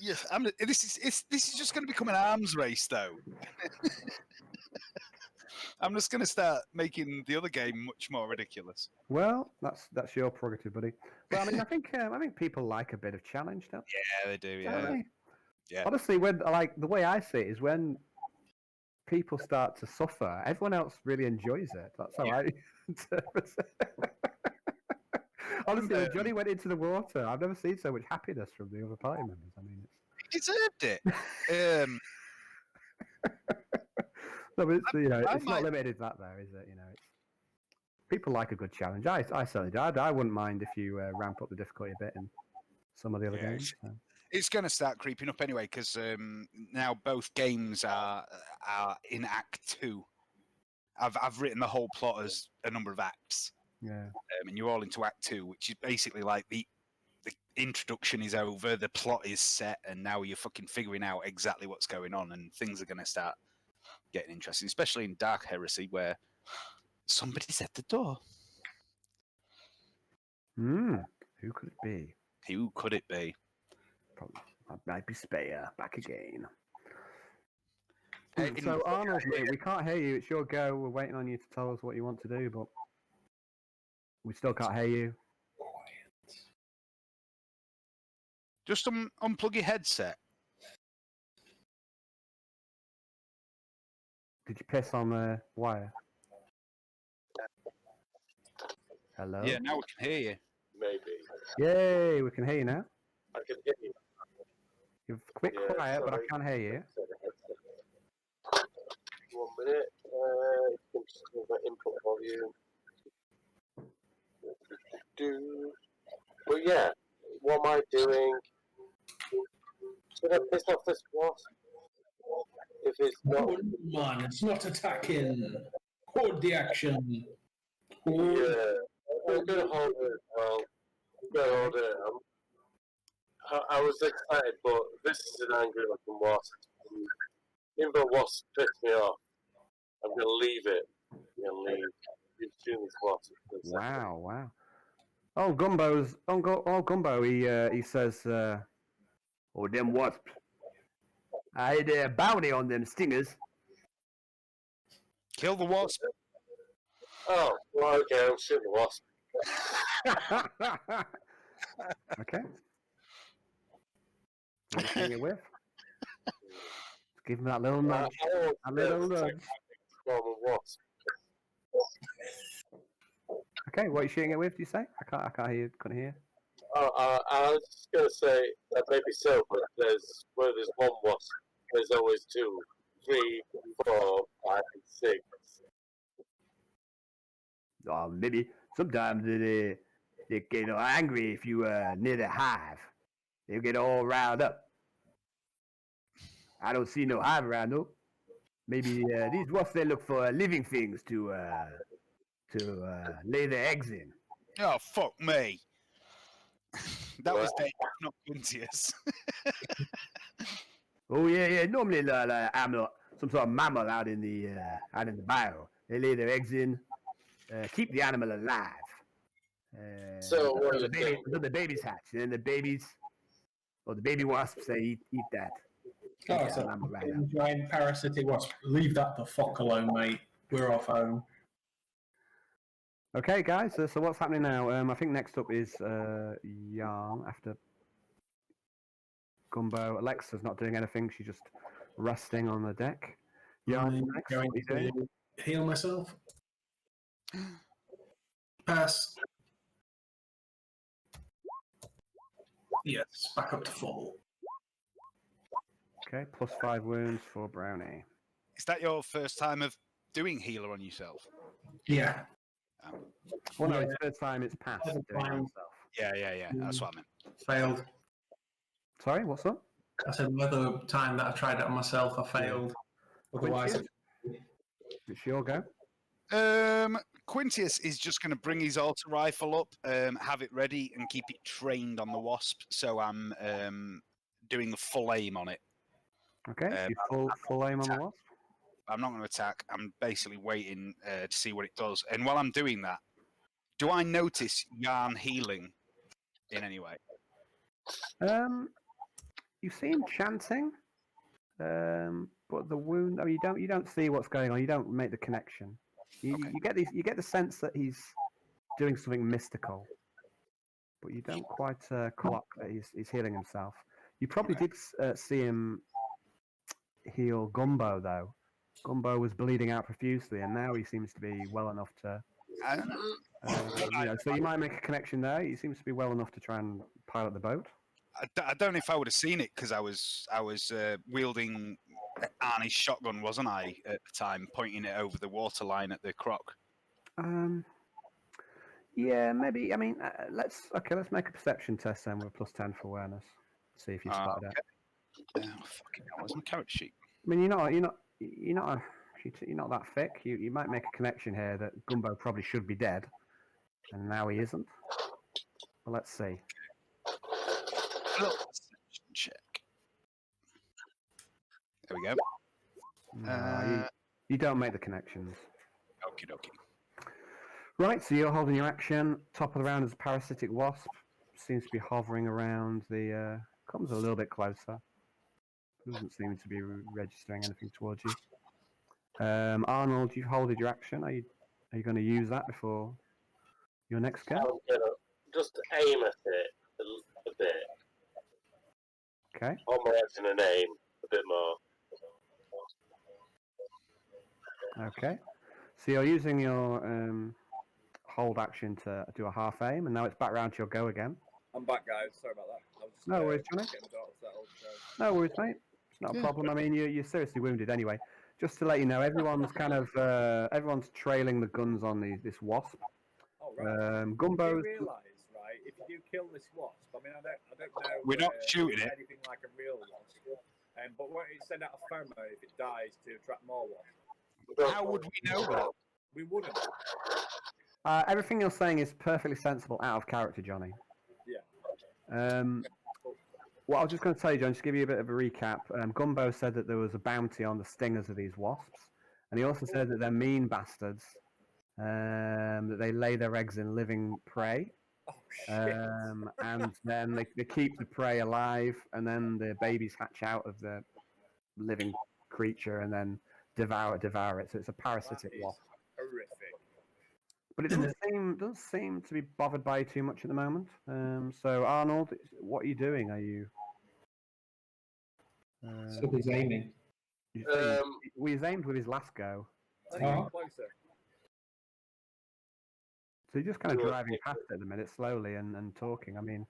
yeah. This is just going to become an arms race, though. I'm just going to start making the other game much more ridiculous. Well, that's your prerogative, buddy. But I mean, I think people like a bit of challenge, don't Yeah, they do. don't Yeah. they? Yeah. Honestly, when the way I see it is when people start to suffer, everyone else really enjoys it. That's how I interpret it. Honestly, when Johnny went into the water, I've never seen so much happiness from the other party members. I mean, He deserved it. no, but it's, you know, I it's not might- limited to that, though, is it? You know, it's people like a good challenge. I certainly do. I wouldn't mind if you ramp up the difficulty a bit in some of the other Yeah, games. So. It's going to start creeping up anyway because now both games are in Act 2. I've written the whole plot as a number of acts, Yeah. and you're all into Act 2, which is basically like the introduction is over, the plot is set, and now you're fucking figuring out exactly what's going on, and things are going to start getting interesting, especially in Dark Heresy, where somebody's at the door. Who could it be? Who could it be? Probably that might be Speyer back again. Heading- So Arnold, mate, we can't hear you. It's your go. We're waiting on you to tell us what you want to do, but we still can't hear you. Just unplug your headset. Did you piss on the wire? Hello? Yeah, now we can hear you. Maybe. Yay, we can hear you now. I can hear you. You're a bit Yeah, quiet, but I sorry. can't hear you. 1 minute. I'm just going to input volume. But yeah, what am I doing? Should I piss off this wasp? If it's not. Oh, man, it's not attacking. Hold the action. Yeah, I'm going to hold it. Well, I'm going to hold it. I was excited, but this is an angry looking wasp. Even though wasp pissed me off, I'm going to leave it. I'm going to leave. You've seen this wasp. Wow. Oh, Gumbo, he says, oh, them wasps. I had a bounty on them stingers. Kill the wasp. Oh, well, okay, I'll shoot the wasp. Okay. What are you saying it with? Give him that little nudge. A little nudge. Wasp. Okay, what are you shooting it with, do you say? I can't hear you. Couldn't hear. I was just going to say that maybe so, but where there's one wasp, there's always 2, 3, 4, 5, 6. Oh, maybe sometimes they get angry if you near the hive. They get all riled up. I don't see no hive around though. Maybe these wasps they look for living things to lay their eggs in. Oh, fuck me. That was Dave, not Quintius. Oh yeah. Normally, I'm some sort of mammal out in the bio. They lay their eggs in, keep the animal alive. So what until are you saying? the babies hatch, and then the baby wasps they eat that. Oh, so giant parasitic wasp. Leave that the fuck alone, mate. We're off home. Okay, guys. So what's happening now? I think next up is Yarn after Gumbo. Alexa's not doing anything. She's just resting on the deck. Yarn I'm next. going What are you doing? to heal myself. Pass. Yes, back up to full. Okay, +5 wounds for Brownie. Is that your first time of doing healer on yourself? Yeah. Well, no, Yeah. it's the first time it's passed doing it Time. himself. Yeah. That's what I meant. Failed. Sorry, what's up? I said another time that I tried it on myself, I failed. Otherwise, It's your go. Quintius is just going to bring his auto rifle up, have it ready, and keep it trained on the wasp. So I'm doing a full aim on it. Okay, you full aim on the wasp. I'm not going to attack. I'm basically waiting to see what it does. And while I'm doing that, do I notice Yarn healing in any way? You see him chanting, but the wound. I mean, you don't see what's going on. You don't make the connection. You get the sense that he's doing something mystical, but you don't quite clock that he's healing himself. You probably did see him heal Gumbo though. Gumbo was bleeding out profusely, and now he seems to be well enough to So you might make a connection there. He seems to be well enough to try and pilot the boat. I don't know if I would have seen it because I was wielding Arnie's shotgun, wasn't I, at the time, pointing it over the waterline at the croc. Yeah, maybe. I mean, let's make a perception test then with a +10 for awareness. See if you spotted it. Fucking hell, where's my character sheet? I mean, you're not that thick. You might make a connection here that Gumbo probably should be dead, and now he isn't. Well, let's see. Perception check. There we go. No, you don't make the connections. Okie dokie. Right, so you're holding your action. Top of the round is a parasitic wasp. Seems to be hovering around the... comes a little bit closer. Doesn't seem to be registering anything towards you. Arnold, you've holded your action. Are you going to use that before your next go? I'm gonna just aim at it a bit. Okay. Hold my action and aim a bit more. Okay. So you're using your hold action to do a half aim, and now it's back round to your go again. I'm back, guys. Sorry about that. I was just, No worries, Johnny. getting my daughter settled, so. No worries, mate. It's not a problem. I mean, you're seriously wounded anyway. Just to let you know, everyone's kind of everyone's trailing the guns on this wasp. Oh, right. Gumbo. You realise, right? If you do kill this wasp, I mean, I don't know. We're not shooting it. Anything like a real wasp. But won't it send out a pheromone if it dies to attract more wasps? How would we know that? We wouldn't. Everything you're saying is perfectly sensible out of character, Johnny. Yeah. What I was just going to tell you, John, just to give you a bit of a recap. Gumbo said that there was a bounty on the stingers of these wasps, and he also said that they're mean bastards, that they lay their eggs in living prey, Oh, shit. and then they keep the prey alive, and then the babies hatch out of the living creature and then devour it. So it's a parasitic wasp. Horrific. But it doesn't seem to be bothered by you too much at the moment. So Arnold, what are you doing? Are you? So he's aiming. He's aimed with his last go. Closer. So you're just kind of driving past it at the minute, slowly and talking. I mean,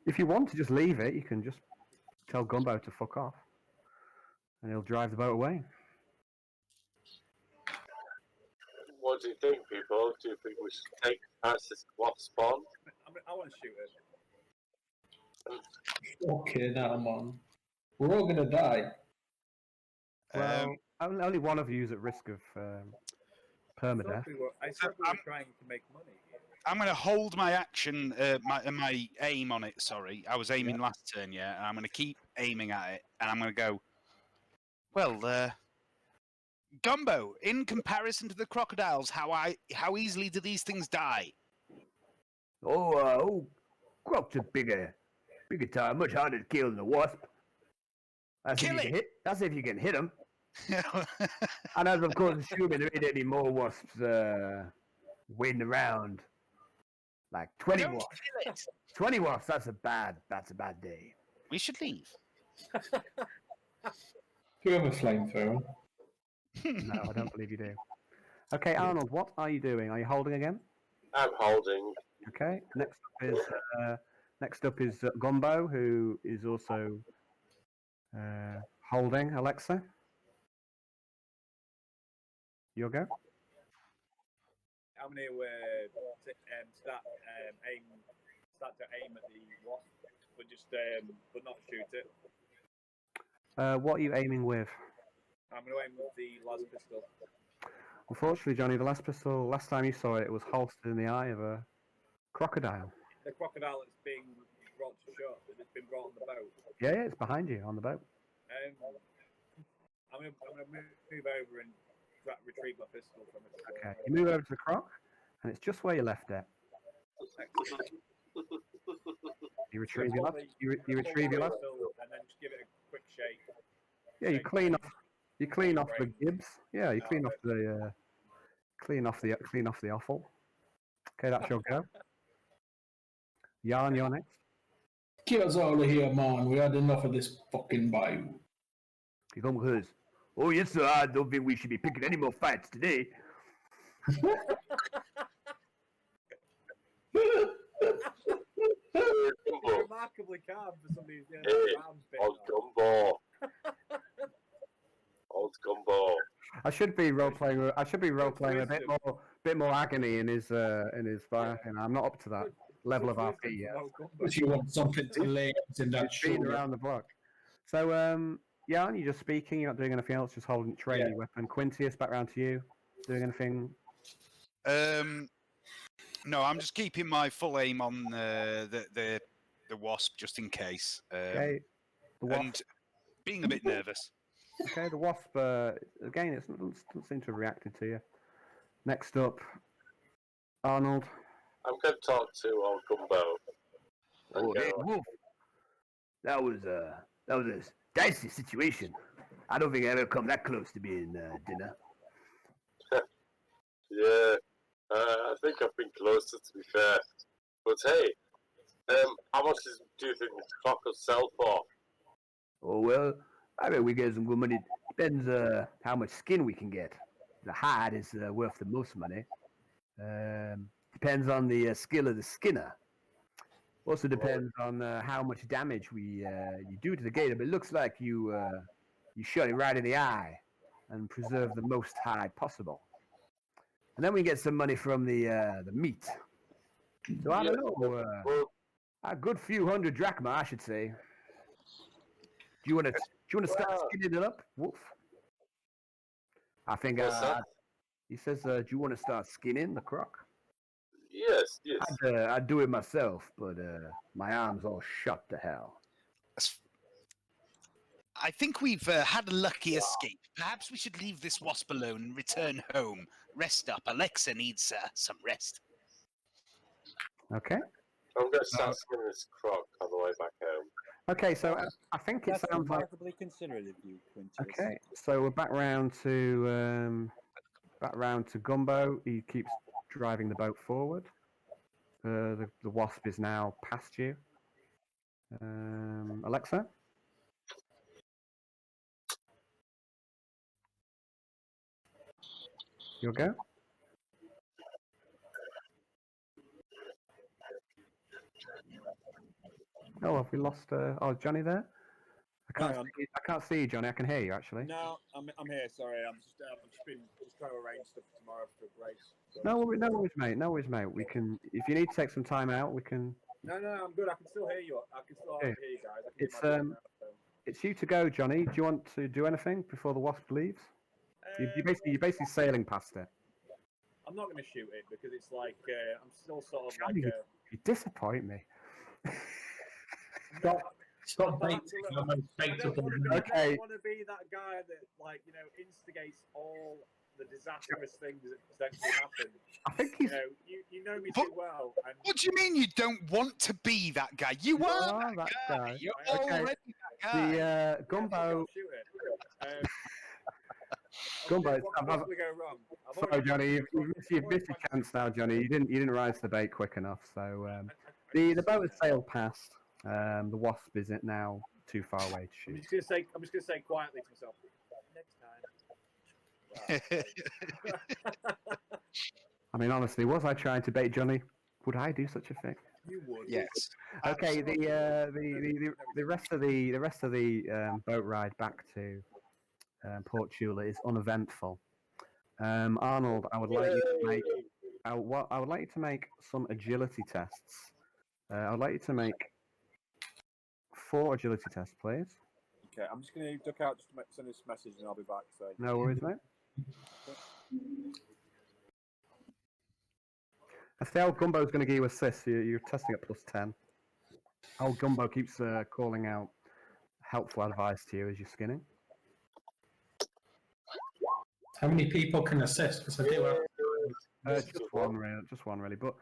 if you want to just leave it, you can just tell Gumbo to fuck off, and he'll drive the boat away. What do you think, people? Do you think we should take this wasp on? I want to shoot it. Okay, now, man. We're all gonna die. Well, only one of you is at risk of permadeath. I thought we were trying to make money. I'm going to hold my action, my aim on it, sorry. I was aiming last turn, yeah, and I'm going to keep aiming at it, and I'm going to go, well, Gumbo, in comparison to the crocodiles, how easily do these things die? Crocs are bigger time, much harder to kill than a wasp. That's if you can hit them. And as of course, assuming there ain't any more wasps waiting around. Like 20 wasps. 20 wasps, that's a bad day. We should leave. Do you have a flamethrower? No, I don't believe you do. Okay, Arnold, what are you doing? Are you holding again? I'm holding. Okay. Next up is Gumbo, who is also holding. Alexa, your go. I'm going to start to aim at the wasp, but not shoot it. What are you aiming with? I'm going to aim with the las pistol. Unfortunately, Johnny, the last time you saw it was holstered in the eye of a crocodile. The crocodile that's being brought to shore, that's been brought on the boat. Yeah, it's behind you on the boat. I'm going to move over and retrieve my pistol from it. Okay, you move over to the croc, and it's just where you left it. You retrieve your last. You retrieve your last. And then just give it a quick shake. Yeah, you clean off. You clean off the gibs. Yeah, you clean off the offal. Okay, that's your go. Yarn, you're next. Get us out of here, man. We had enough of this fucking bayou. You come with us. Oh yes, sir. I don't think we should be picking any more fights today. It's remarkably calm for somebody who's Hey, arms old gumbo. Old gumbo. I should be role playing. I should be role playing a wisdom. bit more agony in his fight. You know, I'm not up to that level of RP yet. If you want something to lay in that It's been shoulder. around the block. So, yeah, you're just speaking. You're not doing anything else. Just holding training your weapon. Quintius, back round to you. Doing anything? No, I'm just keeping my full aim on the wasp just in case. Okay. The wasp. And being a bit nervous. Okay, the wasp. Again, it doesn't seem to have reacted to you. Next up, Arnold. I'm going to talk to old gumbo. Oh, hey, Wolf. That was a dicey situation. I don't think I ever come that close to being dinner. Yeah, I think I've been closer, to be fair. But hey, how much do you think this clock will sell for? Oh, well, I bet we get some good money. Depends how much skin we can get. The hide is worth the most money. Depends on the skill of the skinner. Also depends on how much damage you do to the gator. But it looks like you shot it right in the eye and preserve the most hide possible. And then we get some money from the meat. So I don't know, a good few hundred drachma, I should say. Do you want to start skinning it up, Wolf? I think he says, do you want to start skinning the croc? Yes. I'd do it myself, but my arm's all shot to hell. I think we've had a lucky escape. Perhaps we should leave this wasp alone and return home. Rest up. Alexa needs some rest. Okay. I'm going to start skinning this croc on the way back home. Okay, so I think it That's sounds like. remarkably considerate of you, Quintus. Okay, so we're back round to Gumbo. He keeps driving the boat forward. The wasp is now past you. Alexa? You'll go? Oh, have we lost... Johnny there? I can't see you, Johnny. I can hear you, actually. No, I'm here. Sorry, I've just been trying to arrange stuff for tomorrow for Grace. So. No worries, mate. We can, if you need to take some time out, we can. No, I'm good. I can still hear you. I can still hear you guys. It's you to go, Johnny. Do you want to do anything before the wasp leaves? You're basically sailing past it. I'm not going to shoot it because it's like I'm still sort of Johnny, like. You disappoint me. Stop baiting. I don't want to be that guy that instigates all the disastrous things that potentially happen. I think he's. You know me too well. And what do you mean you don't want to be that guy? You are that guy. You're already that guy. The Gumbo. Gumbo. What could go wrong? Sorry, Johnny. You've missed your chance now, Johnny. You didn't rise the bait quick enough. So the boat has sailed past. The wasp isn't now too far away to shoot. I'm just gonna say quietly to myself. Next time. I mean, honestly, was I trying to bait Johnny? Would I do such a thing? You would. Yes. Okay. The rest of the boat ride back to Port Chula is uneventful. Arnold, I would like you to make some agility tests. I would like you to make 4 agility tests, please. Okay, I'm just going to duck out just to send this message and I'll be back. So. No worries, mate. I see how Gumbo's going to give you assists. You're testing at +10. Old Gumbo keeps calling out helpful advice to you as you're skinning. How many people can assist? Because I do have... Just one, really. But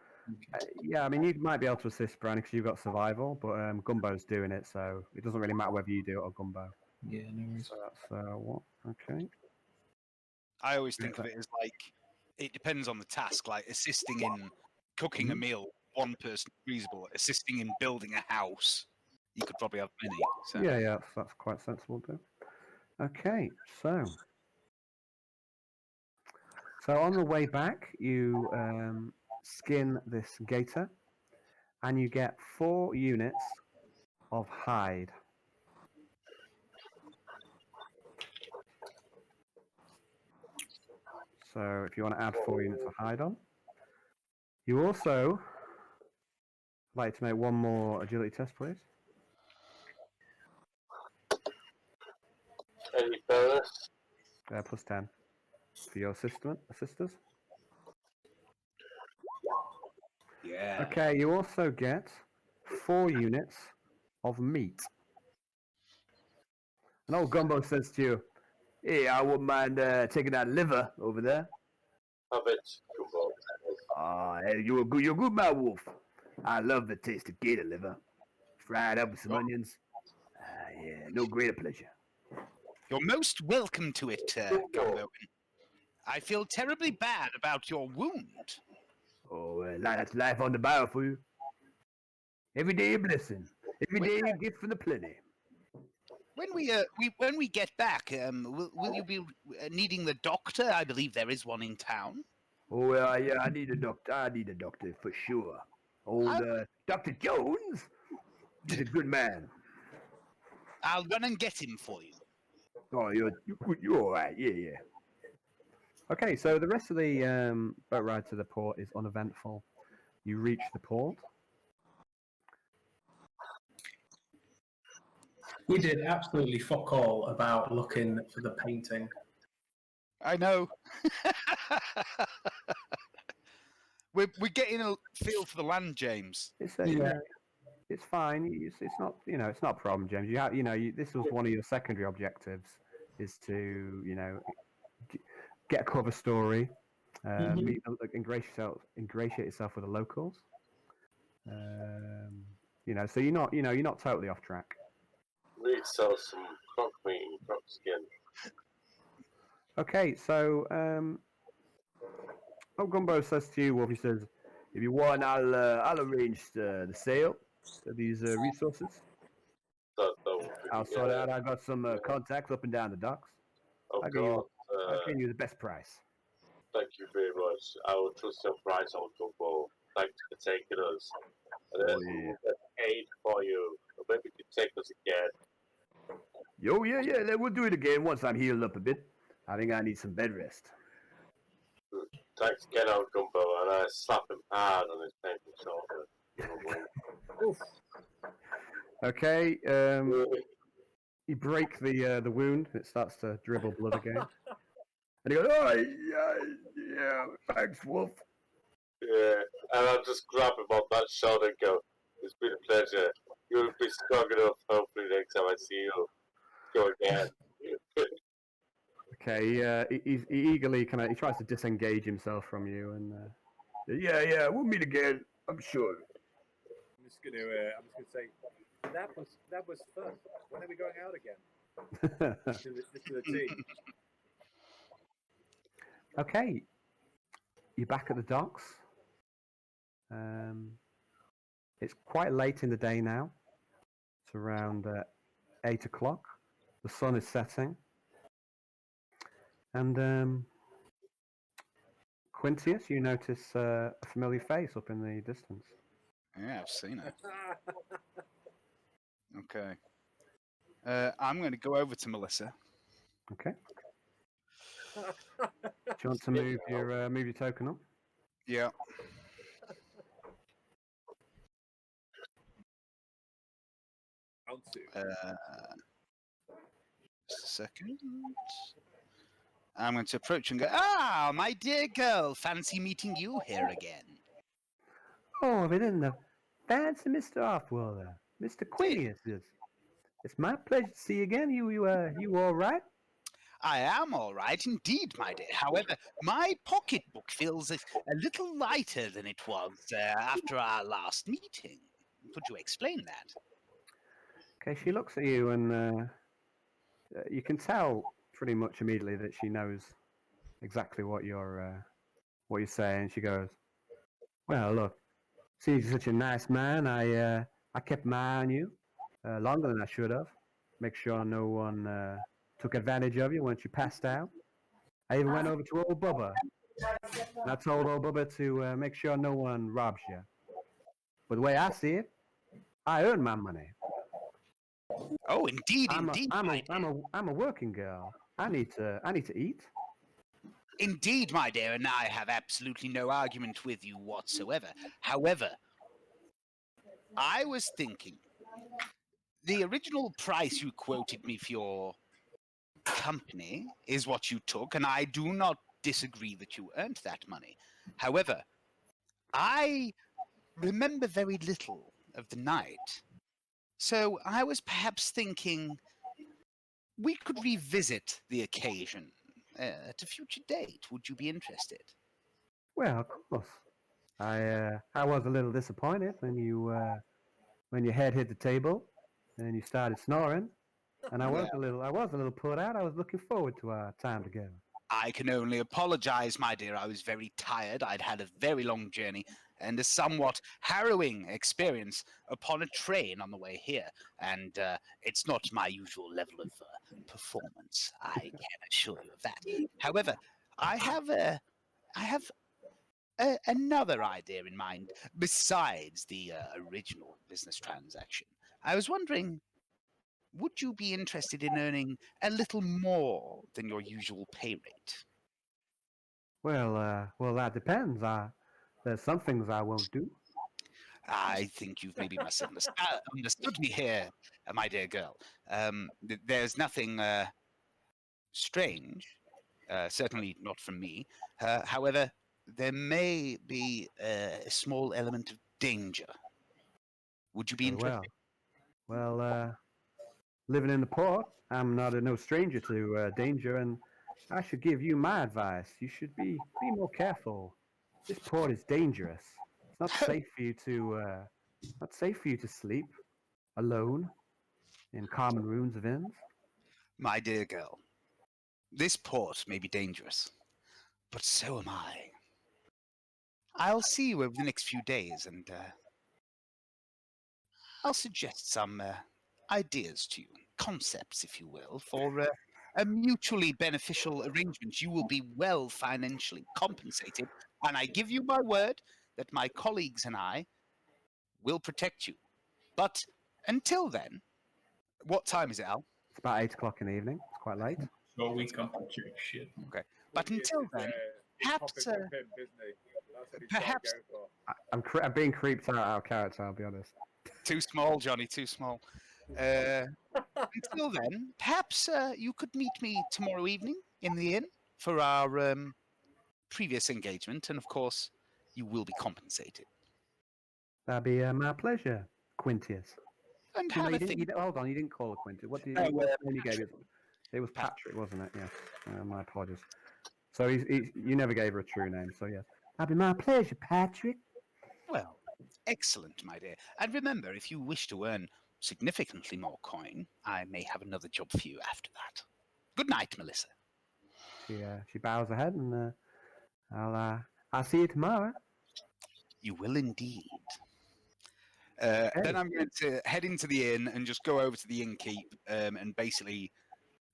yeah, I mean, you might be able to assist Brownie because you've got survival, but Gumbo's doing it, so it doesn't really matter whether you do it or Gumbo. Yeah, no worries. So that's what? Okay. I always think of it as like it depends on the task. Like assisting in cooking a meal, one person reasonable. Assisting in building a house, you could probably have many. So. Yeah, that's quite sensible too. Okay, so on the way back, you skin this gator. and you get 4 units of hide. So if you want to add 4 units of hide on. You also like to make one more agility test, please. Any bonus? Plus 10 for your sisters. Yeah. Okay, you also get 4 units of meat. And old Gumbo says to you, "Hey, I wouldn't mind taking that liver over there." Have it, Gumbo. Hey, you're good, my wolf. I love the taste of gator liver, fried up with some onions. Yeah, no greater pleasure. You're most welcome to it, Gumbo. I feel terribly bad about your wound. Oh, that's life on the bow for you. Every day a blessing. Every day a gift from the plenty. When we get back, will you be needing the doctor? I believe there is one in town. Oh, yeah, I need a doctor for sure. Old Dr. Jones is a good man. I'll run and get him for you. Oh, you're all right. Yeah. Okay, so the rest of the boat ride to the port is uneventful. You reach the port. We did absolutely fuck all about looking for the painting. I know. We're getting a feel for the land, James. It's fine. It's not it's not a problem, James. This was one of your secondary objectives, is to get a cover story, ingratiate yourself with the locals. So you're not totally off track. We sell some croc meat and croc skin. Okay, so Gumbo says to you, he says, "If you want, I'll arrange the sale of these resources. I'll sort out. I got some contacts up and down the docks. I'll give you the best price." Thank you very much. I will trust your price on Gumbo. Thanks for taking us. And then we'll get paid for you. Maybe you can take us again. Yeah. Then we'll do it again once I'm healed up a bit. I think I need some bed rest. Thanks again, old Gumbo, and I slap him hard on his painful shoulder. Okay, you break the wound. It starts to dribble blood again. And he goes, "Oh, yeah, thanks, Wolf." Yeah, and I'll just grab him on that shoulder and go, "It's been a pleasure. You'll be strong enough, hopefully, next time I see you. Go again." Okay, he eagerly he tries to disengage himself from you, and yeah, we'll meet again, I'm sure. I'm just gonna say that was fun. When are we going out again? to the team. Okay, you're back at the docks. It's quite late in the day now. It's around 8 o'clock. The sun is setting. And Quintius, you notice a familiar face up in the distance. Yeah, I've seen it. Okay. I'm going to go over to Melissa. Okay. Do you want to move your token up? Yeah. Just a second. I'm going to approach and go, my dear girl, fancy meeting you here again. Oh, we didn't know. Fancy Mr. Offworld, Mr. Quinius. It's my pleasure to see you again. You all right? I am all right indeed, my dear. However, my pocketbook feels a little lighter than it was after our last meeting. Could you explain that? Okay, she looks at you, and you can tell pretty much immediately that she knows exactly what you're saying. She goes, "Well, look, since you're such a nice man, I kept my eye on you longer than I should have. Make sure no one took advantage of you once you passed out. I even went over to old Bubba, and I told old Bubba to make sure no one robs you. But the way I see it, I earn my money. Oh, indeed, I'm indeed, a working girl. I need to eat. indeed, my dear, and I have absolutely no argument with you whatsoever. However, I was thinking, the original price you quoted me for your company is what you took, and I do not disagree that you earned that money. However, I remember very little of the night, so I was perhaps thinking we could revisit the occasion at a future date. Would you be interested? Well, of course. I was a little disappointed when your head hit the table and you started snoring, and I was a little put out. I was looking forward to our time together. I can only apologize, my dear. I was very tired. I'd had a very long journey and a somewhat harrowing experience upon a train on the way here. And it's not my usual level of performance. I can assure you of that. However, I have another idea in mind besides the original business transaction. I was wondering, would you be interested in earning a little more than your usual pay rate? Well, that depends. There's some things I won't do. I think you've maybe misunderstood me here, my dear girl. There's nothing strange, certainly not from me. However, there may be a small element of danger. Would you be interested? Well, living in the port, I'm no stranger to danger, and I should give you my advice. You should be more careful. This port is dangerous. It's not safe for you to sleep alone in common rooms of inns. My dear girl, this port may be dangerous, but so am I. I'll see you over the next few days, and I'll suggest some ideas to you, concepts, if you will, for a mutually beneficial arrangement. You will be well financially compensated, and I give you my word that my colleagues and I will protect you. But until then, what time is it, Al? It's about 8 o'clock in the evening. It's quite late. So we can check shit. Okay. But until then, perhaps, perhaps I'm being creeped out of character, I'll be honest. too small, Johnny, too small. Until then, perhaps you could meet me tomorrow evening in the inn for our previous engagement, and of course, you will be compensated. That'd be my pleasure, Quintius. And No, have you a didn't, think. hold on, you didn't call it Quintius. What did Oh, what name you gave it? It was Patrick, wasn't it? Yes. My apologies. So you never gave her a true name, so yes. That'd be my pleasure, Patrick. Well, excellent, my dear. And remember, if you wish to earn significantly more coin, I may have another job for you after that. Good night, Melissa. She bows her head, and I'll see you tomorrow. You will indeed. Then I'm going to head into the inn and just go over to the innkeep and basically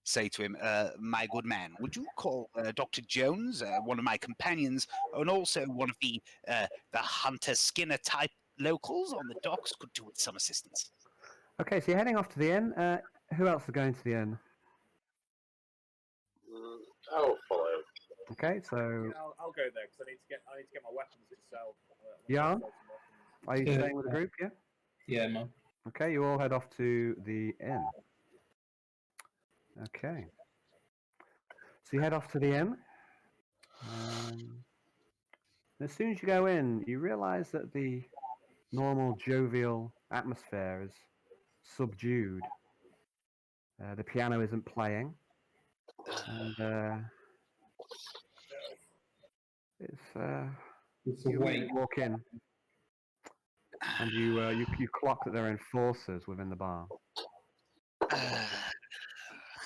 say to him, my good man, would you call Dr. Jones, one of my companions, and also one of the Hunter Skinner type locals on the docks, could do with some assistance? Okay, so you're heading off to the inn. Who else is going to the inn? I'll follow. Okay, so I'll go there because I need to get my weapons to sell. Jan, are you Yeah. staying with the group? Yeah. Yeah, man. Okay, you all head off to the inn. Okay. So you head off to the inn. As soon as you go in, you realize that the normal jovial atmosphere is subdued. The piano isn't playing. And It's you awake. walk in, and you clock that there are enforcers within the bar.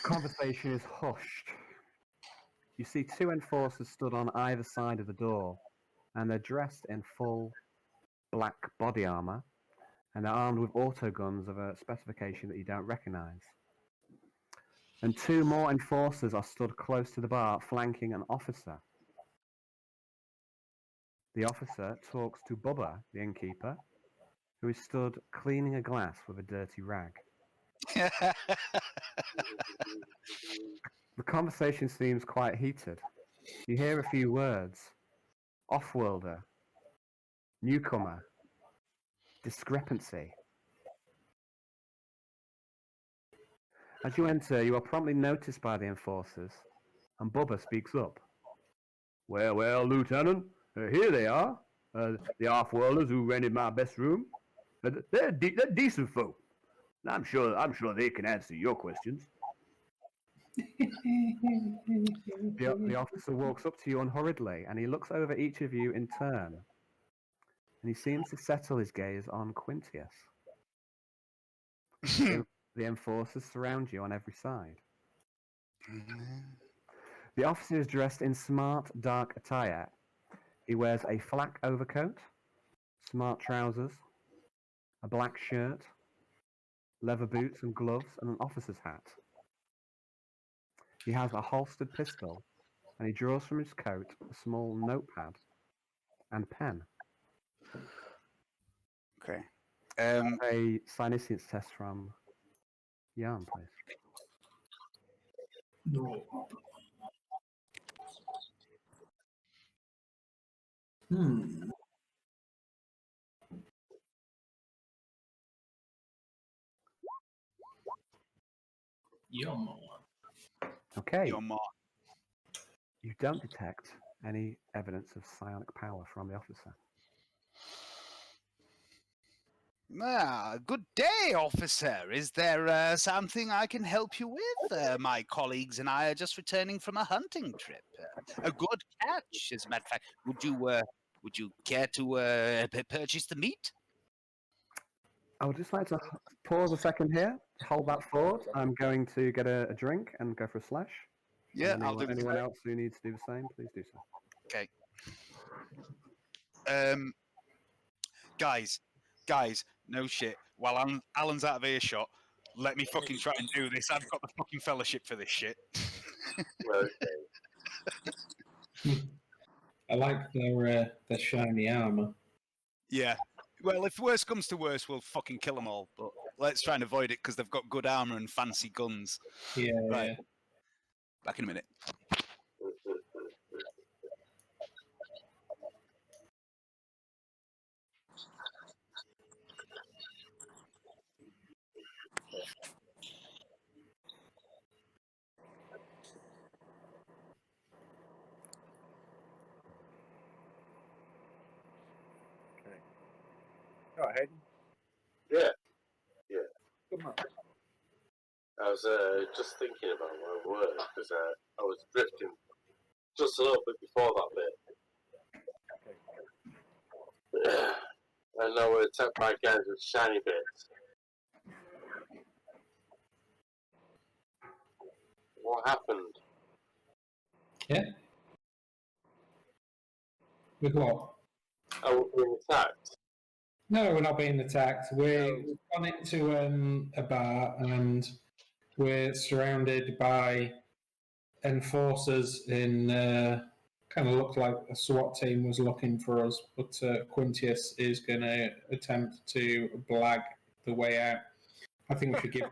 Conversation is hushed. You see two enforcers stood on either side of the door, and they're dressed in full black body armor, and they're armed with autoguns of a specification that you don't recognize. And two more enforcers are stood close to the bar, flanking an officer. The officer talks to Bubba, the innkeeper, who is stood cleaning a glass with a dirty rag. The conversation seems quite heated. You hear a few words. Off-worlder. Newcomer. Discrepancy. As you enter, you are promptly noticed by the enforcers, and Bubba speaks up. Well, Lieutenant, here they are. The off-worlders who rented my best room. They're decent folk. I'm sure they can answer your questions. The officer walks up to you unhurriedly, and he looks over each of you in turn. And he seems to settle his gaze on Quintius. The enforcers surround you on every side. The officer is dressed in smart, dark attire. He wears a flak overcoat, smart trousers, a black shirt, leather boots and gloves, and an officer's hat. He has a holstered pistol, and he draws from his coat a small notepad and pen. Okay. A Psyniscience test from Jan, please. No. Yum. Okay. Your mark. You don't detect any evidence of psionic power from the officer. Good day, officer. Is there something I can help you with? My colleagues and I are just returning from a hunting trip. A good catch, as a matter of fact. Would you care to purchase the meat? I would just like to pause a second here, hold that thought. I'm going to get a drink and go for a slash. Yeah, I'll do anyone else who needs to do the same, please do so. Okay. Guys, no shit. While Alan's out of earshot, let me fucking try and do this. I've got the fucking fellowship for this shit. I like their shiny armor. Yeah. Well, if worse comes to worse, we'll fucking kill them all. But let's try and avoid it because they've got good armor and fancy guns. Yeah. Right. Yeah. Back in a minute. Okay. All right, Hayden. Yeah. Come on. I was just thinking about my work because I was drifting just a little bit before that bit. And now we're attacked by guys with shiny bits. What happened? Yeah. With what? Are we being attacked? No, we're not being attacked. We've gone into a bar and we're surrounded by enforcers in kind of looked like a SWAT team was looking for us, but Quintius is going to attempt to blag the way out. I think we should give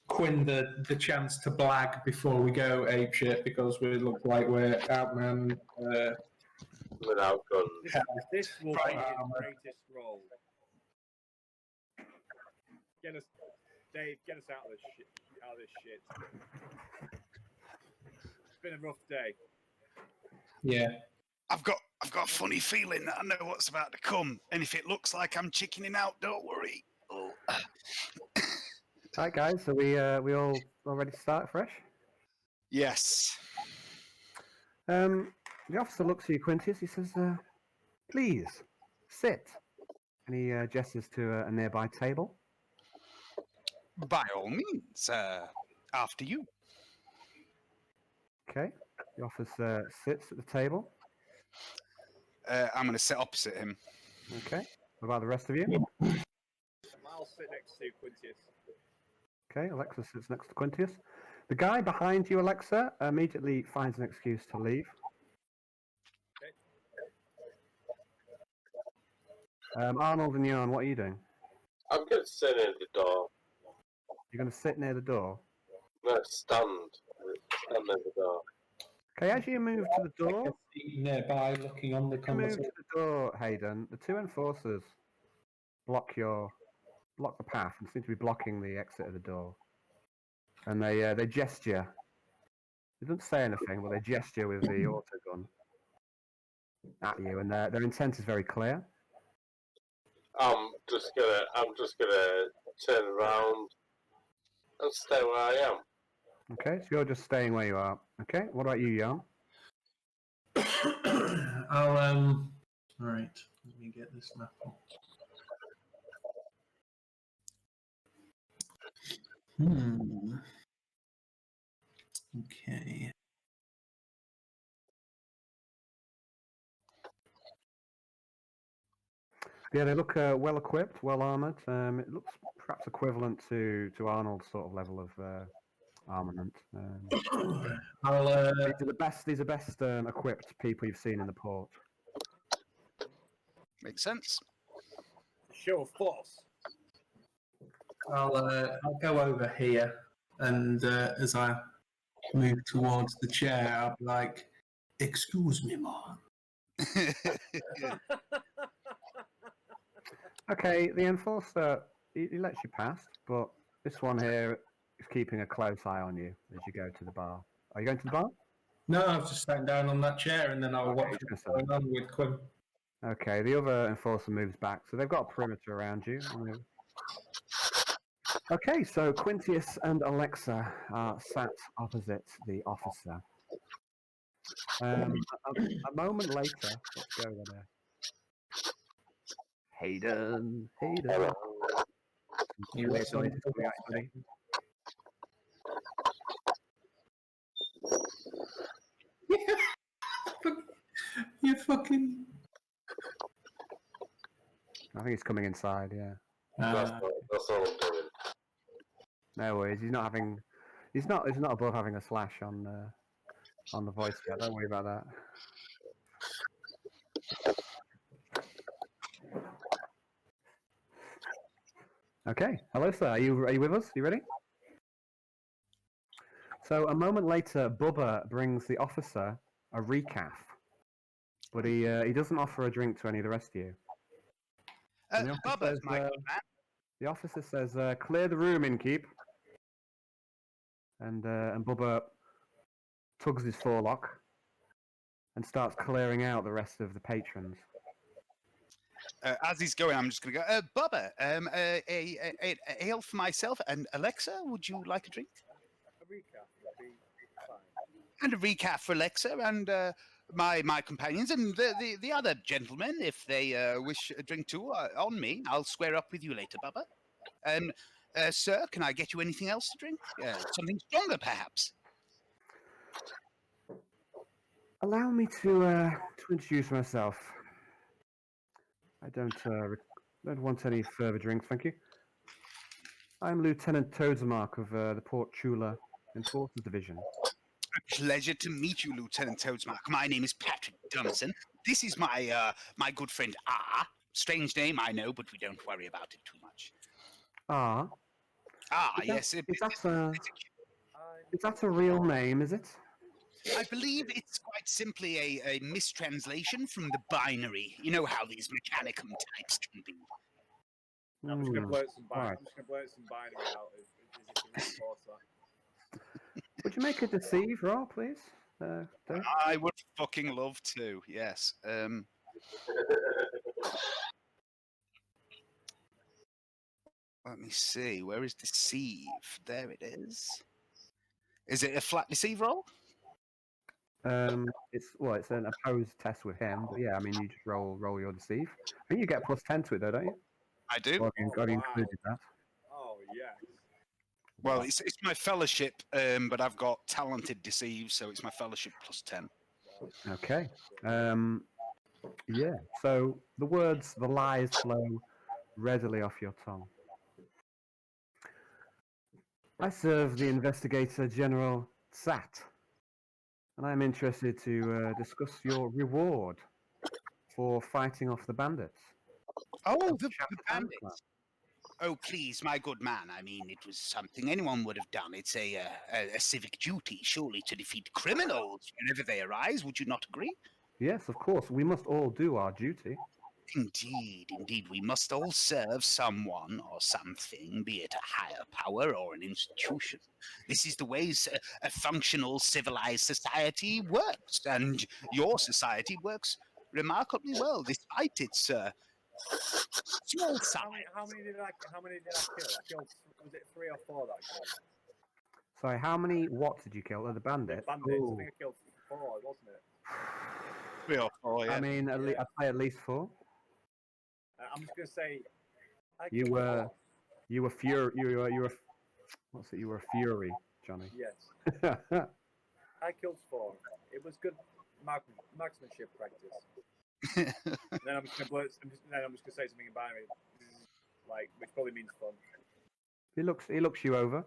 Quinn the chance to blag before we go apeshit because we look like we're outmanned. Without guns. This will be his greatest role. Dave, get us out of this shit. It's been a rough day. Yeah. I've got a funny feeling that I know what's about to come, and if it looks like I'm chickening out, don't worry. Oh. Alright guys, so we all ready to start fresh? Yes. The officer looks at you, Quintius. He says, please, sit. And he gestures to a nearby table. By all means, after you. Okay. The officer sits at the table. I'm going to sit opposite him. Okay. What about the rest of you? I'll sit next to Quintius. Okay, Alexa sits next to Quintius. The guy behind you, Alexa, immediately finds an excuse to leave. Arnold and Jan, what are you doing? I'm going to sit near the door. You're going to sit near the door. No, stand near the door. Okay, as you move to the door, nearby, looking on the you move conversation. to the door, Hayden. The two enforcers block the path and seem to be blocking the exit of the door. And they gesture. They don't say anything, but they gesture with the autogun at you, and their intent is very clear. I'm just gonna turn around and stay where I am. Okay, so you're just staying where you are. Okay, what about you, Jan? I'll Right, let me get this map up. Okay. Yeah, they look well equipped, well armored. It looks perhaps equivalent to Arnold's sort of level of armament. I'll These are best equipped people you've seen in the port. Makes sense. Show of force. I'll go over here, and as I move towards the chair, I'll be like, "Excuse me, man." Okay, the enforcer he lets you pass, but this one here is keeping a close eye on you as you go to the bar. Are you going to the bar? No, I've just sat down on that chair, and then I'll watch what's going on with Quinn. Okay, the other enforcer moves back, so they've got a perimeter around you. Okay, so Quintius and Alexa are sat opposite the officer. A moment later, let's go there. Hayden. You Weird noises coming out, buddy. You fucking. I think he's coming inside. Yeah. That's all I'm doing. No worries. He's not above having a slash on the voice chat. Don't worry about that. Okay. Hello, sir. Are you with us? You ready? So a moment later, Bubba brings the officer a recaf, but he doesn't offer a drink to any of the rest of you. Bubba's my good man. The officer says, "Clear the room, innkeep." And Bubba tugs his forelock and starts clearing out the rest of the patrons. As he's going, I'm just going to go, Bubba, a ale for myself, and Alexa, would you like a drink? A recap would be fine. And a recap for Alexa and my companions and the other gentlemen, if they wish a drink too, on me. I'll square up with you later, Bubba. Sir, can I get you anything else to drink? Something stronger, perhaps? Allow me to introduce myself. I don't want any further drinks, thank you. I'm Lieutenant Toadsamark of the Port Chula Enforcers Division. A pleasure to meet you, Lieutenant Toadsmark. My name is Patrick Dunson. This is my my good friend Ah. Strange name, I know, but we don't worry about it too much. Ah. Yes. Is that a real name, is it? I believe it's quite simply a mistranslation from the binary. You know how these mechanicum types can be. I'm just going to blurt some binary. Right. I'm just going to blurt some binary out as if you can reinforce that. Would you make a deceive roll, please? Dave? I would fucking love to. Yes. Let me see. Where is deceive? There it is. Is it a flat deceive roll? It's an opposed test with him, but yeah, I mean you just roll your deceive. I think you get +10 to it though, don't you? I do. Or have you included that? Oh, yes. Well, it's my fellowship, but I've got talented deceive, so it's my fellowship +10. Okay. Yeah. So the lies flow readily off your tongue. I serve the Investigator General Sat, and I'm interested to discuss your reward for fighting off the bandits. Oh, the Shattered Hand Clan. bandits. Oh, please, my good man. I mean, it was something anyone would have done. It's a civic duty, surely, to defeat criminals whenever they arise. Would you not agree? Yes, of course. We must all do our duty. Indeed, indeed. We must all serve someone or something, be it a higher power or an institution. This is the way a functional, civilized society works, and your society works remarkably well, despite its small size. How many did I kill? I killed. Was it 3 or 4 that I killed? Sorry, how many what did you kill? The bandits? Bandits. I Ooh. think I killed 4, wasn't it? 3 or 4, yeah. I mean, I'd say at least 4. I'm just gonna say. You were what's it? You were a fury, Johnny. Yes, I killed 4. It was good marksmanship practice. Then I'm just gonna say something about it, which probably means fun. He looks you over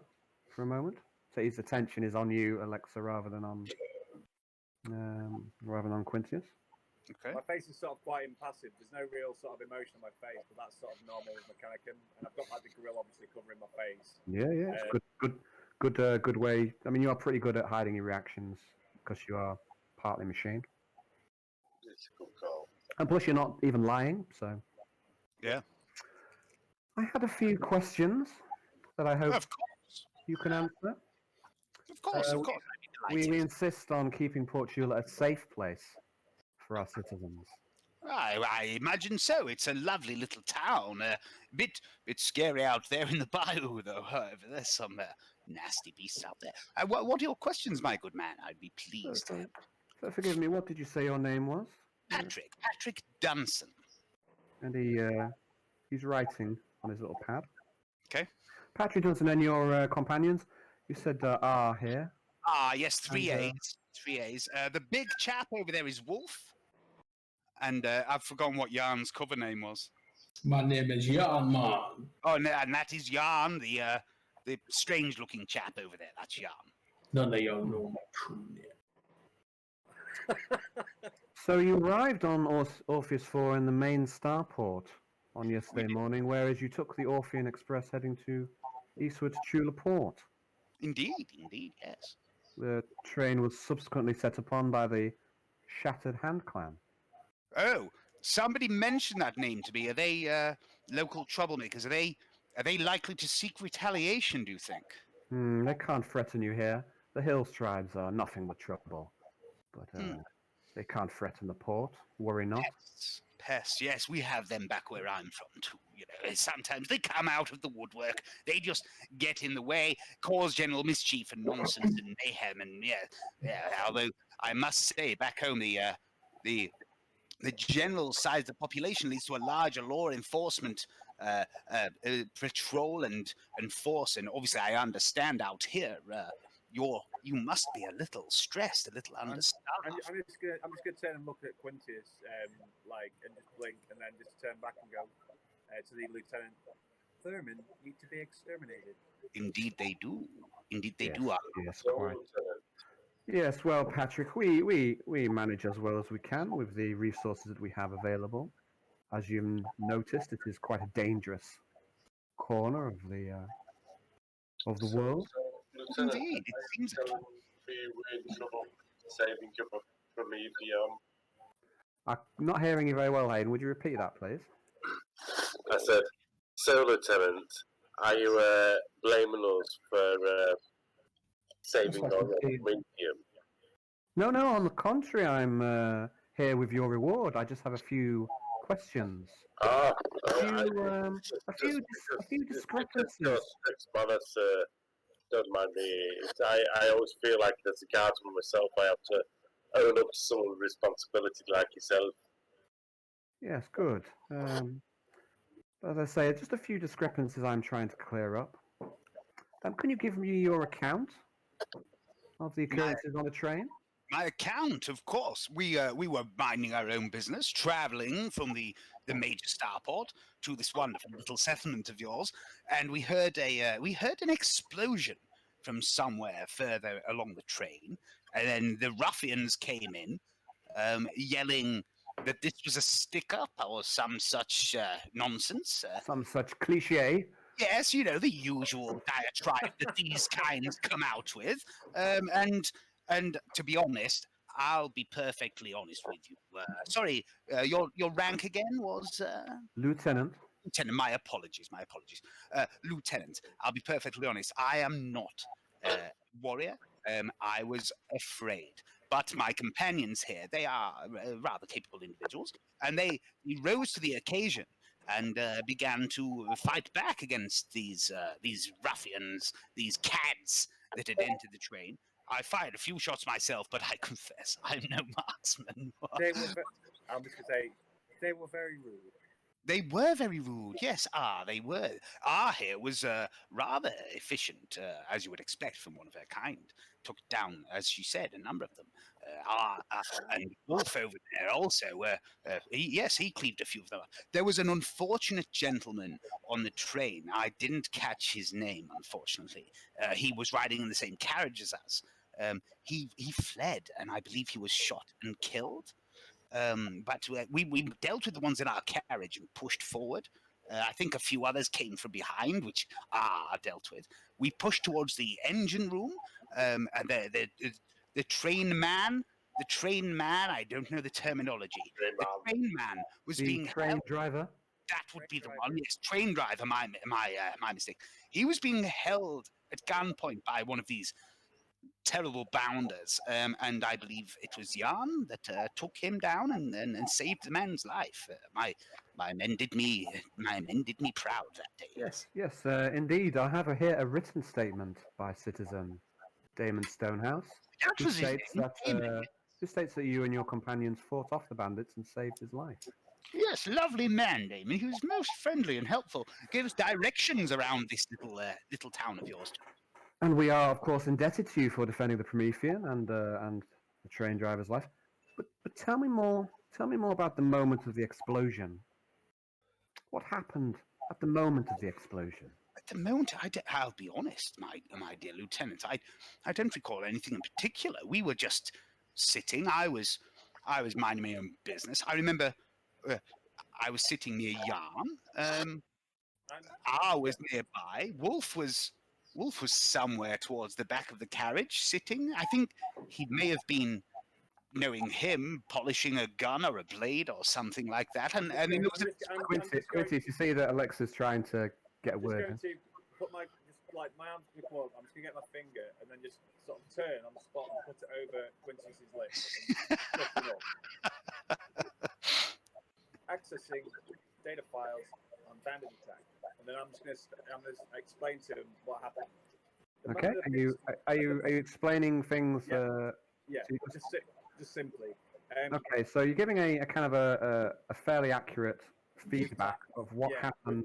for a moment. So his attention is on you, Alexa, rather than on Quintius. Okay. My face is sort of quite impassive. There's no real sort of emotion on my face, but that's sort of normal with Mechanicum. And I've got like the grill obviously covering my face. Yeah, it's good way. I mean, you are pretty good at hiding your reactions because you are partly machine. It's a good call. And plus, you're not even lying, so. Yeah. I had a few questions that I hope Of course. you can answer. Of course, of course. We insist on keeping Portugal a safe place for our citizens. I imagine so. It's a lovely little town. A bit scary out there in the bayou, though. However, there's some nasty beasts out there. What are your questions, my good man? I'd be pleased. So forgive me, what did you say your name was? Patrick Dunson. And he's writing on his little pad. Okay. Patrick Dunson and your companions, you said R here. Ah, yes, 3 A's. 3 A's. The big chap over there is Wolf. And I've forgotten what Yarn's cover name was. My name is Yarn Man. Oh, and that is Yarn, the strange-looking chap over there. That's Yarn. None of y'all know my true name. So you arrived on Orpheus 4 in the main starport on yesterday morning, whereas you took the Orphean Express heading to eastward to Chula Port. Indeed, yes. The train was subsequently set upon by the Shattered Hand Clan. Oh, somebody mentioned that name to me. Are they local troublemakers? Are they likely to seek retaliation, do you think? They can't threaten you here. The Hills tribes are nothing but trouble. But they can't threaten the port. Worry not. Pests, yes, we have them back where I'm from, too. You know, sometimes they come out of the woodwork. They just get in the way, cause general mischief and nonsense and mayhem. And, yeah. Although, I must say, back home, the general size of the population leads to a larger law enforcement patrol and force. And obviously, I understand out here, you must be a little stressed, a little understaffed. I'm just gonna turn and look at Quintius, and just blink, and then just turn back and go to the lieutenant. Thurman need to be exterminated. Indeed, they do. Yes, quite. Yes, well, Patrick, we manage as well as we can with the resources that we have available. As you've noticed, it is quite a dangerous corner of the world. Indeed, it seems like we're in trouble saving you from me, I'm not hearing you very well, Hayden. Would you repeat that, please? I said, so, Lieutenant, are you blaming us for saving our Wintium? No, on the contrary, I'm here with your reward. I just have a few questions. A few discrepancies. Don't mind me. I always feel like as a guardsman myself, I have to own up to some responsibility like yourself. Yes, good. As I say, just a few discrepancies I'm trying to clear up. Can you give me your account of the occurrences on the train? My account, of course. We were minding our own business, traveling from the major starport to this wonderful little settlement of yours, and we heard an explosion from somewhere further along the train, and then the ruffians came in, yelling that this was a stick-up or some such nonsense. Some such cliche. Yes, you know, the usual diatribe that these kinds come out with. And to be honest, I'll be perfectly honest with you. Sorry, your rank again was Lieutenant. Lieutenant. My apologies. Lieutenant, I'll be perfectly honest. I am not a warrior. I was afraid. But my companions here, they are rather capable individuals, and they rose to the occasion and began to fight back against these ruffians, these cads that had entered the train. I fired a few shots myself, but I confess I'm no marksman. They were. I'm just gonna say they were very rude. They were very rude. Yes, they were. Here was rather efficient, as you would expect from one of her kind. Took down, as she said, a number of them. And Wolf over there also. He cleaved a few of them. There was an unfortunate gentleman on the train. I didn't catch his name, unfortunately. He was riding in the same carriage as us. He fled, and I believe he was shot and killed. But we dealt with the ones in our carriage and pushed forward. I think a few others came from behind, which are dealt with. We pushed towards the engine room, and the train man. The train man. I don't know the terminology. The train man was being train held. driver. That would be the one. Yes, train driver. My mistake. He was being held at gunpoint by one of these terrible bounders, and I believe it was Jan that took him down and saved the man's life. My men did me proud that day. Yes, indeed. I have here a written statement by citizen Damon Stonehouse, That was his name. who states that you and your companions fought off the bandits and saved his life. Yes, lovely man, Damon. He was most friendly and helpful. Gave us directions around this little town of yours. And we are, of course, indebted to you for defending the Promethean and the train driver's life. But tell me more. Tell me more about the moment of the explosion. What happened at the moment of the explosion? At the moment, I'll be honest, my dear Lieutenant. I don't recall anything in particular. We were just sitting. I was minding my own business. I remember I was sitting near Jan. I was nearby. Wolf was somewhere towards the back of the carriage, sitting. I think he may have been, knowing him, polishing a gun or a blade or something like that. And it was Quincy, you see that Alexa's trying to get a word in. I'm just going to put my arms to the club. I'm just going to get my finger and then just sort of turn on the spot and put it over Quincy's lips. Accessing data files on bandit attack. And then I'm just going to explain to him what happened. Okay. Are you explaining things? Yeah. Just simply. Okay. So you're giving a kind of a fairly accurate feedback of what happened.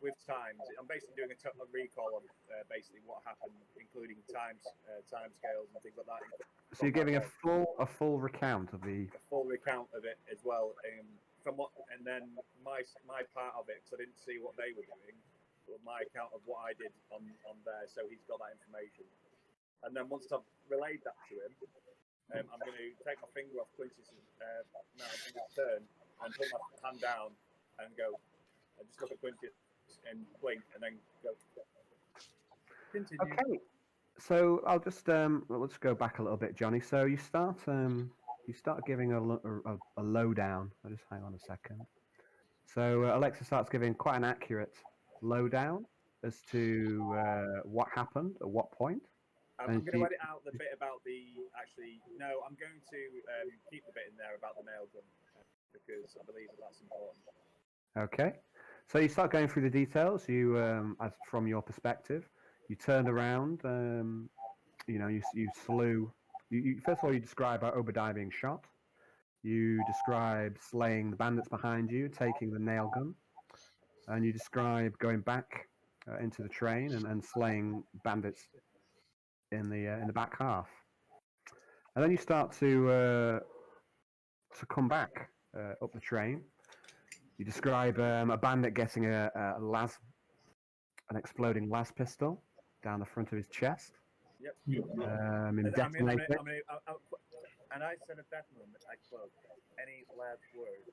With times, I'm basically doing a recall of basically what happened, including time scales and things like that. So you're giving a full recount of the. A full recount of it as well. And then my part of it, because I didn't see what they were doing, but my account of what I did on there, so he's got that information. And then once I've relayed that to him, I'm going to take my finger off Quincy's turn and put my hand down and go and just look at Quincy and blink and then go. Continue. Okay, so I'll just let's go back a little bit, Johnny. So you start giving a lowdown. I'll just hang on a second. So Alexa starts giving quite an accurate lowdown as to what happened at what point. I'm going to edit out the bit about I'm going to keep the bit in there about the nail gun because I believe that's important. Okay. So you start going through the details. You, as from your perspective, you turned around. You slew. First of all, you describe Obadiah being shot. You describe slaying the bandits behind you, taking the nail gun, and you describe going back into the train and slaying bandits in the back half. And then you start to come back up the train. You describe a bandit getting an exploding las pistol down the front of his chest. Yep. And detonating it. And I said at that moment, I quote, any last word.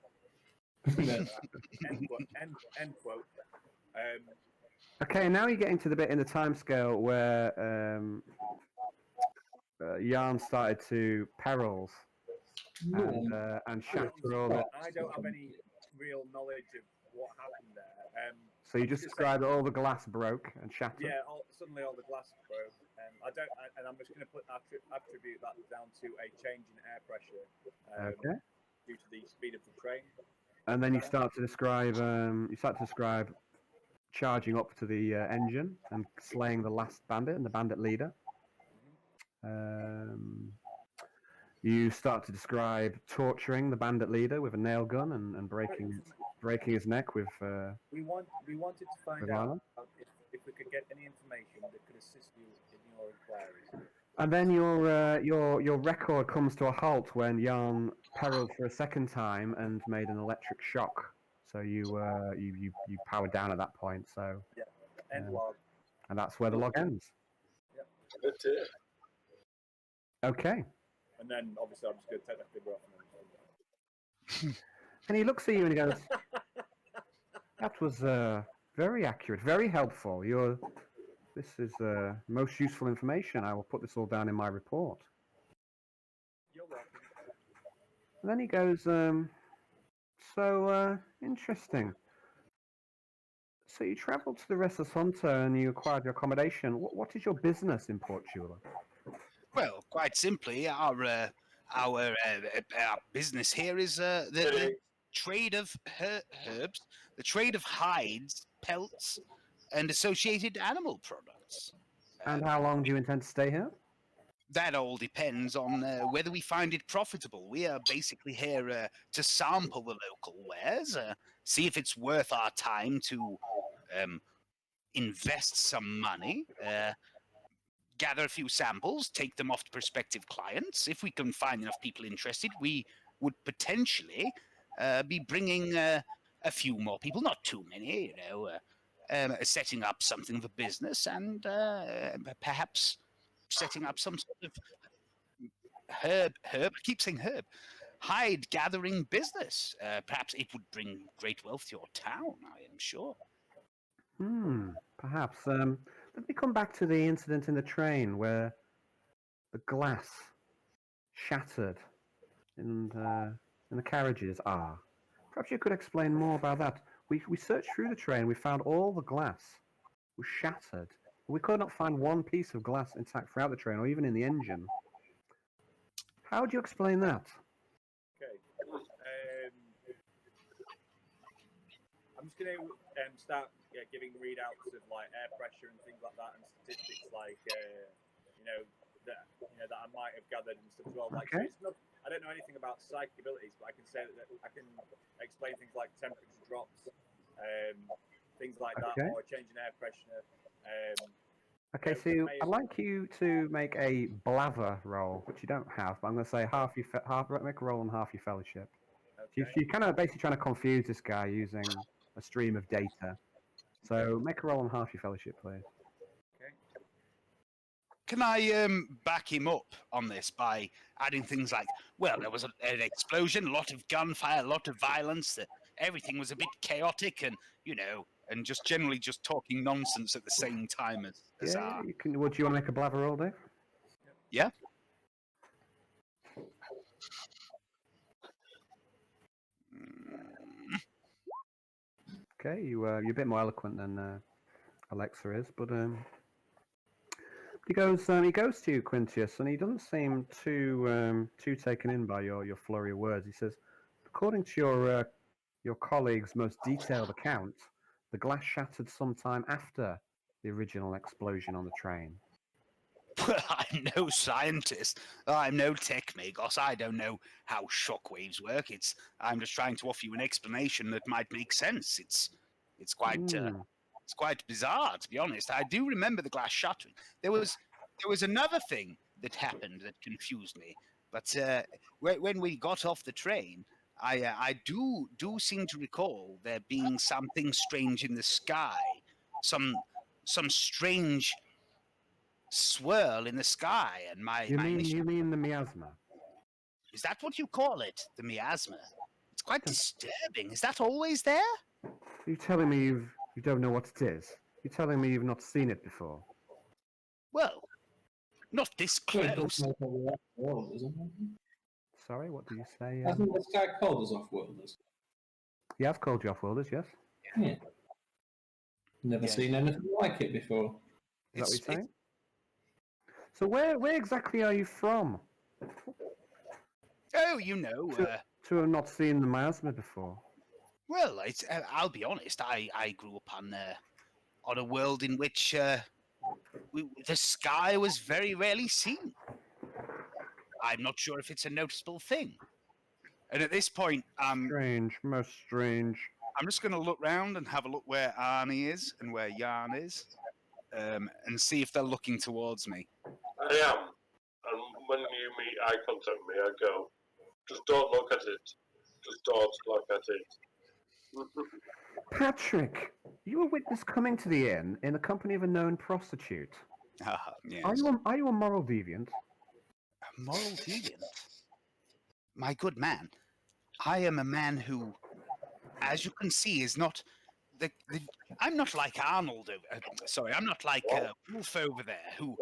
No. End quote. Okay, now you're getting to the bit in the timescale where Yarn started to perils and shatter all the. I don't have any real knowledge of what happened there. So you I'm just gonna say- described all the glass broke and shattered. Yeah, suddenly all the glass broke. And I'm just going to attribute that down to a change in air pressure Okay. due to the speed of the train. And then you start to describe. Charging up to the engine and slaying the last bandit and the bandit leader. You start to describe torturing the bandit leader with a nail gun and breaking his neck with. We wanted to find with out armor. if we could get any information that could assist you in your inquiries. And then your record comes to a halt when Yarn periled for a second time and made an electric shock. So you powered down at that point. So End log. and that's where the log ends. That's it. Okay. And then obviously I'm just going to take that figure off. And he looks at you and he goes, "That was very accurate, very helpful. This is most useful information. I will put this all down in my report." You're welcome. And then he goes, "So interesting. So you travelled to the Restless Hunter and you acquired your accommodation. What is your business in Portugal?" Well, quite simply, our business here is the trade of herbs, the trade of hides, pelts, and associated animal products. And how long do you intend to stay here? That all depends on whether we find it profitable. We are basically here to sample the local wares, see if it's worth our time to invest some money, gather a few samples, take them off to prospective clients. If we can find enough people interested, we would potentially be bringing a few more people, not too many, setting up something of a business and perhaps setting up some sort of herb, I keep saying herb, hide gathering business. Perhaps it would bring great wealth to your town, I am sure. Perhaps. Let me come back to the incident in the train where the glass shattered and the carriages are. Perhaps you could explain more about that. We searched through the train. We found all the glass was shattered. We could not find one piece of glass intact throughout the train or even in the engine. How would you explain that? Okay. I'm just going to start giving readouts of like air pressure and things like that, and statistics like that I might have gathered and stuff as well. Like, Okay. so it's not, I don't know anything about psychic abilities, but I can say that I can explain things like temperature drops, things like that, Okay. or change in air pressure. Okay, so I'd like you to make a blather roll, which you don't have, but I'm going to say make a roll on half your fellowship. Okay. You're kind of basically trying to confuse this guy using a stream of data. So make a roll on half your fellowship, please. Okay. Can I back him up on this by adding things like, well, there was an explosion, a lot of gunfire, a lot of violence, everything was a bit chaotic, and and just generally just talking nonsense at the same time as Yeah, you can. Would you want to make a blather roll, Dave? Yeah. Okay, you're a bit more eloquent than Alexa is, but he goes to you, Quintius, and he doesn't seem too taken in by your flurry of words. He says, according to your colleague's most detailed account, the glass shattered sometime after the original explosion on the train. Well, I'm no scientist. I'm no techmagos. I don't know how shockwaves work. I'm just trying to offer you an explanation that might make sense. It's quite bizarre, to be honest. I do remember the glass shattering. There was another thing that happened that confused me. But when we got off the train, I do seem to recall there being something strange in the sky, some strange swirl in the sky, and You mean the miasma? Is that what you call it? The miasma? It's quite disturbing. Is that always there? Are you telling me you don't know what it is? You're telling me you've not seen it before? Well, not this Well, it close. doesn't know what we're off-world, isn't it? Sorry, what did you say? Hasn't this guy called us off-worlders? He has called you off-worlders, yes? Yeah. Never Yeah. seen anything like it before. Is that what you're saying? So where exactly are you from? Oh, you know. To have not seen the miasma before. Well, I'll be honest. I grew up on a world in which the sky was very rarely seen. I'm not sure if it's a noticeable thing. And at this point, Strange, most strange. I'm just going to look round and have a look where Arnie is and where Jan is, and see if they're looking towards me. I am. And when you meet eye contact with me, I go, just don't look at it. Just don't look at it. Patrick, you were witness coming to the inn in the company of a known prostitute. Yes. Are you a moral deviant? A moral deviant? My good man, I am a man who, as you can see, is not I'm not like Arnold. Sorry, I'm not like Wolf over there, who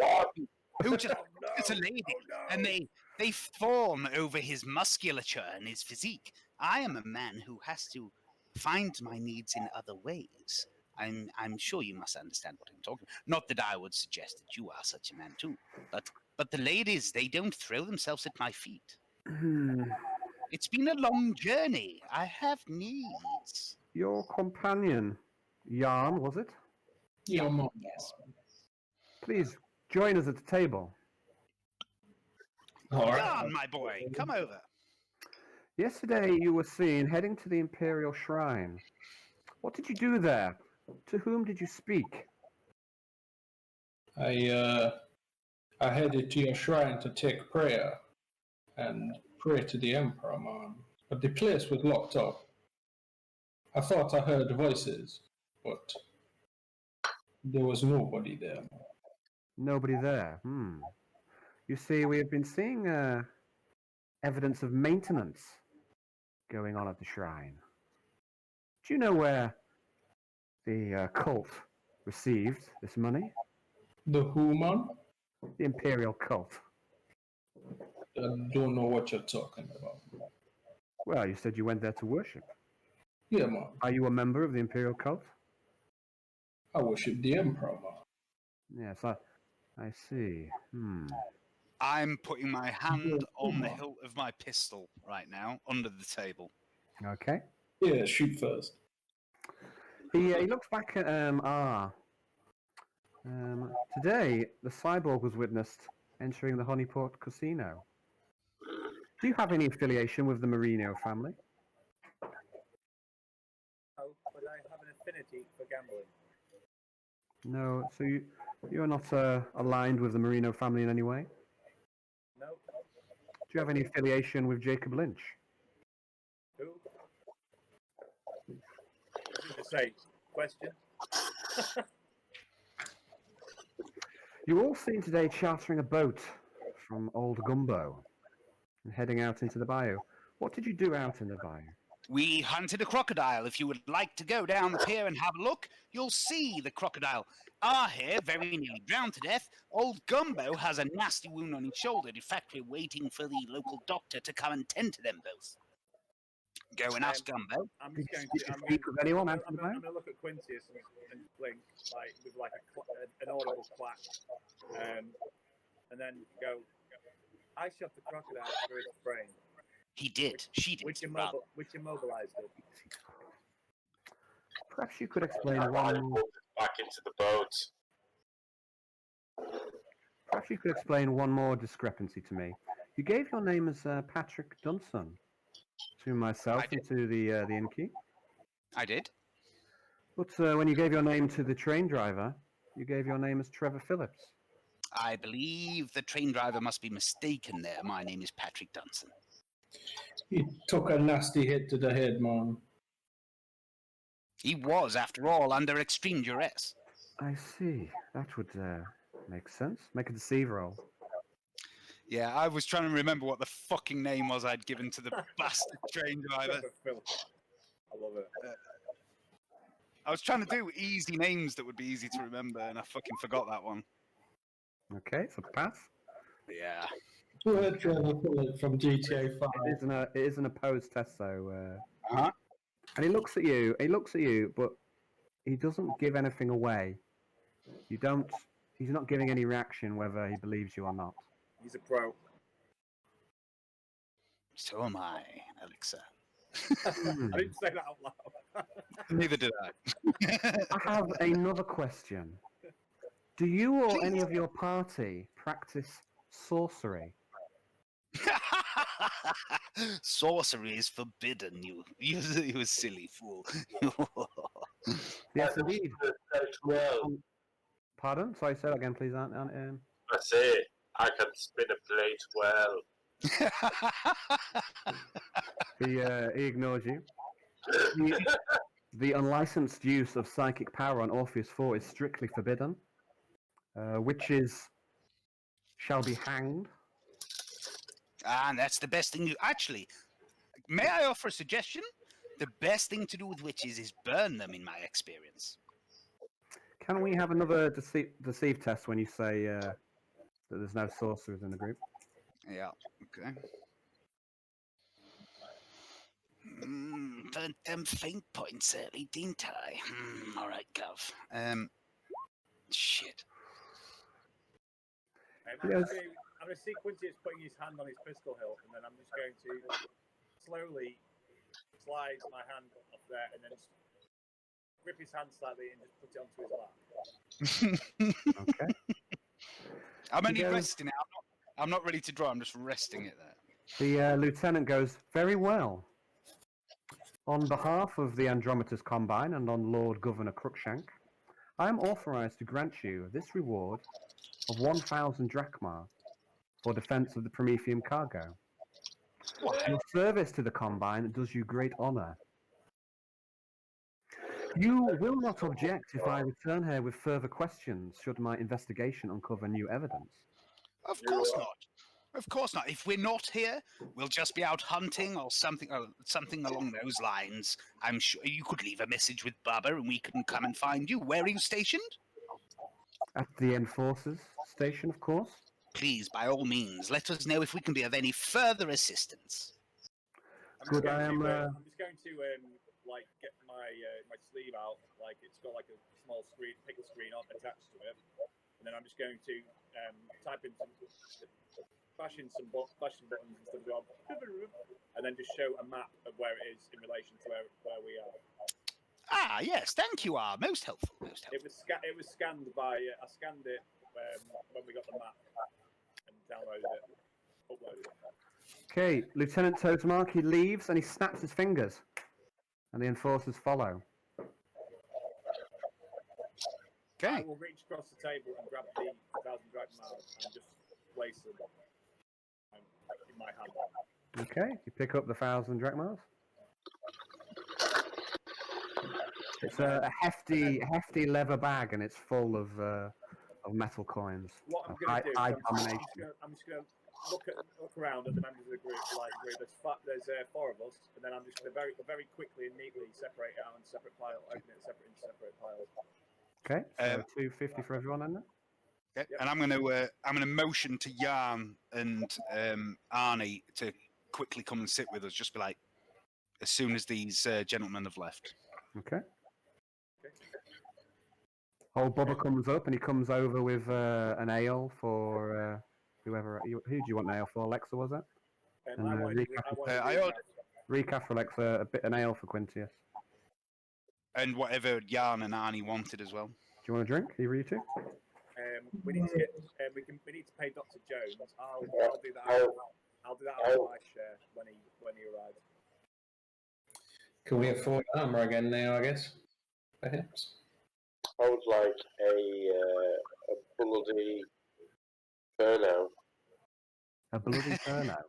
just it's a lady, and they fawn over his musculature and his physique. I am a man who has to find my needs in other ways. I'm sure you must understand what I'm talking about. Not that I would suggest that you are such a man too, but the ladies, they don't throw themselves at my feet. It's been a long journey. I have needs. Your companion, Jan, was it? Your mom. Yes. Please join us at the table. All right. Jan, my boy, come over. Yesterday you were seen heading to the Imperial Shrine. What did you do there? To whom did you speak? I headed to your shrine to take prayer and pray to the Emperor, man. But the place was locked up. I thought I heard voices, but there was nobody there. Nobody there. You see, we have been seeing evidence of maintenance going on at the shrine. Do you know where the cult received this money? The who, man? The Imperial cult. I don't know what you're talking about. Well, you said you went there to worship. Yeah, man. Are you a member of the Imperial cult? I worship the Emperor, man. Yes, I see. I'm putting my hand on the hilt of my pistol right now, under the table. Okay. Yeah, shoot first. He looks back at today, the cyborg was witnessed entering the Honeyport Casino. Do you have any affiliation with the Marino family? No, but I have an affinity for gambling. No, so you're not aligned with the Marino family in any way? No. Do you have any affiliation with Jacob Lynch? Who? To say, question. You were all seen today chartering a boat from Old Gumbo and heading out into the bayou. What did you do out in the bayou? We hunted a crocodile. If you would like to go down the pier and have a look, you'll see the crocodile. Our here very nearly drowned to death. Old Gumbo has a nasty wound on his shoulder. In fact, we're waiting for the local doctor to come and tend to them both. Go and ask Gumbo. I'm just going Did you to. speak with anyone out in the I'm bayou? going to look at Quintius and blink like with like an audible clap, and then go. I shot the crocodile through its brain. He did. She did. Which immobilized it. Perhaps you could explain I one pulled it back into the boat. Perhaps you could explain one more discrepancy to me. You gave your name as Patrick Dunson to myself and to the innkeep. I did. But when you gave your name to the train driver, you gave your name as Trevor Phillips. I believe the train driver must be mistaken there. My name is Patrick Dunson. He took a nasty hit to the head, man. He was, after all, under extreme duress. I see. That would make sense. Make a deceive roll. Yeah, I was trying to remember what the fucking name was I'd given to the bastard train driver. Phil. I love it. I was trying to do easy names that would be easy to remember, and I fucking forgot that one. Okay, so pass. Yeah. Word Trevor Phillip from GTA 5. It is an opposed test, though. Uh-huh. And he looks at you. He looks at you, but he doesn't give anything away. You don't. He's not giving any reaction whether he believes you or not. He's a pro. So am I, Alexa. I didn't say that out loud. Neither did I. I have another question. Do you or any of your party practice sorcery? Sorcery is forbidden, you silly fool. Yes, indeed. Well, Pardon? Sorry, say that again, please. I say, I can spin a plate well. He ignores you. The unlicensed use of psychic power on Orpheus 4 is strictly forbidden. Witches shall be hanged. And that's the best thing you... Actually, may I offer a suggestion? The best thing to do with witches is burn them, in my experience. Can we have another deceive test when you say that there's no sorcerers in the group? Yeah, okay. Burnt them faint points early, didn't I? All right, Gov. Shit. I'm going to see Quintius putting his hand on his pistol hilt, and then I'm just going to slowly slide my hand off there, and then just grip his hand slightly and just put it onto his lap. Okay. I'm only resting it. I'm not ready to draw. I'm just resting it there. The lieutenant goes, very well. On behalf of the Andromeda's Combine and on Lord Governor Crookshank, I am authorized to grant you this reward of 1,000 drachma for defense of the Prometheum cargo. Your service to the Combine does you great honor. You will not object if I return here with further questions should my investigation uncover new evidence. Of course not. Of course not. If we're not here, we'll just be out hunting or something along those lines. I'm sure you could leave a message with Bubba and we can come and find you. Where are you stationed? At the Enforcers station, of course. Please, by all means, let us know if we can be of any further assistance. I'm just going to like get my my sleeve out, like it's got like a small screen, pickle screen on attached to it, and then I'm just going to type in bash in some buttons instead of and then just show a map of where it is in relation to where we are. Ah, yes, thank you, R. Most helpful, most helpful. It was scanned by I scanned it when we got the map and downloaded it, uploaded it. Okay, Lieutenant Toadmark, he leaves and he snaps his fingers. And the enforcers follow. Okay. I will reach across the table and grab the 1,000 drachma and just place them in my hand. Okay, you pick up the 1,000 drachmas. It's a hefty leather bag, and it's full of metal coins. What I'm going to do, I'm just going to look around at the members of the group. Like, there's 4 of us, and then I'm just going to very quickly and neatly separate it out in separate piles, open it into separate piles. Okay, so 250 for everyone, then. Okay, yep. And I'm going to motion to Jan and Arnie to quickly come and sit with us. Just be like, as soon as these gentlemen have left. Okay. Old Bubba comes up and he comes over with an ale for whoever. Who do you want an ale for? Alexa, was it? Recap for Alexa, an ale for Quintius. And whatever Jan and Arnie wanted as well. Do you want a drink? Either you two? We need to get. We need to pay Dr. Jones. I'll do that. I'll do that out of my share when he arrives. Can we afford armor again now? I guess. Perhaps. I would like a bloody turnout. A bloody turnout.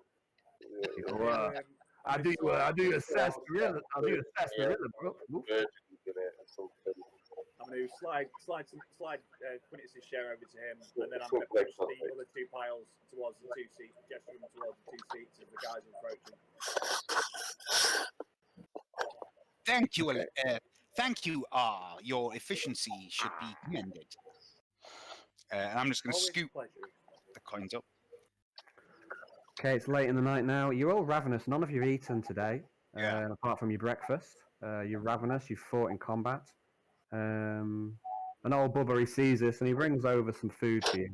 Yeah. I do a sarsaparilla. I do a sarsaparilla, bro. I'm I'm going to slide Quintus's share over to him, and then I'm going to push the other 2 piles towards the 2 seats, gesture them towards the 2 seats as the guys are approaching. Thank you, thank you. Your efficiency should be commended. And I'm just going to scoop the coins up. Okay, it's late in the night now. You're all ravenous. None of you eaten today, apart from your breakfast. You're ravenous. You've fought in combat. An old bubber, he sees this and he brings over some food for you.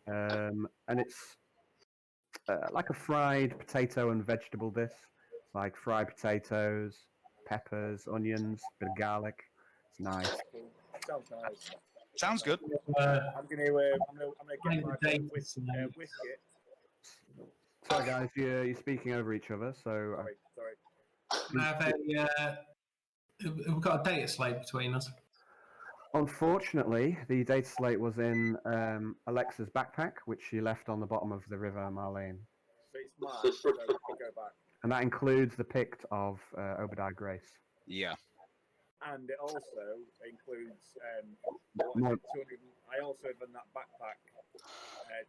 And it's like a fried potato and vegetable dish. It's like fried potatoes, peppers, onions, bit of garlic. It's nice. Sounds nice. Sounds good. I'm gonna get my whiskey. Sorry, guys, you're speaking over each other. So Sorry. We've got a data slate between us. Unfortunately, the data slate was in Alexa's backpack, which she left on the bottom of the River Marlene. So it's mine, so we can go back. And that includes the pict of Obadiah Grace. Yeah. And it also includes 200. I also have in that backpack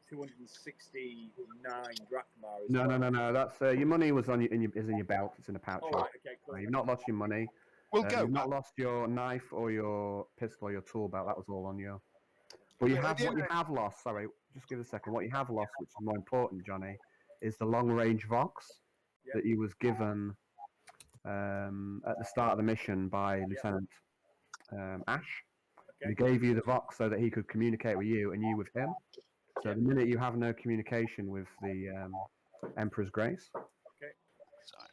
269 drachma. No. That's your money was is in your belt. It's in a pouch. Right, okay, cool. You've not lost your money. We'll go. You've not lost your knife or your pistol or your tool belt. That was all on you. What you have lost. Sorry, just give it a second. What you have lost, which is more important, Johnny, is the long-range Vox that you was given at the start of the mission by Lieutenant Ash. Okay. He gave you the Vox so that he could communicate with you and you with him. So the minute you have no communication with the Emperor's Grace,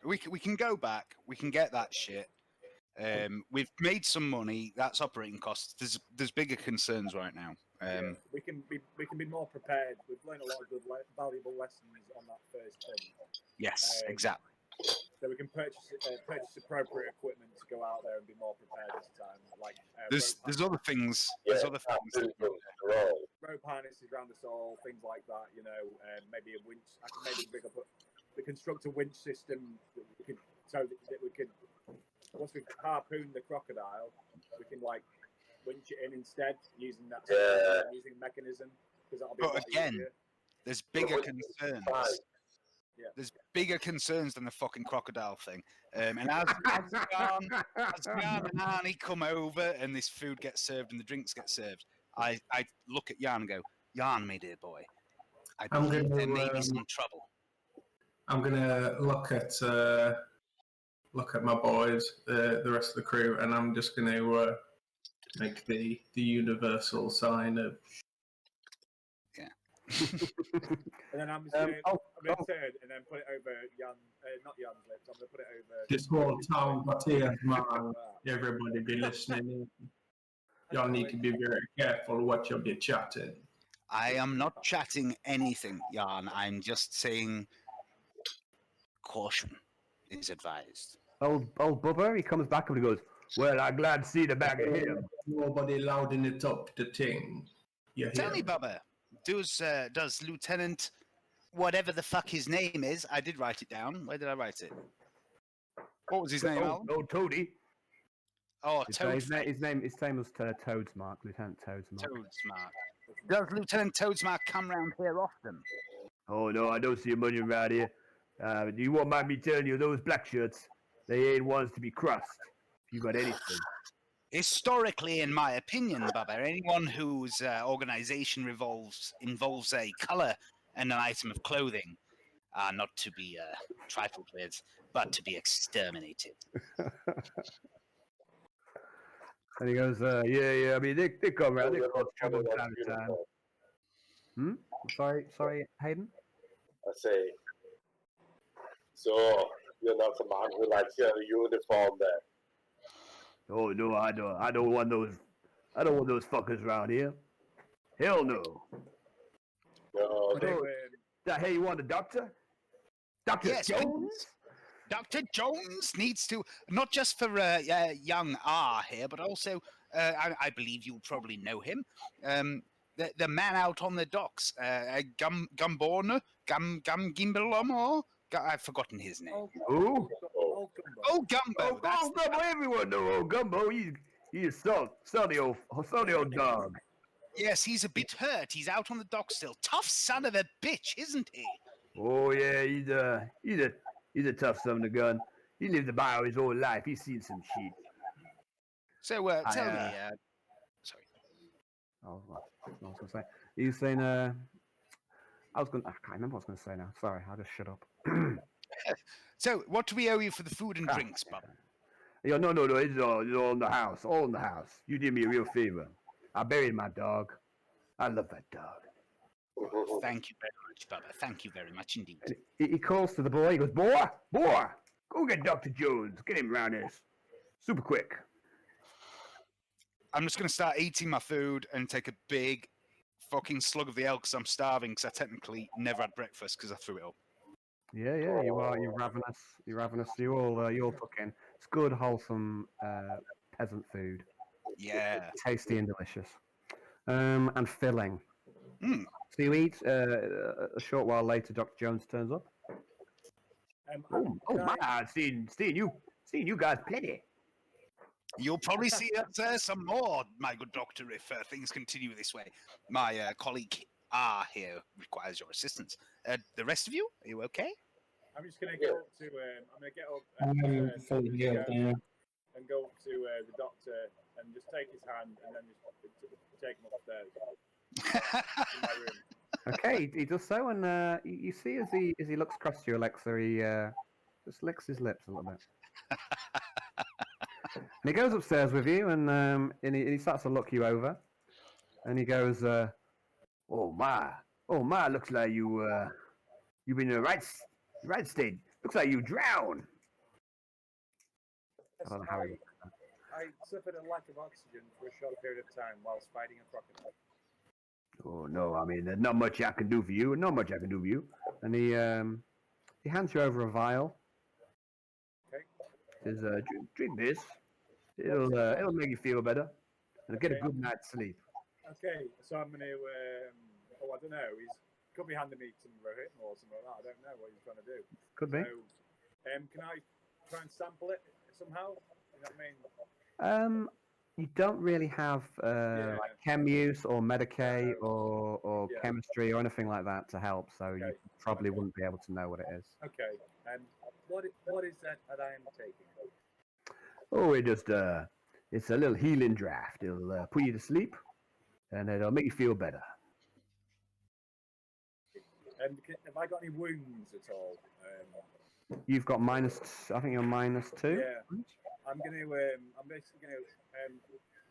we can go back. We can get that shit. We've made some money. That's operating costs. There's bigger concerns right now. We can be more prepared. We've learned a lot of good, valuable lessons on that first thing. Yes, exactly. So we can purchase appropriate equipment to go out there and be more prepared this time. Like there's other things. There's other things. Rope harnesses around us all, things like that. You know, maybe a winch. I can maybe bring up the construct a winch system that we could, so that we could. Once we've harpooned the crocodile, we can like winch it in instead using that using mechanism, because that'll be. But again, easier. There's bigger concerns. Yeah. There's bigger concerns than the fucking crocodile thing. And as Jan and Arnie come over and this food gets served and the drinks get served, I look at Jan and go, Jan, my dear boy, I believe there may be some trouble. I'm gonna look at my boys, the rest of the crew, and I'm just gonna make the universal sign of. And then I'm just going to turn and then put it over not Jan's lips. I'm going to put it over. This whole town, Matthias, man, everybody be listening. Y'all need to be very careful what you'll be chatting. I am not chatting anything, Jan. I'm just saying caution is advised. Old Bubba, he comes back and he goes, well, I'm glad to see the back of him. Nobody louding it up the thing. Tell me, Bubba. Does Lieutenant, whatever the fuck his name is, I did write it down. Where did I write it? What was his name, Al? Oh, Toady. Oh, Toad. His name was Toadsmark, Lieutenant Toadsmark. Toadsmark. Does Lieutenant Toadsmark come round here often? Oh, no, I don't see him running around here. You won't mind me telling you, those black shirts, they ain't ones to be crossed. If you got anything. Historically, in my opinion, Bubba, anyone whose organization involves a color and an item of clothing are not to be trifled with, but to be exterminated. And he goes, yeah, I mean, they come around, they cause trouble from time to time. Sorry, Hayden? I say, so, you're not the man who likes your uniform there. Oh no, I don't want those fuckers around here. Hell no. No. That hey, you want a doctor? Dr. Yes, Jones? Dr. Jones needs to, not just for young R here, but also, I believe you'll probably know him, the man out on the docks, Gumborner, Gimbalom, I've forgotten his name. Who? Oh, Gumbo. Oh, Gumbo, everyone knows old Gumbo. You saw the old dog. Yes, he's a bit hurt. He's out on the dock still. Tough son of a bitch, isn't he? Oh yeah, he's a tough son of a gun. He lived the bio his whole life. He's seen some shit. So, tell me, sorry. Oh, what I was going to say. You saying? I can't remember what I was going to say now. Sorry, I'll just shut up. So, what do we owe you for the food and Ah. drinks, Bob? No. It's all in the house. All in the house. You did me a real favor. I buried my dog. I love that dog. Thank you very much, Bubba. Thank you very much indeed. And he calls to the boy. He goes, boy, go get Dr. Jones. Get him around here. Super quick. I'm just going to start eating my food and take a big fucking slug of the ale because I'm starving because I technically never had breakfast because I threw it up. Yeah, you are. You're ravenous. You're ravenous. You're all fucking. It's good, wholesome peasant food. Yeah. Tasty and delicious. And filling. Mm. So you eat. A short while later, Dr. Jones turns up. My! I've seen you guys plenty. You'll probably see some more, my good doctor, if things continue this way. My colleague R here requires your assistance. The rest of you, are you okay? I'm just going to go up to. I'm going to get up I'm fully healed now. and go up to the doctor and just take his hand and then just take him upstairs in my room. Okay, he does so, and you see as he looks across to you, Alexa, he just licks his lips a little bit. And he goes upstairs with you, and he starts to look you over, and he goes, "Oh my, looks like you've been in the right state. Looks like you drowned." I don't know how he. I suffered a lack of oxygen for a short period of time whilst fighting a crocodile. Oh no, I mean there's not much I can do for you. Not much I can do for you. And he hands you over a vial. Okay. Says, drink this. It'll make you feel better, and get a good night's sleep. Okay, so I'm going to. I don't know. He could be handing me some Rohit or something like that. I don't know what he's trying to do. Could be. So, can I try and sample it somehow? You know what I mean? You don't really have like chem use or Medicaid or chemistry or anything like that to help, so you probably wouldn't be able to know what it is. Okay. What is that I am taking? Oh, it's a little healing draft. It'll put you to sleep, and it'll make you feel better. Have I got any wounds at all? You've got I think you're -2. Yeah. I'm basically going to.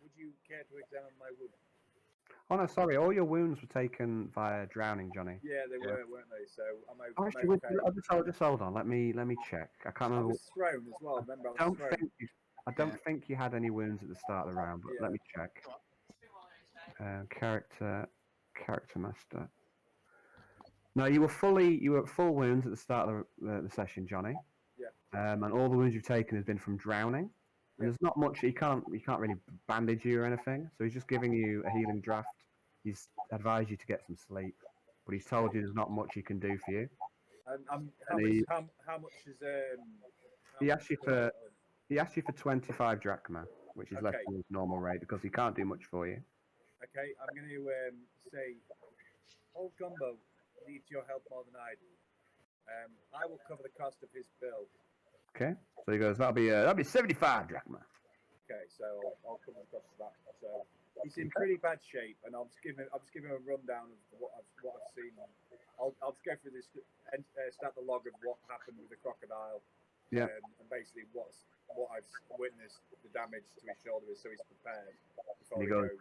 Would you care to examine my wound? Oh no, sorry. All your wounds were taken via drowning, Johnny. Yeah, they were, weren't they? So am I? Oh, actually, just hold on. Let me check. I can't remember. I was thrown as well. Remember, I don't think you had any wounds at the start of the round, but let me check. Character master. No, you were at full wounds at the start of the session, Johnny. Yeah. And all the wounds you've taken has been from drowning. And there's not much. He can't really bandage you or anything. So he's just giving you a healing draft. He's advised you to get some sleep, but he's told you there's not much he can do for you. How much is He asked you for 25 drachma, which is less than his normal rate because he can't do much for you. Okay, I'm going to say, old Gumbo needs your help more than I do. I will cover the cost of his bill. Okay, so he goes, that'll be 75 drachma. Okay, so I'll cover the cost of that. So he's in pretty bad shape, and I'll just give him a rundown of what I've seen. I'll just go through this and start the log of what happened with the crocodile. Yeah. And basically what I've witnessed, the damage to his shoulder is, so he's prepared before And he goes.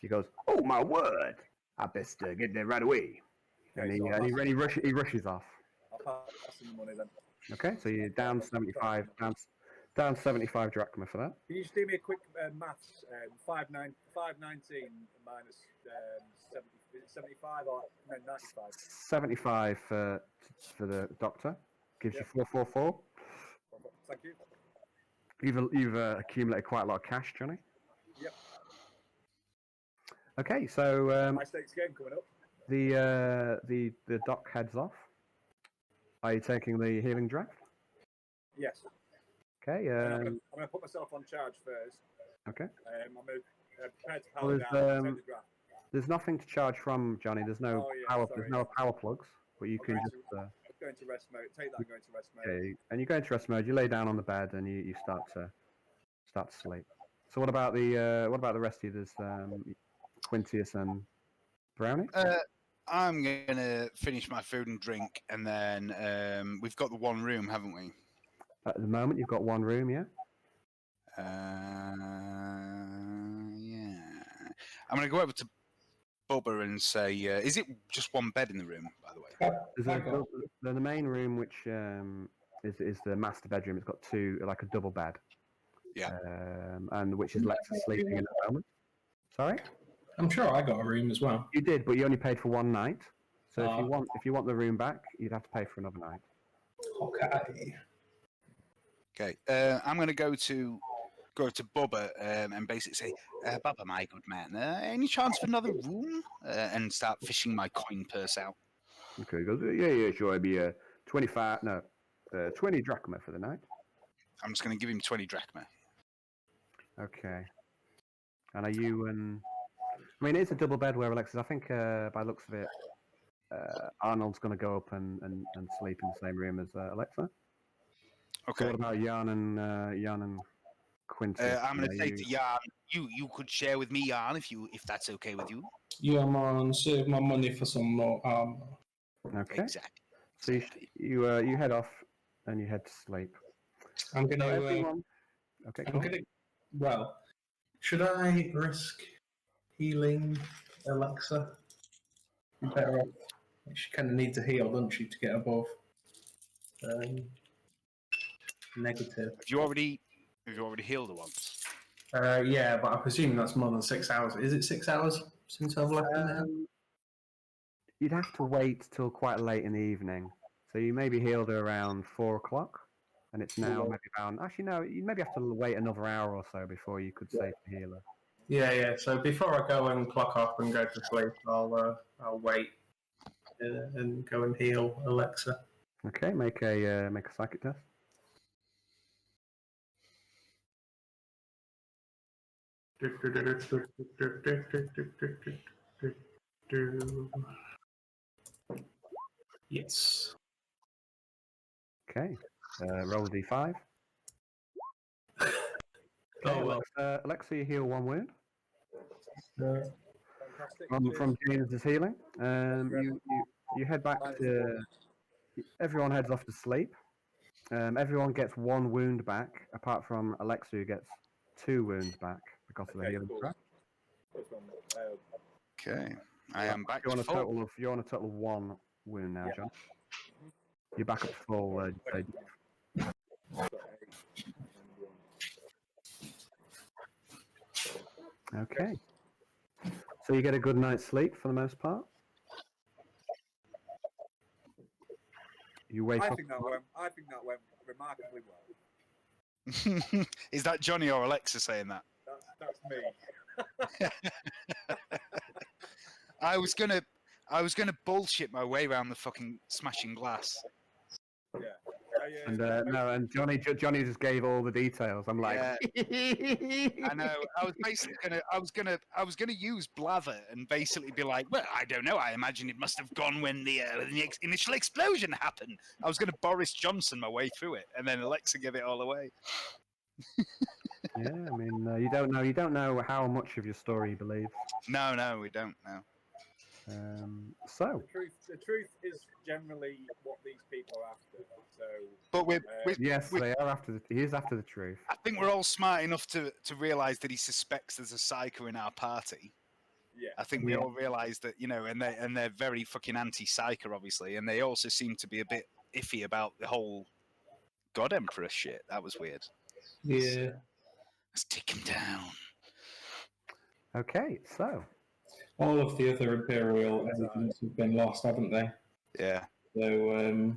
He goes, oh my word! I best get there right away. Okay, And he rushes off. I'll pass him the money then. Okay, so you're down 75, down 75 drachma for that. Can you just do me a quick maths? 519 minus 70, 75 or no 95. 75 for the doctor gives you 444. Thank you. You've accumulated quite a lot of cash, Johnny. Yep. Okay, so My stakes game coming up. the doc heads off. Are you taking the healing draft? Yes. Okay. I'm going to put myself on charge first. Okay. I'm prepared to Well, power down. Take the draft. there's nothing to charge from, Johnny. There's no Oh, yeah, power. sorry, There's no power plugs, but you can just. I'm going to rest mode. Take that. I'm going to rest mode. Okay, and you go into rest mode. You lay down on the bed and you start to sleep. So what about the rest of you? There's Quintius and Brownie. I'm gonna finish my food and drink, and then we've got the one room, haven't we? At the moment, you've got one room, yeah. Yeah. I'm gonna go over to Bubba and say, is it just one bed in the room, by the way? There's the main room, which is the master bedroom. It's got like a double bed. Yeah. And which is Lexa sleeping in the moment. Sorry? I'm sure I got a room as well. You did, but you only paid for one night. So if you want the room back, you'd have to pay for another night. Okay. I'm gonna go to Bubba and basically say, Bubba, my good man, any chance for another room? And start fishing my coin purse out. Okay, he goes, yeah, sure. It'd be 20 drachma for the night. I'm just gonna give him 20 drachma. Okay. And are you? I mean, it's a double bed where Alexis. I think by the looks of it, Arnold's going to go up and sleep in the same room as Alexa. Okay. So what about Jan and Quintus? I'm going to say to Jan, you could share with me, Jan, if that's okay with you. Yeah, man, save my money for some more armor. Okay. Exactly. So you head off and you head to sleep. I'm gonna. Okay. I'm gonna. Well, should I risk healing Alexa? Better off. She kind of needs a heal, doesn't she, to get above negative. Have you already healed her once? Yeah, but I presume that's more than 6 hours. Is it 6 hours since I've left in there? You'd have to wait till quite late in the evening. So you maybe healed her around 4 o'clock, and it's now maybe around. Actually, no, you maybe have to wait another hour or so before you could safely heal her. Yeah. So before I go and clock off and go to sleep, I'll wait and go and heal Alexa. Okay, make a psychic test. Yes. Okay, roll a d5. Oh well. Alexa, you heal 1 wound. Fantastic. From James' healing. You head back to. Everyone heads off to sleep. Everyone gets 1 wound back, apart from Alexa, who gets 2 wounds back because of the healing trap. Okay, I am back. You're on a total of 1 wound now, John. You're back up to full. Okay. So you get a good night's sleep for the most part. You wake up. I think that went remarkably well. Is that Johnny or Alexa saying that? That's me. I was gonna bullshit my way around the fucking smashing glass. Yeah. And Johnny just gave all the details. I'm like, I know. I was basically I was gonna use blather and basically be like, well, I don't know. I imagine it must have gone when the initial explosion happened. I was gonna Boris Johnson my way through it, and then Alexa give it all away. Yeah, I mean, you don't know how much of your story you believe. No, we don't know. So the truth is generally what these people are after. So, but they are after. He is after the truth. I think we're all smart enough to realise that he suspects there's a psycho in our party. Yeah. I think we all realise that, and they're very fucking anti-psycho, obviously, and they also seem to be a bit iffy about the whole God Emperor shit. That was weird. Yeah. Let's take him down. Okay, so all of the other Imperial evidence have been lost, haven't they? Yeah. So,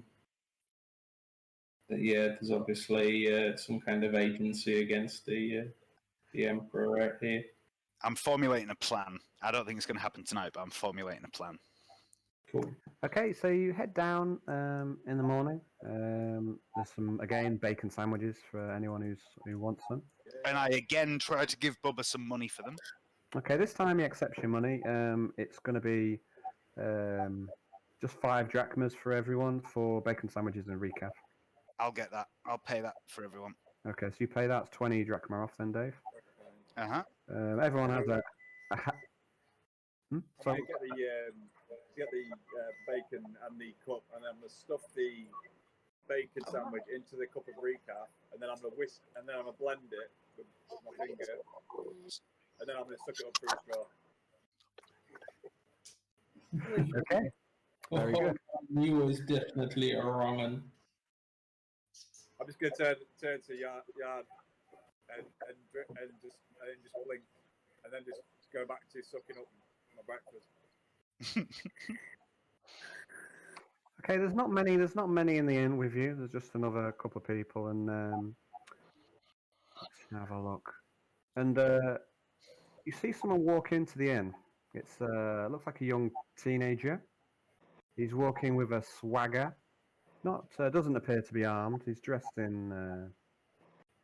there's obviously some kind of agency against the Emperor out here. I'm formulating a plan. I don't think it's going to happen tonight, but I'm formulating a plan. Cool. Okay, so you head down in the morning. There's some bacon sandwiches for anyone who wants them. And I again try to give Bubba some money for them. Okay, this time he accepts your money. It's going to be just 5 drachmas for everyone for bacon sandwiches and recap. I'll get that. I'll pay that for everyone. Okay, so you pay that. It's 20 drachma off then, Dave. Uh-huh. Everyone has a So I get the bacon and the cup, and I'm gonna stuff the bacon sandwich into the cup of recap, and then I'm gonna blend it with my finger, and then I'm gonna suck it up through a straw. Okay. Very good. You was definitely a wrong one. I'm just gonna turn to Yard and just blink, and then just go back to sucking up my breakfast. Okay, there's not many in the inn with you. There's just another couple of people, and let's have a look. And you see someone walk into the inn. It's looks like a young teenager. He's walking with a swagger. Doesn't appear to be armed. He's dressed in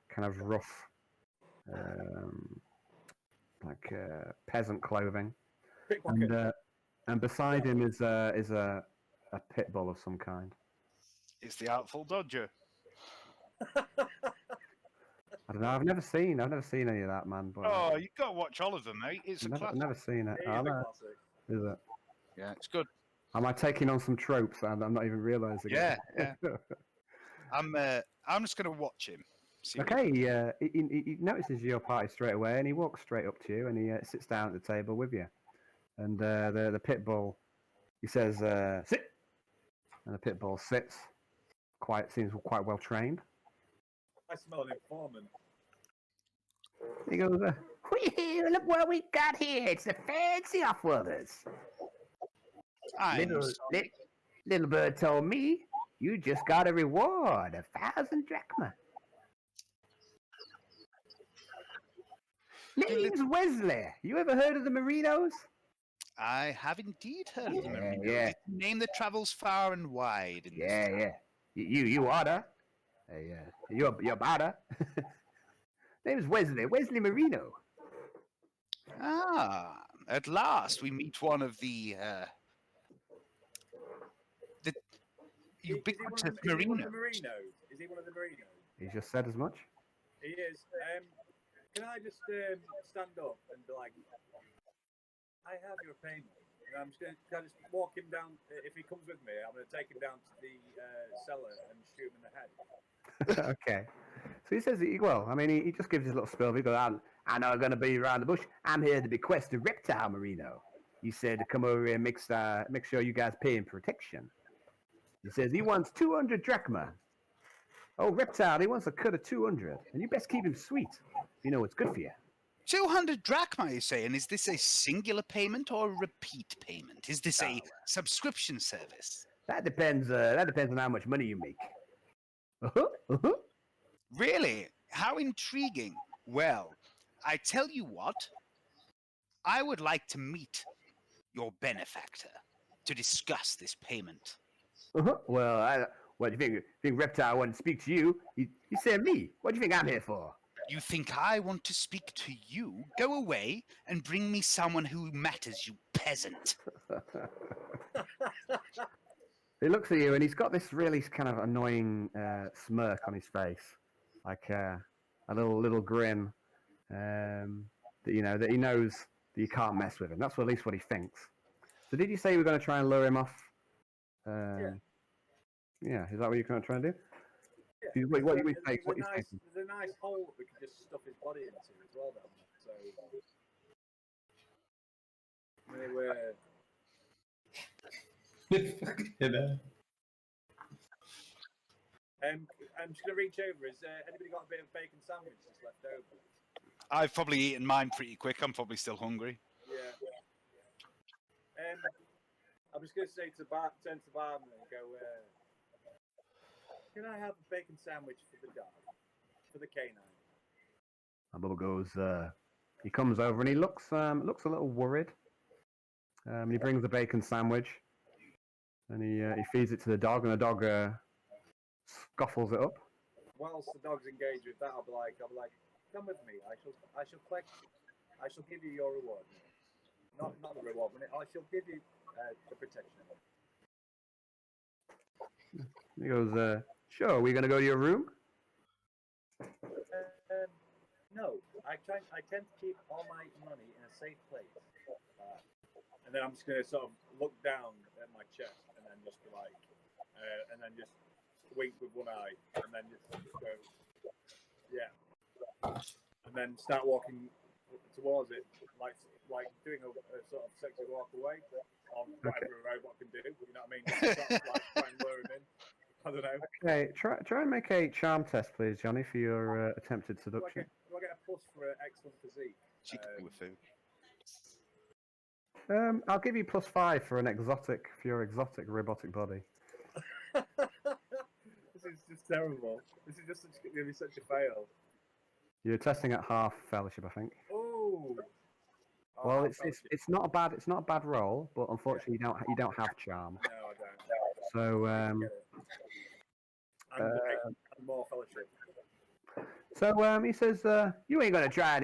kind of rough, peasant clothing. And beside him is a pit bull of some kind. It's the Artful Dodger. I don't know. I've never seen any of that, man. But Oh, you've got to watch all of them, mate. It's a I've classic. never seen it. It is a classic. Is it? Yeah, it's good. Am I taking on some tropes and I'm not even realizing Yeah, it? yeah. I'm just going to watch him. See what- Okay, he notices your party straight away, and he walks straight up to you, and he sits down at the table with you. And the pit bull, he says, "Sit," and the pit bull sits. Seems quite well trained. I smell an informant. He goes, Look what we got here. It's the fancy off-worlders. Little bird told me you just got a reward, 1,000 drachma. Name's Wesley. You ever heard of the Merinos? I have indeed heard of them. Yeah. It's a name that travels far and wide. In this town. Yeah. You oughta. You're oughta. Name's Wesley Marino. Ah, at last we meet one of the ubiquitous Marinos. Is he one of the Marinos? he just said as much. He is. Can I just stand up and be like, I have your payment? And I'm just going to just walk him down. If he comes with me, I'm going to take him down to the cellar and shoot him in the head. Okay. So he says, he just gives his little spiel. He goes, I'm not going to be around the bush. I'm here to bequest a reptile, Marino. He said to come over here and make sure you guys pay him protection. He says he wants 200 drachma. Oh, reptile, he wants a cut of 200. And you best keep him sweet. You know what's good for you. 200 drachma, you say? And is this a singular payment or a repeat payment? Is this a subscription service? That depends on how much money you make. Really? How intriguing. Well, I tell you what, I would like to meet your benefactor to discuss this payment. Well, what do you think? Think Reptile wanted to speak to you? He said me. What do you think I'm here for? You think I want to speak to you? Go away and bring me someone who matters, you peasant. He looks at you and he's got this really kind of annoying smirk on his face, like a little grin that he knows that you can't mess with him. That's at least what he thinks. So did you say you were going to try and lure him off? Yeah. Is that what you're going to try and do? Yeah. What you think? There's a nice hole that we could just stuff his body into as well, then. So I'm just gonna reach over. Has anybody got a bit of bacon sandwich just left over? I've probably eaten mine pretty quick. I'm probably still hungry. Yeah. I'm just gonna say turn to the barman and go. Can I have a bacon sandwich for the dog, for the canine? And Bubba goes. He comes over and he looks a little worried. He brings the bacon sandwich. And he feeds it to the dog, and the dog scuffles it up. Whilst the dog's engaged with that, I'll be like, come with me. I shall give you your reward. Not the reward money. I shall give you the protection. He goes, sure. Are we gonna go to your room? No, I tend to keep all my money in a safe place. And then I'm just going to sort of look down at my chest and then just be like, and then just wink with one eye and then just go, yeah. And then start walking towards it, like doing a sort of sexy walk away on whatever a robot can do. You know what I mean? Just sort of like try and lure him in. I don't know. Okay, try and make a charm test, please, Johnny, for your attempted seduction. Do I get a plus for an excellent physique? She could do with food. I'll give you +5 for your exotic robotic body. This is just terrible. This is just going to be such a fail. You're testing at half fellowship, I think. Oh. Well, it's not a bad roll, but unfortunately you don't have charm. No, I don't. So and more fellowship. So he says, "You ain't gonna try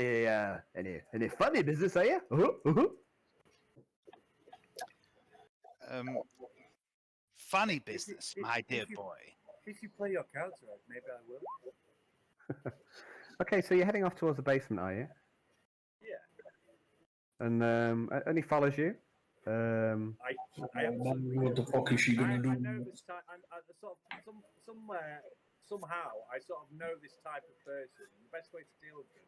any funny business, are you?" Funny business, my dear boy. If you play your cards right, maybe I will. Okay, so you're heading off towards the basement, are you? Yeah. And he follows you. I absolutely what the fuck is she gonna do? I know this type. I'm sort of somehow I sort of know this type of person. The best way to deal with them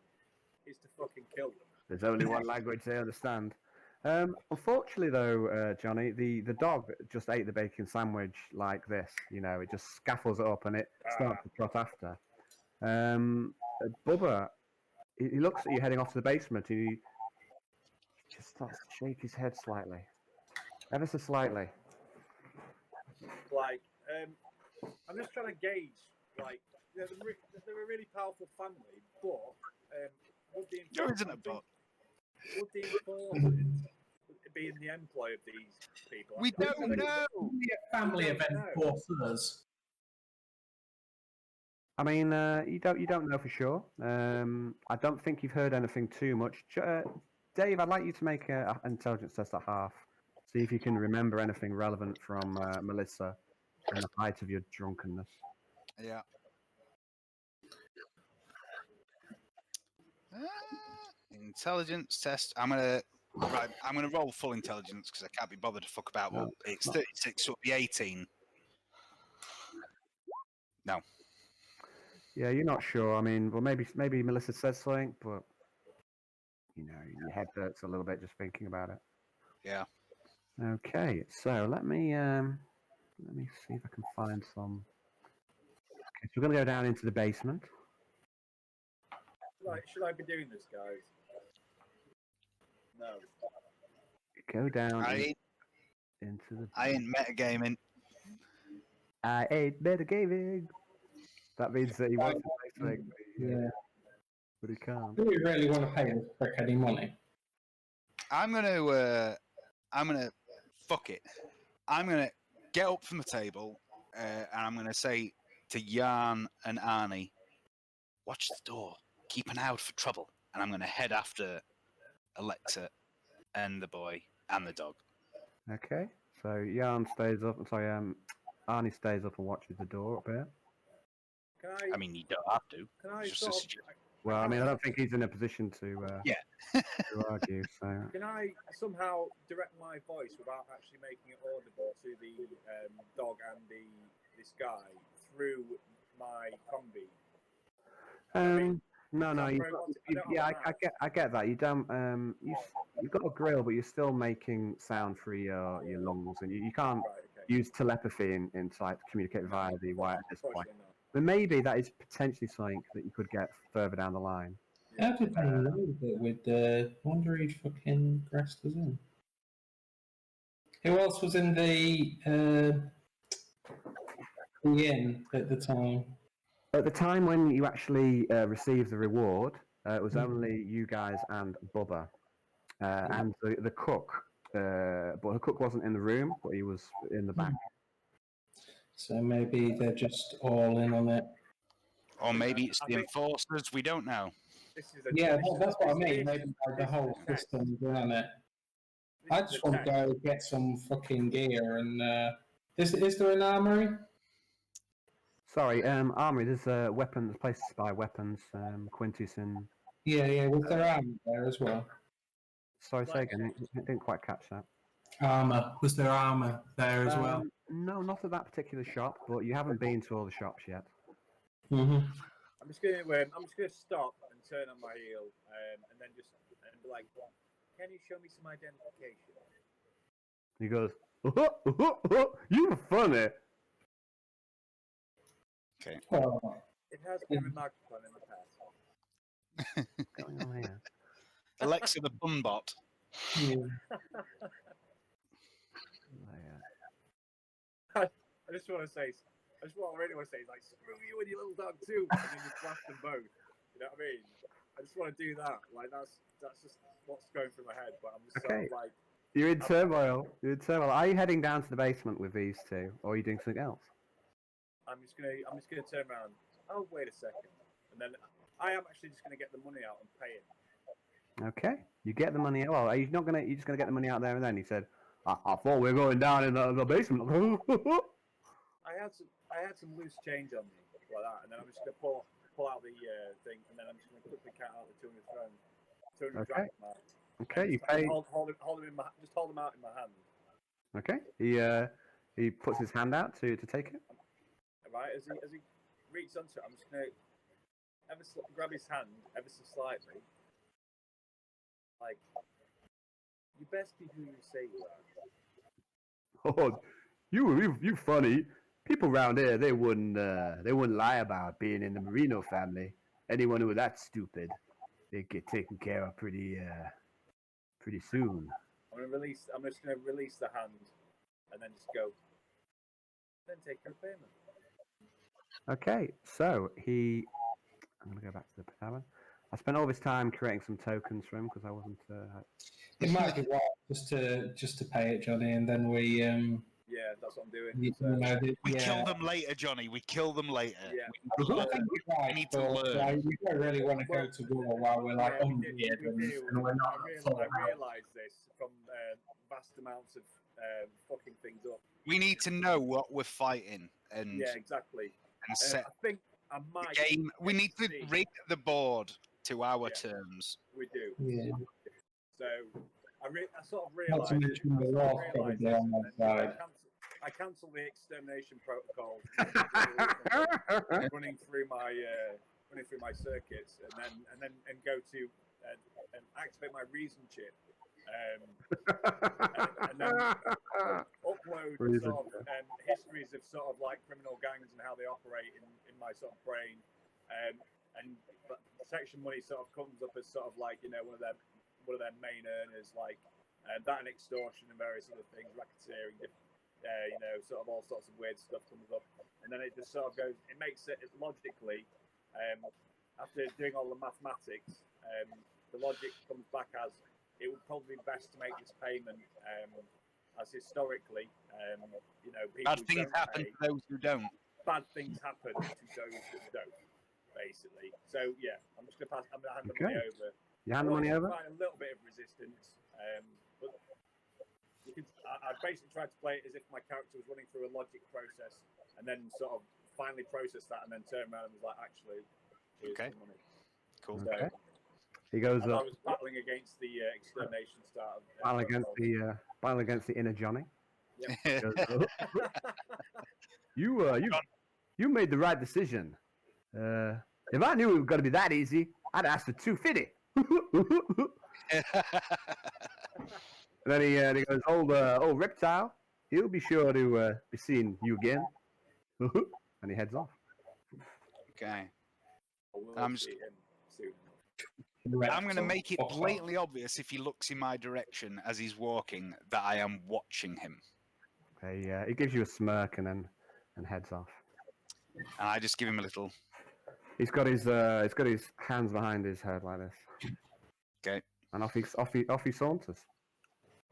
is to fucking kill them. There's only one language they understand. Unfortunately, though, Johnny, the dog just ate the bacon sandwich like this. You know, it just scuffles it up and it starts to trot after. Bubba, he looks at you heading off to the basement and he just starts to shake his head slightly. Ever so slightly. Like, I'm just trying to gauge, like, they're a really powerful family, but would the enforcers be in the employ of these people? We don't know. Only a family of enforcers. I mean, you don't know for sure. I don't think you've heard anything too much. Dave, I'd like you to make an intelligence test at half. See if you can remember anything relevant from Melissa and the height of your drunkenness. Yeah. Intelligence test. I'm gonna roll full intelligence because I can't be bothered to fuck about. Well, it's 36, so it'll be 18. No. Yeah, you're not sure. I mean, well, maybe Melissa says something, but you know, your head hurts a little bit just thinking about it. Yeah. Okay, so let me see if I can find some. Okay, so we're gonna go down into the basement. Should I be doing this, guys? No. Go down I ain't metagaming. I ain't metagaming. That means that he wants to say something, but he can't. Do you really want to pay this prick any money? I'm gonna fuck it. I'm gonna get up from the table and I'm gonna say to Jan and Arnie, watch the door, keep an eye out for trouble, and I'm gonna head after Alexa and the boy and the dog. Okay, so Jan stays up. Arnie stays up and watches the door up here. I mean, you don't have to. Can I It's just a suggestion. Well, I mean, I don't think he's in a position to to argue. So Can I somehow direct my voice without actually making it audible to the dog and this guy through my combi? No. I get that. You don't. You've got a grill, but you're still making sound through your lungs, and you can't use telepathy in to communicate via the wire at this point. But maybe that is potentially something that you could get further down the line. How did they know that with the wonder he fucking grassed us in? Who else was in the inn at the time? At the time when you actually received the reward, it was only you guys and Bubba. And the cook but her cook wasn't in the room, but he was in the back. So maybe they're just all in on it. Or maybe it's I the think- enforcers. We don't know. This is a Yeah, this is- that's what I this- mean. this- Maybe like the this is whole a test. system's in on it. This I is just a want to test. go get some fucking gear and is there an armory? Sorry, armory. There's weapons, places to buy weapons. Quintus and Yeah, was there armor there as well? sorry, say again. I didn't quite catch that. Armor. Was there armor there as well? No, not at that particular shop, but you haven't been to all the shops yet. Mm-hmm. I'm just gonna stop and turn on my heel, and then just be like, "Can you show me some identification?" He goes, "You're funny." Okay. Oh, It has been remarked upon in the past. What's going on here? Alexa the Bumbot. yeah. I just want to say, what I really want to say is like, screw you and your little dog too, and then just blast them both. You know what I mean? I just want to do that. Like that's just what's going through my head. But I'm just sort Okay. of like, You're in turmoil. You're in turmoil. Are you heading down to the basement with these two, or are you doing something else? I'm just gonna turn around. Oh, wait a second, and then I am actually just gonna get the money out and pay him. Okay. You get the money. Well, are you not gonna? You're just gonna get the money out there and then? He said, "I thought we were going down in the basement." I had some loose change on me like that, and then I'm just gonna pull out the thing, and then I'm just gonna quickly count out the 200 pounds, 200 Okay. drachma mark. Okay. You Just pay. hold him in my, just hold him out in my hand. Okay. He puts his hand out to take it. Right, as he reaches onto it, I'm just gonna grab his hand ever so slightly. Like, you best be who you say you are. Oh, you funny. People around here, they wouldn't lie about being in the Marino family. Anyone who was that stupid, they get taken care of pretty soon. I'm just gonna release the hand, and then just go. Then take your payment. Okay, so I'm gonna go back to the tavern. I spent all this time creating some tokens for him because I wasn't. It might be right just to pay it, Johnny, and then we Yeah, that's what I'm doing. you So, know, We yeah. kill them later, Johnny. We kill them later. yeah. We need to I learn. think you're right, We need to but, learn. like, we don't really want to go to war while we're like Yeah, we ungeared do. and we're not full I out. realise this from vast amounts of fucking things up. We need to know what we're fighting and, Yeah, exactly. and set I think I the might game. We need to see- rig the board to our Yeah. terms. We do. Yeah. So I sort of Not to realised. mention the law probably on that side. I cancel the extermination protocols running through my circuits, and then go to and activate my reason chip, and then upload sort of histories of sort of like criminal gangs and how they operate in my sort of brain, and protection money sort of comes up as sort of like, you know, one of their main earners, like that and extortion and various other things, racketeering, you know, sort of all sorts of weird stuff comes up, and then it just sort of goes. It makes it logically, after doing all the mathematics, the logic comes back as it would probably be best to make this payment, as historically, you know, people Bad things don't happen pay. to those who don't. Bad things happen to those that don't, basically. So yeah, I'm just gonna hand the money Okay. over. You hand the money over. Find a little bit of resistance, but I basically tried to play it as if my character was running through a logic process, and then sort of finally processed that, and then turned around and was like, actually, here's Okay. the money. Cool. So, Okay. He goes as I up. was battling against the extermination start. Battle against the inner Johnny. Yep. Goes, You made the right decision. If I knew it was gonna be that easy, I'd ask for 250. And then he goes, old reptile, he'll be sure to be seeing you again. And he heads off. Okay. We'll I'm see him soon. I'm going to make it Fuck off. blatantly obvious if he looks in my direction as he's walking that I am watching him. He gives you a smirk and heads off. And I just give him a little. He's got his hands behind his head like this. Okay. And off he saunters.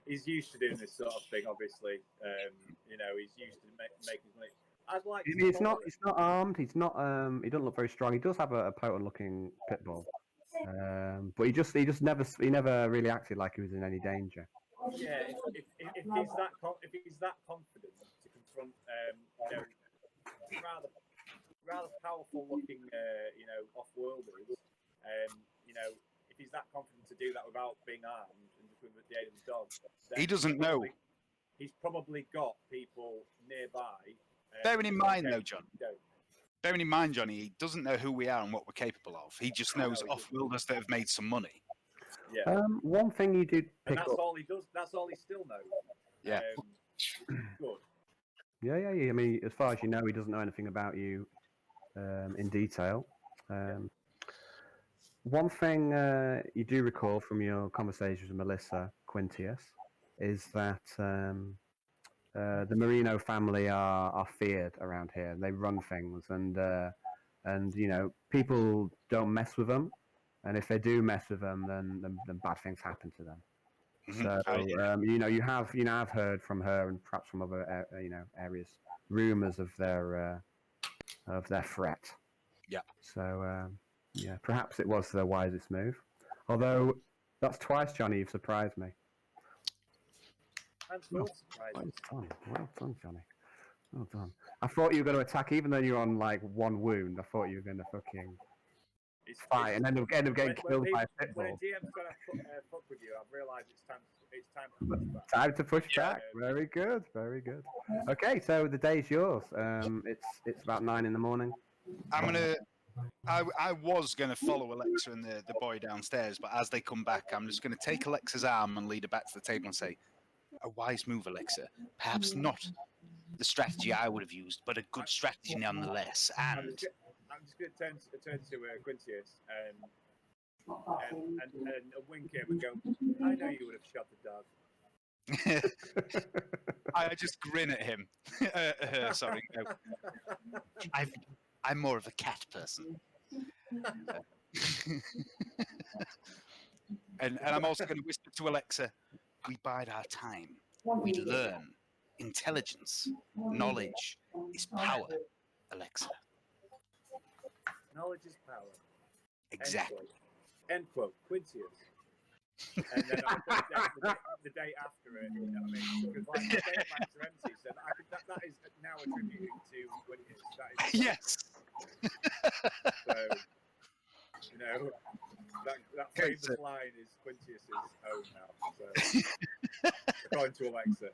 he's used to doing this sort of thing. Obviously, you know, he's used to making money. I'd like. I mean, he's not armed. He's not. He doesn't look very strong. He does have a potent-looking pit bull, but he never really acted like he was in any danger. Yeah, if he's that confident to confront, you know, rather powerful-looking, you know, off-worlders, you know, if he's that confident to do that without being armed and just with the aid of his dog, He doesn't know. He's probably got people nearby. Bearing in mind, though, John. Bearing in mind, Johnny, he doesn't know who we are and what we're capable of. He just knows off-worlders that have made some money. Yeah. One thing you did pick and that's up. all he does. That's all he still knows. Yeah. Good. Yeah. I mean, as far as you know, he doesn't know anything about you in detail. One thing you do recall from your conversations with Melissa Quintius is that the Marino family are feared around here. They run things, and you know, people don't mess with them. And if they do mess with them, then bad things happen to them. So you know, you have heard from her and perhaps from other you know, areas rumors of their threat. Yeah. So yeah, perhaps it was the wisest move. Although that's twice, Johnny, you've surprised me. I'm still surprised. Well done, Johnny. Well done. I thought you were going to attack, even though you're on like one wound. I thought you were going to fucking fight and end up getting killed by a pit bull. When a GM's trying to fuck with you, I've realised it's time to push back. Time to push back. Very good, very good. Okay, so the day's yours. It's about 9 a.m. I was gonna follow Alexa and the boy downstairs, but as they come back, I'm just gonna take Alexa's arm and lead her back to the table and say, "A wise move, Alexa. Perhaps not the strategy I would have used, but a good strategy nonetheless." And I'm just going to turn to Quintius and wink him and go, "I know you would have shot the dog." I just grin at him. Sorry, no. I'm more of a cat person. and I'm also going to whisper to Alexa, "We bide our time. We learn. Intelligence, knowledge is power, Alexa." Knowledge is power. Exactly. End quote. Quintius. And then the day after it, you know what I mean? Because like the day of my serenity, so that is now attributed to Quintius. That is yes. So, you know, that famous line is Quintius's own now. So, according to Alexa.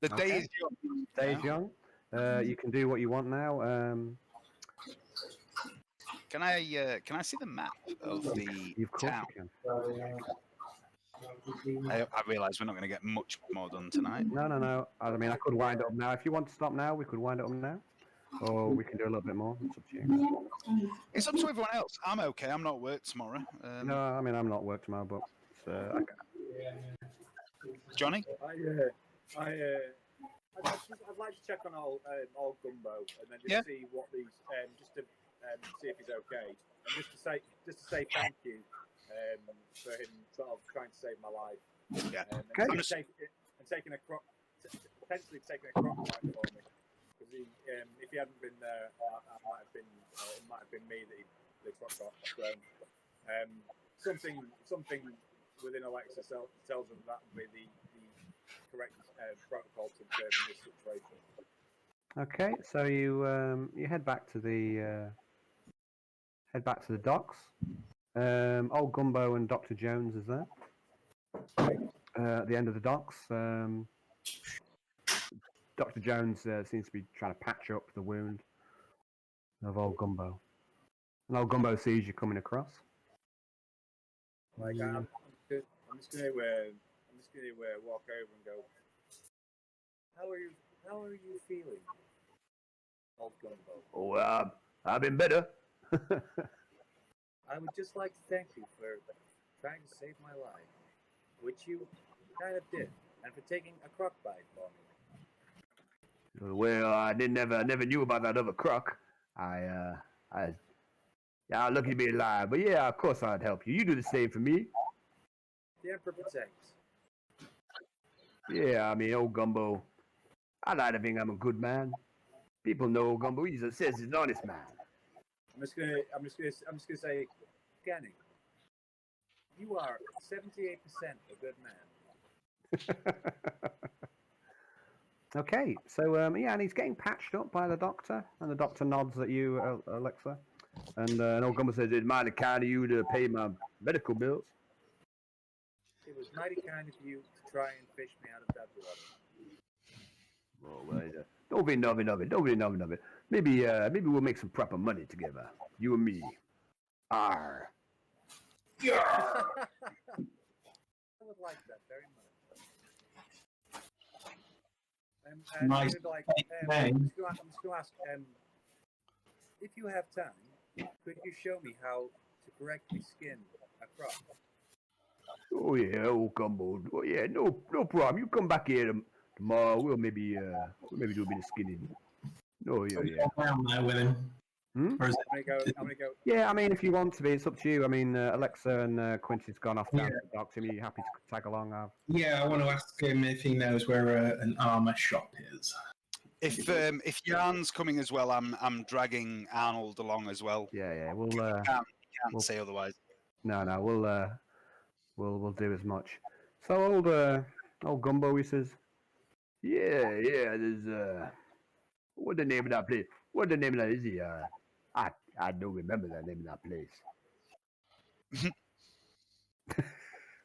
The day is young. Day is young. You can do what you want now. Can I see the map of the town? I realise we're not going to get much more done tonight. No. I mean, I could wind it up now. If you want to stop now, we could wind it up now. Or we can do a little bit more. It's up to you. It's up to everyone else. I'm okay. I'm not at work tomorrow. No, I mean, I'm not at work tomorrow, but... Johnny? I'd like to check on old Gumbo and then just see what these... just to see if he's okay. And just to say thank you for him sort of trying to save my life. Yeah. Potentially taking a crocodile for me. Because if he hadn't been there, it might have been me that the crocodile thrown. Something within Alexa tells him that would be the correct protocol to observe in this situation. Okay, so you head back to the docks. Old Gumbo and Dr. Jones is there. At the end of the docks, Dr. Jones seems to be trying to patch up the wound of old Gumbo. And old Gumbo sees you coming across. Like I'm just gonna walk over and go, How are you feeling, old Gumbo? Oh, I've been better. I would just like to thank you for trying to save my life, which you kind of did, and for taking a croc bite for me. Well, I never knew about that other croc. I'm lucky to be alive, but yeah, of course I'd help you. You do the same for me. The Emperor protects. Yeah, I mean, old Gumbo. I like to think I'm a good man. People know old Gumbo. He just says he's an honest man. I'm just gonna say, Ganny, you are 78% a good man. Okay, so yeah, and he's getting patched up by the doctor, and the doctor nods at you, Alexa. And old Gumbo says, "It's mighty kind of you to pay my medical bills." It was mighty kind of you to try and fish me out of that water. Oh, well, don't be nothing of it. Don't be nothing of it. Maybe we'll make some proper money together. You and me. Arr. I would like that very much. Nice. Like, name. I'm just going to ask, if you have time, could you show me how to correctly skin a croc? Oh yeah, old Gumbo. Oh yeah, no problem. You come back here tomorrow. We'll maybe do a bit of skinning. Oh yeah, yeah. Down there with him. Or is I'm gonna go. Yeah, I mean, if you want to be, it's up to you. I mean, Alexa and Quincy's gone off down to the doctor. Are you happy to tag along? Yeah, I want to ask him if he knows where an armor shop is. If Jan's coming as well, I'm dragging Arnold along as well. Yeah. Can't say otherwise. No. We'll do as much. So old Gumbo, he says, Yeah. There's what the name of that place? What the name of that is? I don't remember the name of that place.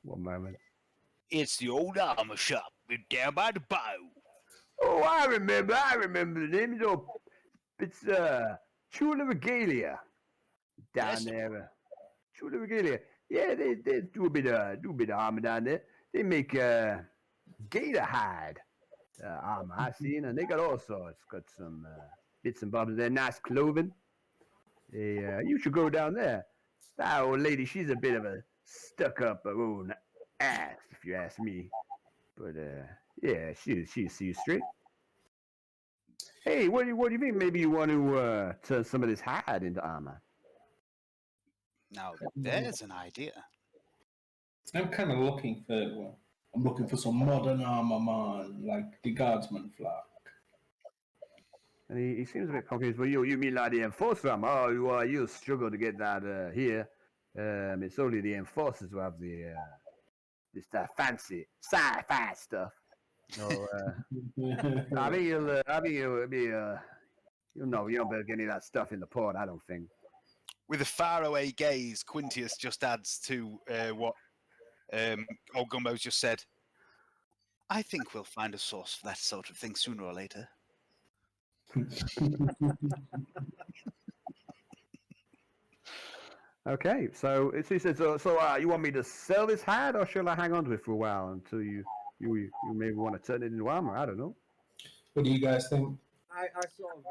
one moment. It's the old armor shop down by the bow. Oh, I remember the name. It's Chula Regalia down Yes. there. Chula Regalia. Yeah, they do a bit of armor down there. They make gator hide armor I've seen, and they got all sorts. Got some bits and bobs there, nice clothing. You should go down there. That old lady, she's a bit of a stuck-up old ass, if you ask me. But yeah, she sees you straight. Hey, what do you think? Maybe you want to turn some of this hide into armor. Now there's an idea. I'm kind of looking for. Well, I'm looking for some modern armor, man, like the Guardsman flag. And he seems a bit confused. Well, you mean like the enforcer armor? Oh, you struggle to get that here. It's only the enforcers who have the this fancy sci-fi stuff. No, I mean you'll know you don't better get any of that stuff in the port. I don't think. With a faraway gaze, Quintius just adds to what old Gumbo's just said. I think we'll find a source for that sort of thing sooner or later. Okay, so he says, so you want me to sell this hide, or shall I hang on to it for a while until you maybe want to turn it into armor? I don't know. What do you guys think? I sort of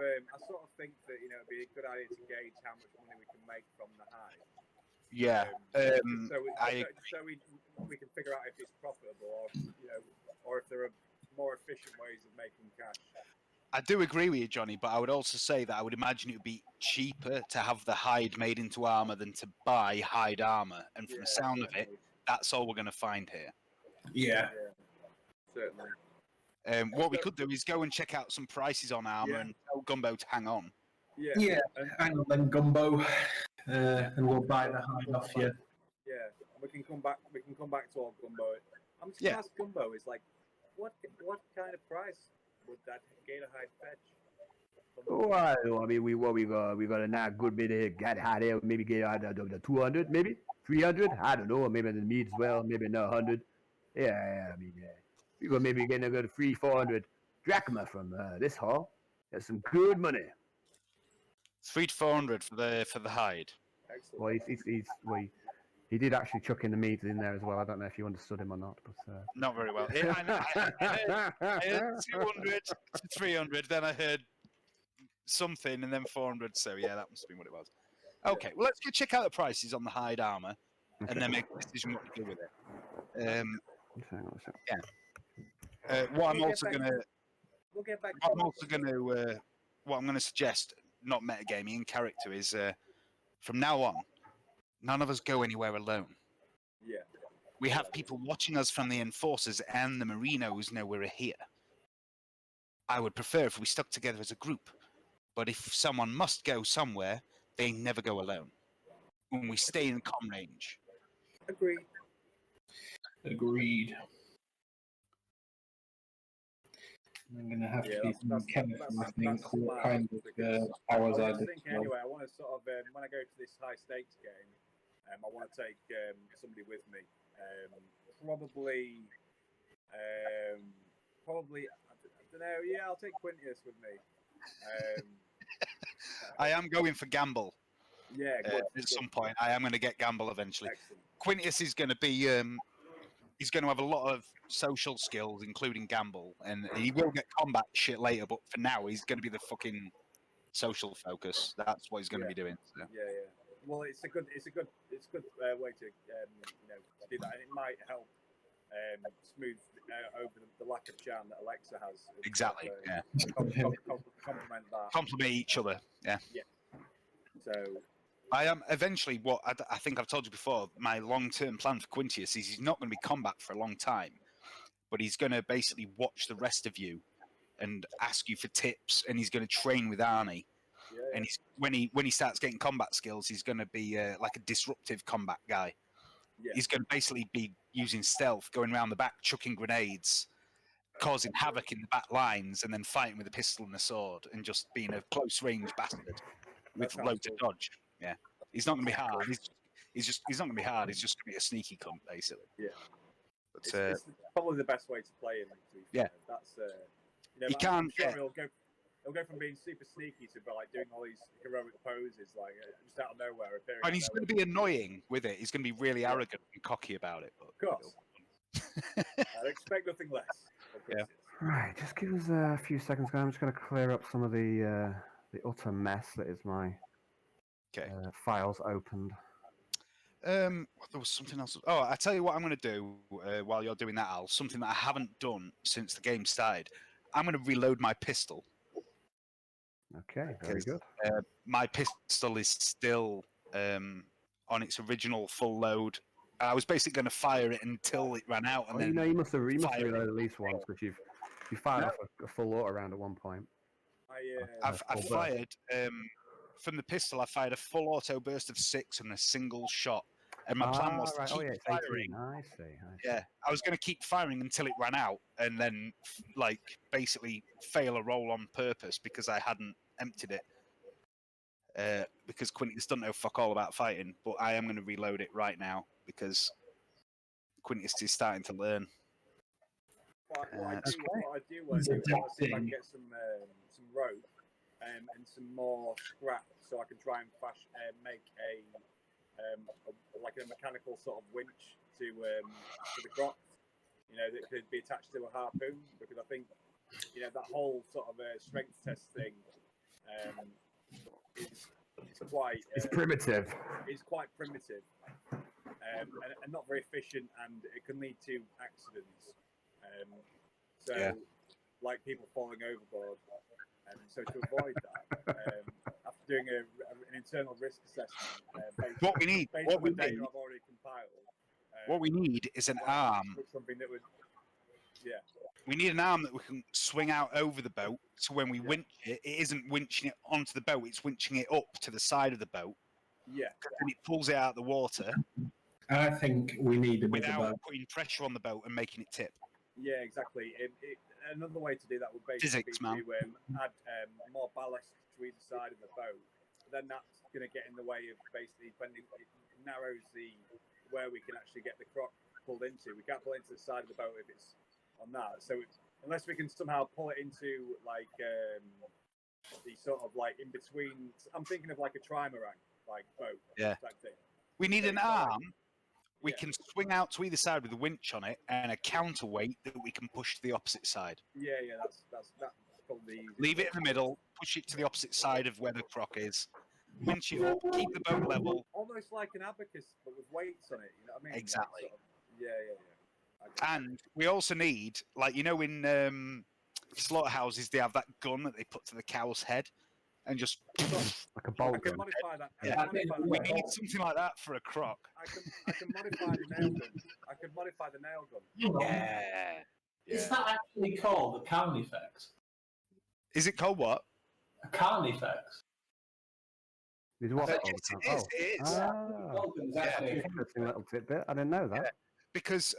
think that it'd be a good idea to gauge how much money we can make from the hide. Yeah, So we can figure out if it's profitable, or if there are more efficient ways of making cash. I do agree with you, Johnny, but I would also say that I would imagine it would be cheaper to have the hide made into armor than to buy hide armor. And from the sound of it, that's all we're going to find here. Yeah. Certainly. What we could do is go and check out some prices on armor and tell Gumbo to hang on. Yeah. Hang on then, Gumbo, and we'll buy the hide off you. Yeah, we can come back to old Gumbo. I'm just gonna ask Gumbo, is like, what kind of price would that gator hide fetch? Oh, I don't know. I mean, we got a nice good bit of gator hide here. Maybe gator hide the 200, maybe 300. I don't know. Maybe the meat as well. Maybe another 100. Yeah. I mean, we got maybe getting a good 300-400 drachma from this haul. That's some good money. 300 to 400 for the hide. Excellent. Well, he did actually chuck in the meat in there as well. I don't know if you understood him or not, but Not very well. I heard 200 to 300, then I heard something, and then 400. So yeah, that must have been what it was. Okay, well let's go check out the prices on the hide armor, and then make a decision what to do with it. hang on a second. What I'm also gonna, We'll get back. what I'm gonna suggest, not metagaming in character, is from now on, none of us go anywhere alone. Yeah. We have people watching us from the Enforcers, and the Marinos know we're here. I would prefer if we stuck together as a group, but if someone must go somewhere, they never go alone. When we stay in comm range. Agreed. Agreed. I'm going to have to be careful, I think, what kind of powers I was do. thinking anyway, I want to sort of, when I go to this high stakes game, I want to take somebody with me. Probably, I don't know, yeah, I'll take Quintius with me. I am going for Gamble. Yeah, good. At some point, I am going to get Gamble eventually. Excellent. Quintius is going to be, he's going to have a lot of social skills, including Gamble, and he will get combat shit later. But for now, he's going to be the fucking social focus. That's what he's going to be doing. So. Yeah. Well, it's a good way to to do that, and it might help smooth over the lack of charm that Alexa has. Exactly. Yeah. Complement that. Complement each other. Yeah. Yeah. So. I am eventually what I think I've told you before. My long-term plan for Quintius is he's not going to be combat for a long time, but he's going to basically watch the rest of you and ask you for tips, and he's going to train with Arnie. Yeah. And when he starts getting combat skills, he's going to be like a disruptive combat guy. Yeah. He's going to basically be using stealth, going around the back, chucking grenades, causing havoc in the back lines, and then fighting with a pistol and a sword, and just being a close-range bastard with loads of dodge. Yeah, he's not going to be hard. He's not going to be hard. He's just going to be a sneaky cunt, basically. Yeah, but, it's probably the best way to play him. Yeah, that's he can't. I'm sure he'll go from being super sneaky to like doing all these heroic poses, like just out of nowhere. And he's going to be annoying with it. He's going to be really arrogant and cocky about it. But, of course, I'd expect nothing less. Yeah. Right, just give us a few seconds, guys. I'm just going to clear up some of the utter mess that is my. Files opened. There was something else. Oh, I tell you what I'm going to do while you're doing that, Al. Something that I haven't done since the game started. I'm going to reload my pistol. Okay, very good. My pistol is still on its original full load. I was basically going to fire it until it ran out, and then you must have reloaded at least once because you fired off a full auto round at one point. I've fired. From the pistol, I fired a full auto burst of 6 and a single shot. And my plan was to keep firing. I see. Yeah, I was going to keep firing until it ran out, and then basically fail a roll on purpose because I hadn't emptied it. Because Quintius doesn't know fuck all about fighting, but I am going to reload it right now because Quintius is starting to learn. What I do want to see if I can get some rope. And some more scrap, so I can try and make like a mechanical sort of winch to the croc, that could be attached to a harpoon. Because I think, that whole sort of strength test thing is quite. It's primitive. It's quite primitive, and not very efficient, and it can lead to accidents. Like people falling overboard. And so to avoid that, after doing an internal risk assessment, what we need I've already compiled. What we need is an arm. Something that would, We need an arm that we can swing out over the boat, so when we winch it, it isn't winching it onto the boat; it's winching it up to the side of the boat. Yeah. And it pulls it out of the water. I think we need a bit without putting pressure on the boat and making it tip. Yeah, exactly. Another way to do that would basically be to add more ballast to either side of the boat. Then that's going to get in the way of basically it narrows where we can actually get the croc pulled into. We can't pull it into the side of the boat if it's on that. So unless we can somehow pull it into like the sort of like in between. I'm thinking of like a trimarang like boat type thing. We need an arm. We can swing out to either side with a winch on it and a counterweight that we can push to the opposite side. Yeah, that's probably. Leave it in the middle, push it to the opposite side of where the croc is, winch it up, keep the boat level. Almost like an abacus, but with weights on it. You know what I mean? Exactly. Yeah. And we also need, like in slaughterhouses, they have that gun that they put to the cow's head. And just like a bolt gun. Modify that. We need something like that for a croc. I can modify the nail gun. I can modify the nail gun. Yeah. Is that actually called a carnifex? Is it called what? A carnifex? Is what? Yes, Oh, it is. It is. That's an interesting little tidbit. I didn't know that. Because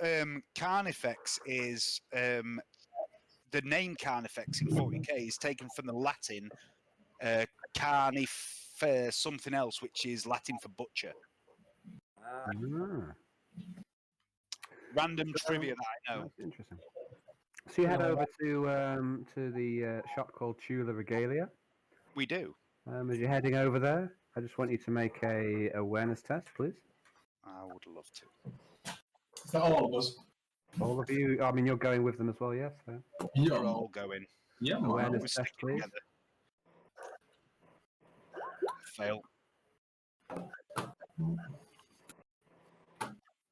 Carnifex is the name Carnifex in 40k is taken from the Latin carnif something else, which is Latin for butcher. Random trivia that I know. That's interesting. So you head over to the shop called Tula Regalia. We do. As you're heading over there, I just want you to make a awareness test, please. I would love to. For all of us. All of you. I mean, you're going with them as well, yes? So. We're all going. Yeah, man. Awareness We're test, sticking please. together. Fail.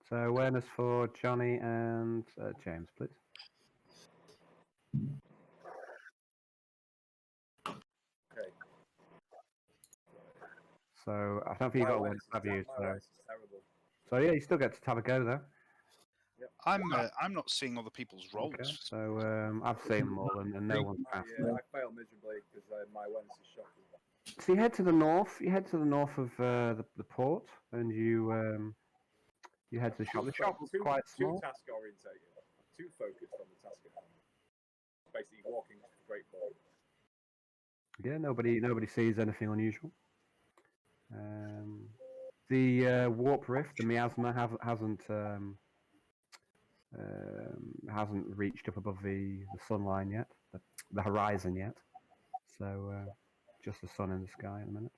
So awareness for Johnny and James, please. Okay. So I don't think you got one, have you? My awareness is terrible. So yeah, you still get to have a go though. I'm not seeing other people's rolls. Okay. So I've seen them all, and no one's passed. Yeah, I fail miserably because my awareness is shocking. So you head to the north. You head to the north of the port, and you head to the shop. The shop was quite small. Too task orientated, too focused on the task at hand. Basically, walking straight forward. Yeah, nobody sees anything unusual. The warp rift, the miasma, hasn't reached up above the sun line yet, the horizon yet. So just the sun in the sky at the minute.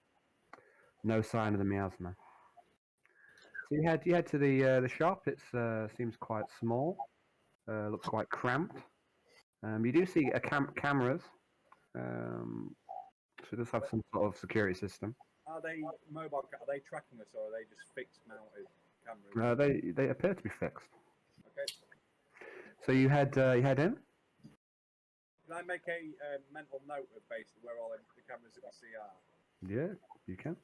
No sign of the miasma. So you head to the shop. It seems quite small. Looks quite cramped. You do see cameras. So it does have some sort of security system. Are they mobile? Are they tracking us, or are they just fixed mounted cameras? They appear to be fixed. Okay. So you head in. Can I make a mental note of basically where all the cameras that we see are? Yeah, you can.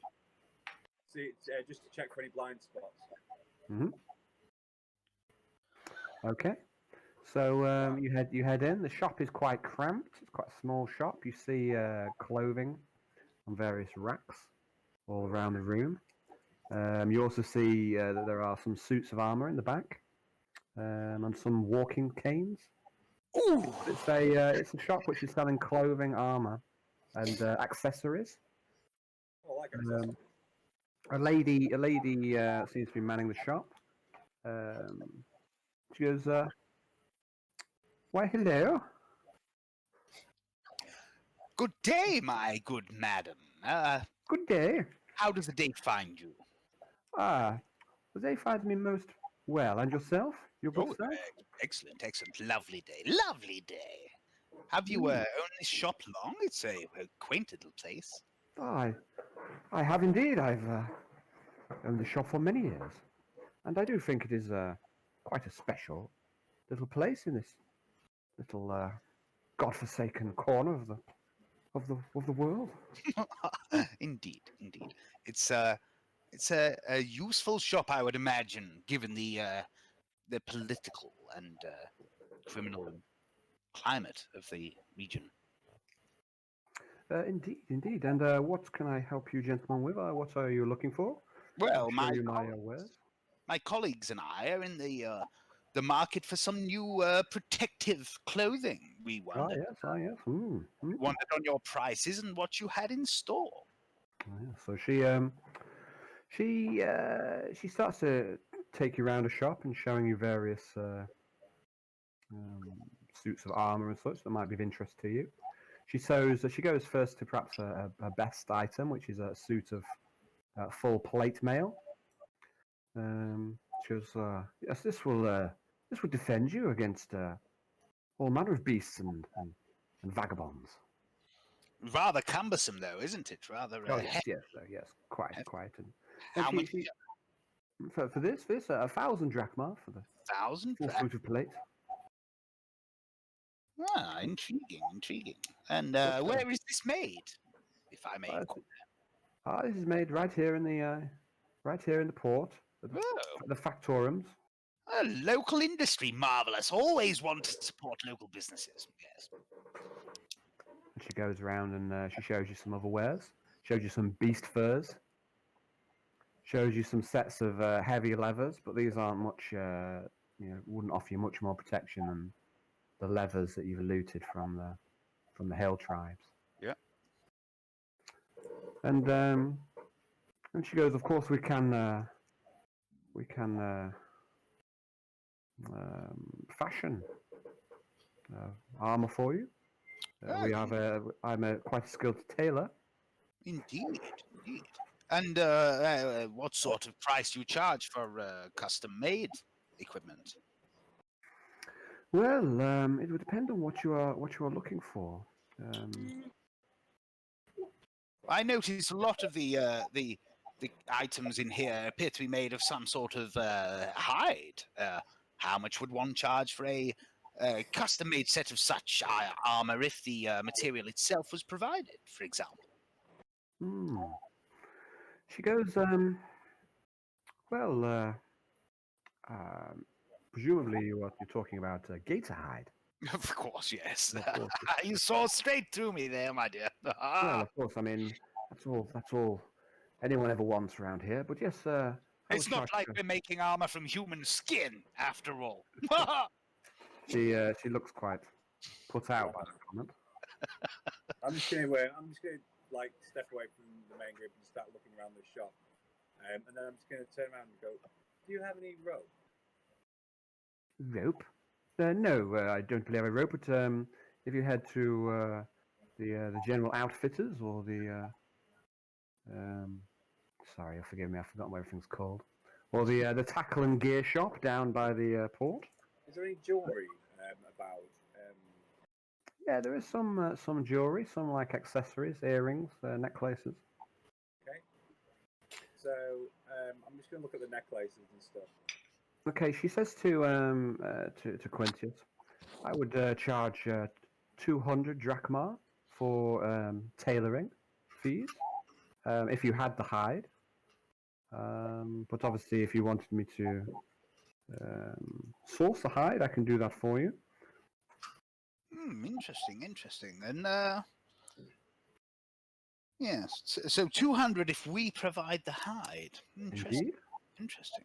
See, just to check for any blind spots. Okay. So you head in. The shop is quite cramped. It's quite a small shop. You see clothing on various racks all around the room. You also see that there are some suits of armor in the back, and some walking canes. Ooh! It's a shop which is selling clothing, armor, and accessories. Oh, I like accessories. A lady seems to be manning the shop. She goes, "Why, hello." Good day, my good madam. Good day. How does the day find you? The day finds me most well. And yourself? Your good self? Excellent, excellent. Lovely day, lovely day. Have you owned this shop long? It's a quaint little place. I have indeed. I've owned the shop for many years, and I do think it is quite a special little place in this little godforsaken corner of the world. Indeed, indeed. It's a useful shop, I would imagine, given the political and criminal climate of the region. Indeed. And what can I help you gentlemen with? What are you looking for? Well, my colleagues and I are in the market for some new protective clothing. We wondered. Yes. Wondered on your prices and what you had in store. So she starts to take you around a shop and showing you various suits of armor and such that might be of interest to you. She goes first to perhaps her best item, which is a suit of full plate mail. She goes, "Yes, this will defend you against all manner of beasts and vagabonds." Rather cumbersome, though, isn't it? Rather. Yes, quite. And how much? For this 1,000 drachma for the 1,000 full suit of plate. Ah, intriguing. And where is this made, if I may inquire? This is made right here in the port, the factorums. Local industry, marvelous. Always want to support local businesses. Yes. And she goes around and she shows you some other wares. Shows you some beast furs. Shows you some sets of heavy leathers, but these aren't much. Wouldn't offer you much more protection than the leathers that you've looted from the hill tribes. Yeah. And she goes, of course we can fashion armor for you. I'm quite a skilled tailor. Indeed. And what sort of price do you charge for custom-made equipment? Well, it would depend on what you are looking for. I noticed a lot of the items in here appear to be made of some sort of hide. How much would one charge for a custom-made set of such armor if the material itself was provided, for example? She goes, presumably what you're talking about gator hide. Of course, yes. Of course. You saw straight through me there, my dear. Well, of course. I mean, that's all anyone ever wants around here. But yes, it's not like we're making armor from human skin, after all. She looks quite put out by that comment. I'm just gonna like step away from the main group and start looking around the shop, and then I'm just gonna turn around and go, "Do you have any rope?" Rope? No, I don't believe I have a rope. But if you head to the general outfitters or the sorry, forgive me, I've forgotten what everything's called. Or the tackle and gear shop down by the port. Is there any jewelry about? Yeah, there is some jewelry, some like accessories, earrings, necklaces. Okay. So I'm just going to look at the necklaces and stuff. Okay, she says to Quintius, I would charge 200 drachma for tailoring fees if you had the hide. But obviously, if you wanted me to source the hide, I can do that for you. Interesting. And yes, so 200 if we provide the hide. Indeed. Interesting.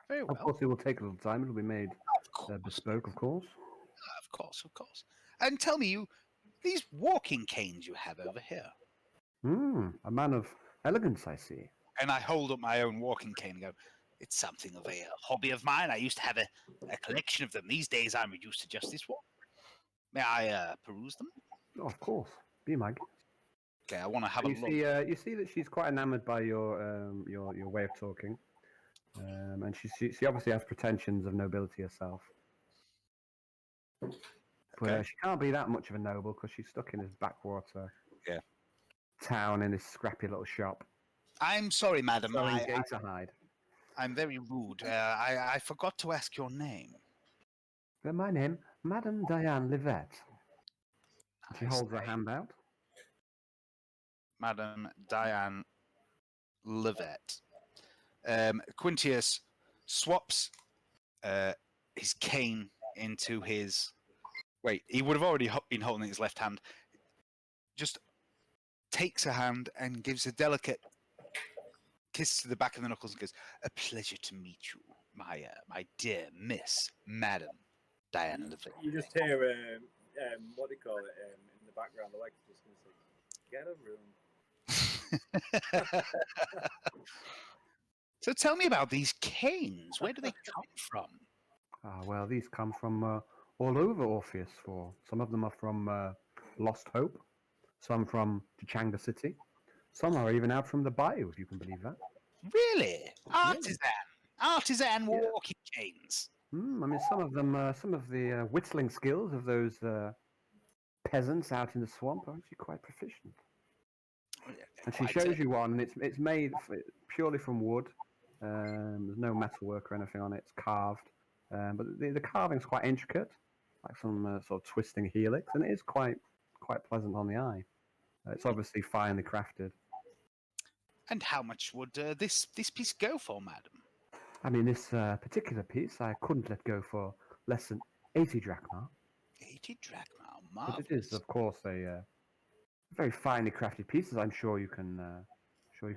Very well. Of course, it will take a little time. It'll be made bespoke, of course. Of course. And tell me, these walking canes you have over here. A man of elegance, I see. And I hold up my own walking cane and go, it's something of a hobby of mine. I used to have a collection of them. These days, I'm reduced to just this one. May I peruse them? Oh, of course. Be my guest. Okay, I want to have a look. You see that she's quite enamored by your way of talking, and she obviously has pretensions of nobility herself. But she can't be that much of a noble because she's stuck in this backwater town in this scrappy little shop. I'm sorry, madam. Gator hide. I'm very rude. I forgot to ask your name. My name, Madame Diane Livette. She holds her hand out. Madame Diane Livette. Quintius swaps his cane into his... Wait, he would have already been holding his left hand. Just takes her hand and gives a delicate kiss to the back of the knuckles and goes, "A pleasure to meet you, my dear Miss Madam Diane Livette." You just hear, what do you call it, in the background, the like just going to say, "Get a room." So tell me about these canes. Where do they come from? Well, these come from all over Orpheus. Some of them are from Lost Hope, some from Tachanga City, some are even out from the bayou, if you can believe that. Really? Artisan walking canes. I mean, some of them, some of the whittling skills of those peasants out in the swamp are actually quite proficient. And she shows you one, and it's made purely from wood. There's no metalwork or anything on it. It's carved, but the carving's quite intricate, like some sort of twisting helix, and it is quite pleasant on the eye. It's obviously finely crafted. And how much would this piece go for, madam? I mean, this particular piece I couldn't let go for less than 80 drachma. 80 drachma, But marvelous. it is, of course, a very finely crafted piece, as I'm sure you can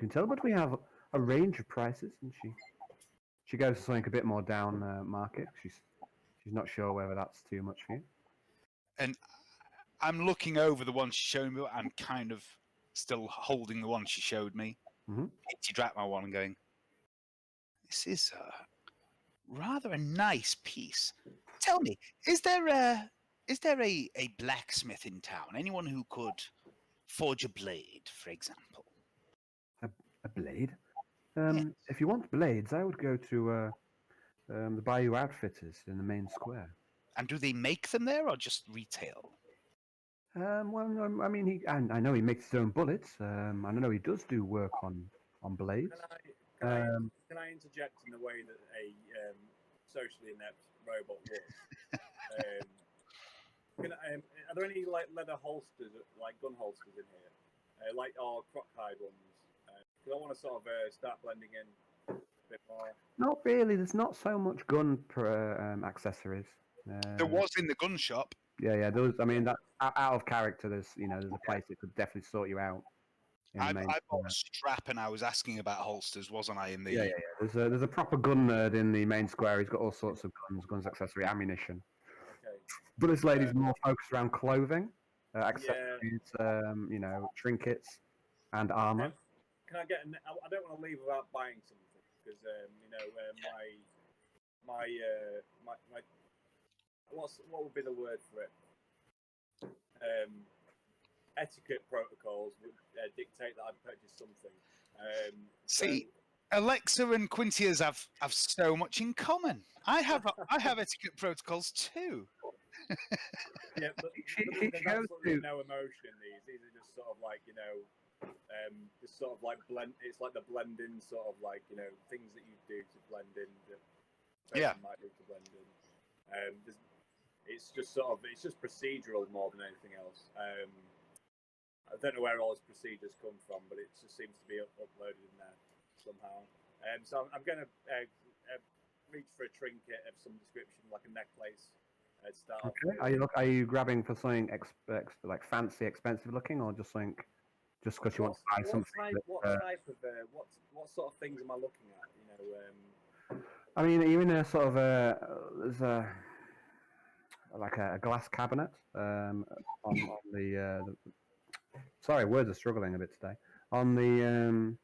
tell. But we have a range of prices, and she goes for something a bit more down market. She's not sure whether that's too much for you. And I'm looking over the one she showed me. I'm kind of still holding the one she showed me. 80 drachma one, and going, this is rather a nice piece. Tell me, is there a blacksmith in town? Anyone who could forge a blade, for example? A blade? Yes. If you want blades, I would go to the Bayou Outfitters in the main square. And do they make them there or just retail? Well, I mean, I know he makes his own bullets. I know he does do work on blades. Can I interject in the way that a socially inept robot would? Are there any like leather holsters, like gun holsters in here, or crocodile ones? Because I want to sort of start blending in a bit more. Not really. There's not so much gun accessories. There was in the gun shop. Yeah. Those. I mean, that out of character. There's a place that could definitely sort you out. I bought a strap, and I was asking about holsters, wasn't I? In the yeah. There's a proper gun nerd in the main square. He's got all sorts of guns, accessory, ammunition. Okay. But this lady's more focused around clothing, accessories, trinkets, and armor. Can I get? I don't want to leave without buying something because my what would be the word for it? Etiquette protocols would dictate that I'd purchase something. See, Alexa and Quintias have so much in common. I have etiquette protocols too. Yeah, but she there's goes absolutely to no emotion in these. These are just sort of like just sort of like blend. It's like the blending sort of like things that you do to blend in. That might do to blend in. It's just procedural more than anything else. I don't know where all his procedures come from, but it just seems to be uploaded in there somehow. So I'm going to reach for a trinket of some description, like a necklace. Okay. Are you grabbing for something like fancy, expensive looking, or just something just because you want to buy something? What sort of things am I looking at? I mean, are you in a sort of there's a glass cabinet on the sorry, words are struggling a bit today. On the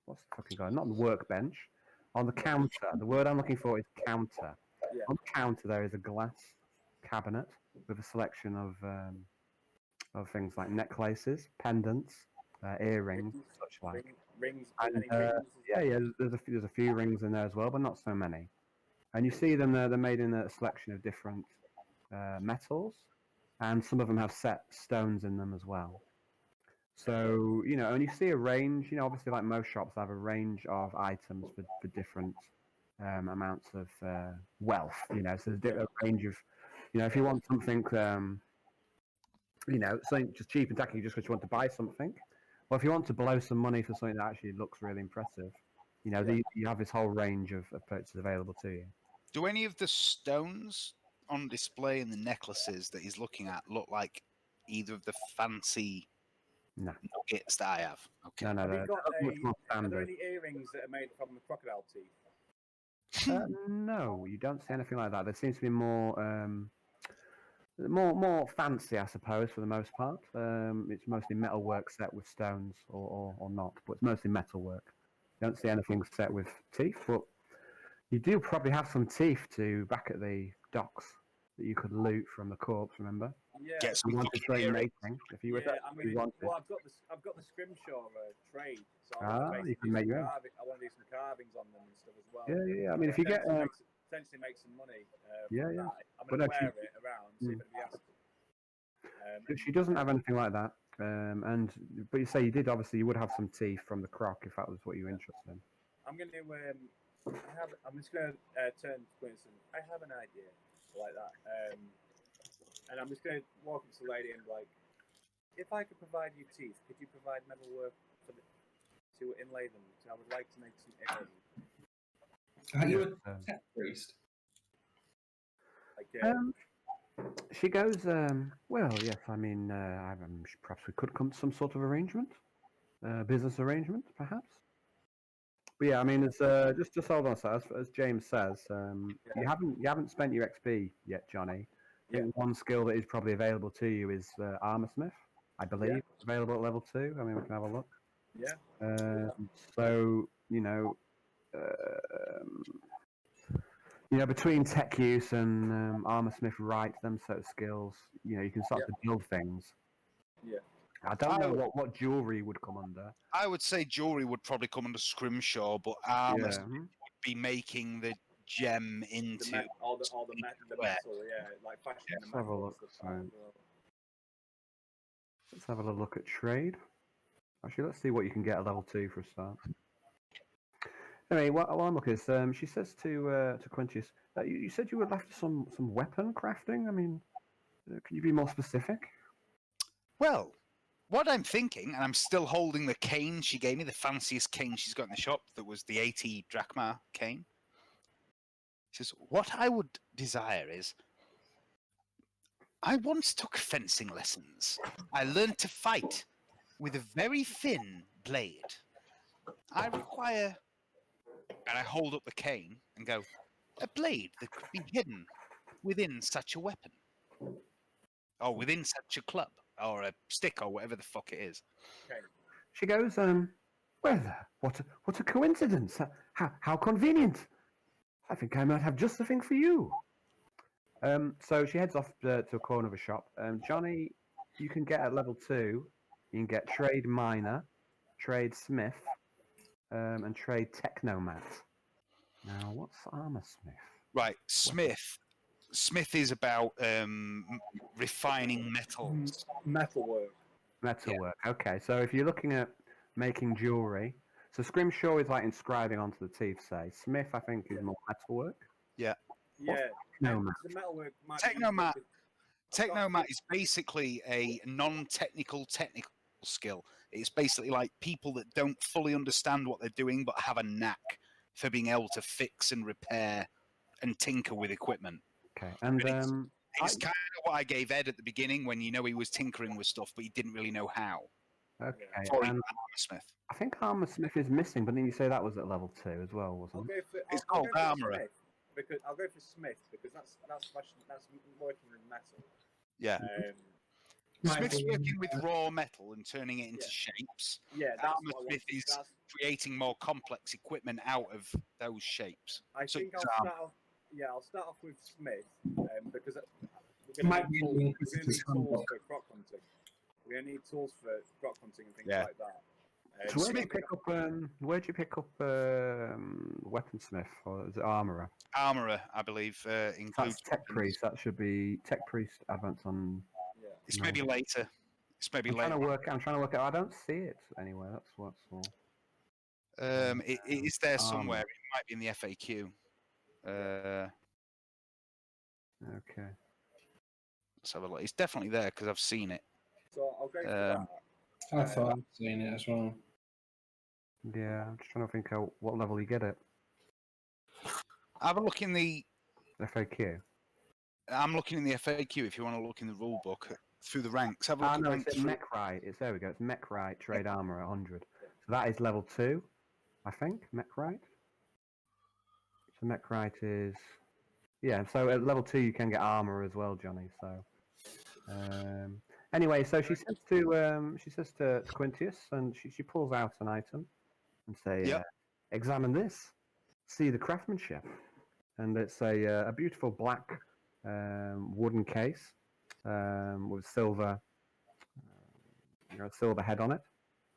what's the fucking guy? Not the workbench. On the counter. The word I'm looking for is counter. Yeah. On the counter there is a glass cabinet with a selection of things like necklaces, pendants, earrings, such like. Rings. And, there's a few rings in there as well, but not so many. And you see them, they're made in a selection of different metals, and some of them have set stones in them as well. So, and you see a range, obviously like most shops have a range of items for different amounts of wealth, so there's a range of, if you want something, something just cheap and tacky just because you want to buy something, or if you want to blow some money for something that actually looks really impressive, you have this whole range of purchases available to you. Do any of the stones on display in the necklaces that he's looking at look like either of the fancy nuggets that I have? Okay. No, Have you got much more are there standard. any earrings that are made from the crocodile teeth? No, you don't see anything like that. There seems to be more fancy, I suppose, for the most part. It's mostly metalwork set with stones or not, but it's mostly metalwork. You don't see anything set with teeth, but you do probably have some teeth back at the docks that you could loot from the corpse. Remember? Yeah. Get some You wanted straight mating. If you were I've got the scrimshaw trade, so you can make your own. I want to do some carvings on them and stuff as well. Yeah. I mean, if you get potentially make some money. Yeah. I'm going to wear it around, see if anybody asks. She doesn't have anything like that. But you say you would have some teeth from the croc if that was what you were interested in. I'm going to I'm just going to turn to Quincy. I have an idea like that. And I'm just going to walk up to the lady and be like, if I could provide you teeth, could you provide metal work to inlay them? So I would like to make some earrings. Are you Yes, a tech priest? She goes, well, yes, I mean, perhaps we could come to some sort of arrangement, business arrangement, perhaps. But yeah, I mean, it's just hold on. So as James says, you haven't spent your XP yet, Johnny. I think one skill that is probably available to you is Armorsmith, I believe, available at level 2. I mean, we can have a look. Yeah. So between tech use and Armorsmith right, them sort of skills, you can start to build things. Yeah. I don't know what jewelry would come under. I would say jewelry would probably come under Scrimshaw, but armor would be making the gem into all the metal, like fashioning the Let's have a metal. look. Let's have a little look at trade. Actually, let's see what you can get at level 2 for a start. Anyway, what I'm looking is, she says to Quintius, you said you were after some weapon crafting. I mean, can you be more specific? Well, what I'm thinking, and I'm still holding the cane she gave me, the fanciest cane she's got in the shop, that was the 80 drachma cane. She says, what I would desire is, I once took fencing lessons. I learned to fight with a very thin blade. I require, and I hold up the cane and go, a blade that could be hidden within such a weapon. Or within such a club. Or a stick, or whatever the fuck it is. Okay. She goes, well, what a coincidence. How convenient. I think I might have just the thing for you. So she heads off to a corner of a shop. Johnny, you can get at level 2, you can get Trade Miner, Trade Smith, and Trade Technomat. Now, what's Armorsmith? Right, Smith. Smith is about refining metals. Metalwork. Metalwork. Okay, so if you're looking at making jewelry, so Scrimshaw is like inscribing onto the teeth, say. Smith, I think, is more metalwork. Yeah. Yeah. Technomat. The metalwork might Technomat is basically a non-technical technical skill. It's basically like people that don't fully understand what they're doing but have a knack for being able to fix and repair and tinker with equipment. Okay, and it's kind of what I gave Ed at the beginning when he was tinkering with stuff, but he didn't really know how. Okay, and Armorsmith. I think Armorsmith is missing, but then you say that was at level 2 as well, wasn't it? It's called Armourer. I'll go for Smith because that's working with metal. Yeah. Smith's working with raw metal and turning it into shapes. Yeah, Armorsmith is creating more complex equipment out of those shapes. I think I'll start off with Smith because we're going to need tools for croc hunting. We're going to need tools for croc hunting and things like that. So where'd you pick up Weaponsmith, or is it Armourer? Armourer, I believe, includes Tech Priest. That should be Tech Priest Advance on. Yeah. It's maybe later. I'm trying to work out. I don't see it anywhere. That's what's all. It is there somewhere. It might be in the FAQ. Okay. Let's have a look. It's definitely there because I've seen it. So I'll go for that. I thought I'd seen it as well. Yeah, I'm just trying to think out what level you get it. Have a look in the FAQ. I'm looking in the FAQ if you want to look in the rule book through the ranks. Have a look at it's Mechrite. There we go. It's Mechrite Trade Armor 100. So that is level 2, I think. Mechrite. So Mechrite is so at level 2 you can get armor as well, Johnny. So anyway, so she says to Quintius, and she pulls out an item and say, examine this, see the craftsmanship, and it's a beautiful black wooden case with silver, silver head on it.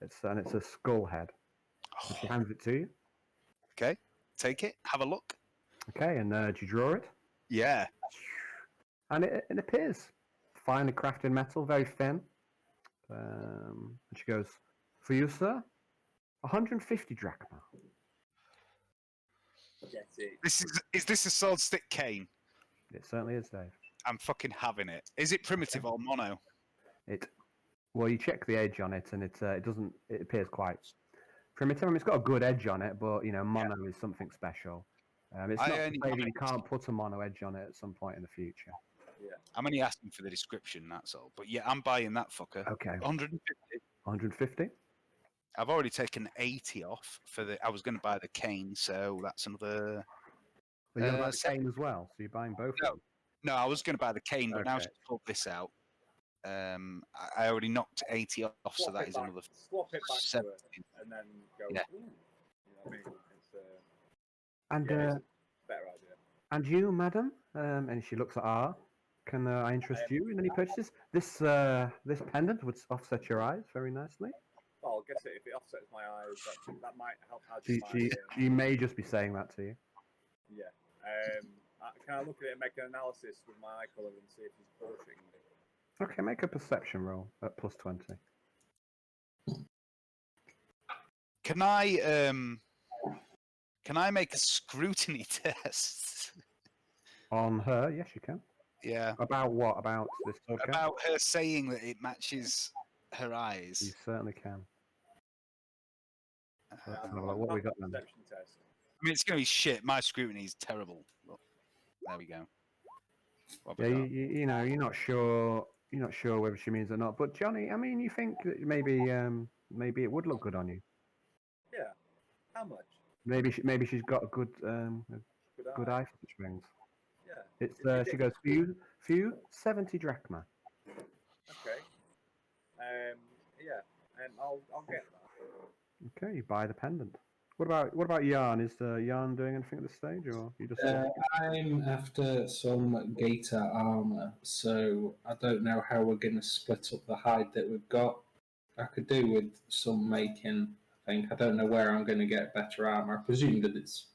It's a skull head. And she hands it to you. Okay, take it. Have a look. Okay, and do you draw it? Yeah. And it appears finely crafted metal, very thin. And she goes, for you, sir, 150 drachma. Get it. Is this a sword stick cane? It certainly is, Dave. I'm fucking having it. Is it primitive or mono? Well, you check the edge on it, and it doesn't. It appears quite primitive. I mean, it's got a good edge on it, but mono is something special. It's I not to only- say that you can't put a mono edge on it at some point in the future. I'm only asking for the description, that's all. But yeah, I'm buying that fucker. Okay. 150. 150? I've already taken 80 off for the. I was going to buy the cane, so that's another. Well, you're going to buy the seven- cane as well, so you're buying both No. of them? No, I was going to buy the cane, but now Okay. she's pulled this out. I already knocked 80 off, so Swap that it is back- another swap it back to 70. it, and then go. Yeah. "Ooh," you know what I mean? It's, And yeah, it's a better idea. and you, madam, and she looks at R. Can I interest you in any purchases? This pendant would offset your eyes very nicely. Well, I guess if it offsets my eyes, that might help add She, to my. she may just be saying that to you. Yeah. Can I look at it and make an analysis with my eye colour and see if he's bullshitting me? Okay, make a perception roll at plus 20. Can I make a scrutiny test? On her, yes, you can. Yeah. About what? About this sword count? About her saying that it matches her You eyes. certainly can. Let's have a Um, look. What we got then? Perception test. I mean, it's going to be shit. My scrutiny is terrible. But there we go. What Yeah, have we got? you know, you're not sure. You're not sure whether she means it or not. But Johnny, I mean, you think that maybe it would look good on you. Yeah. How much? Maybe she's got a good good eye for such things. Yeah. It's If you she get- goes few 70 drachma. Okay. Yeah, and I'll get that. Okay, you buy the pendant. What about Yarn? Is Yarn doing anything at this stage, or you just? I'm after some gator armor, so I don't know how we're going to split up the hide that we've got. I could do with some making. I think I don't know where I'm going to get better armor. I presume that it's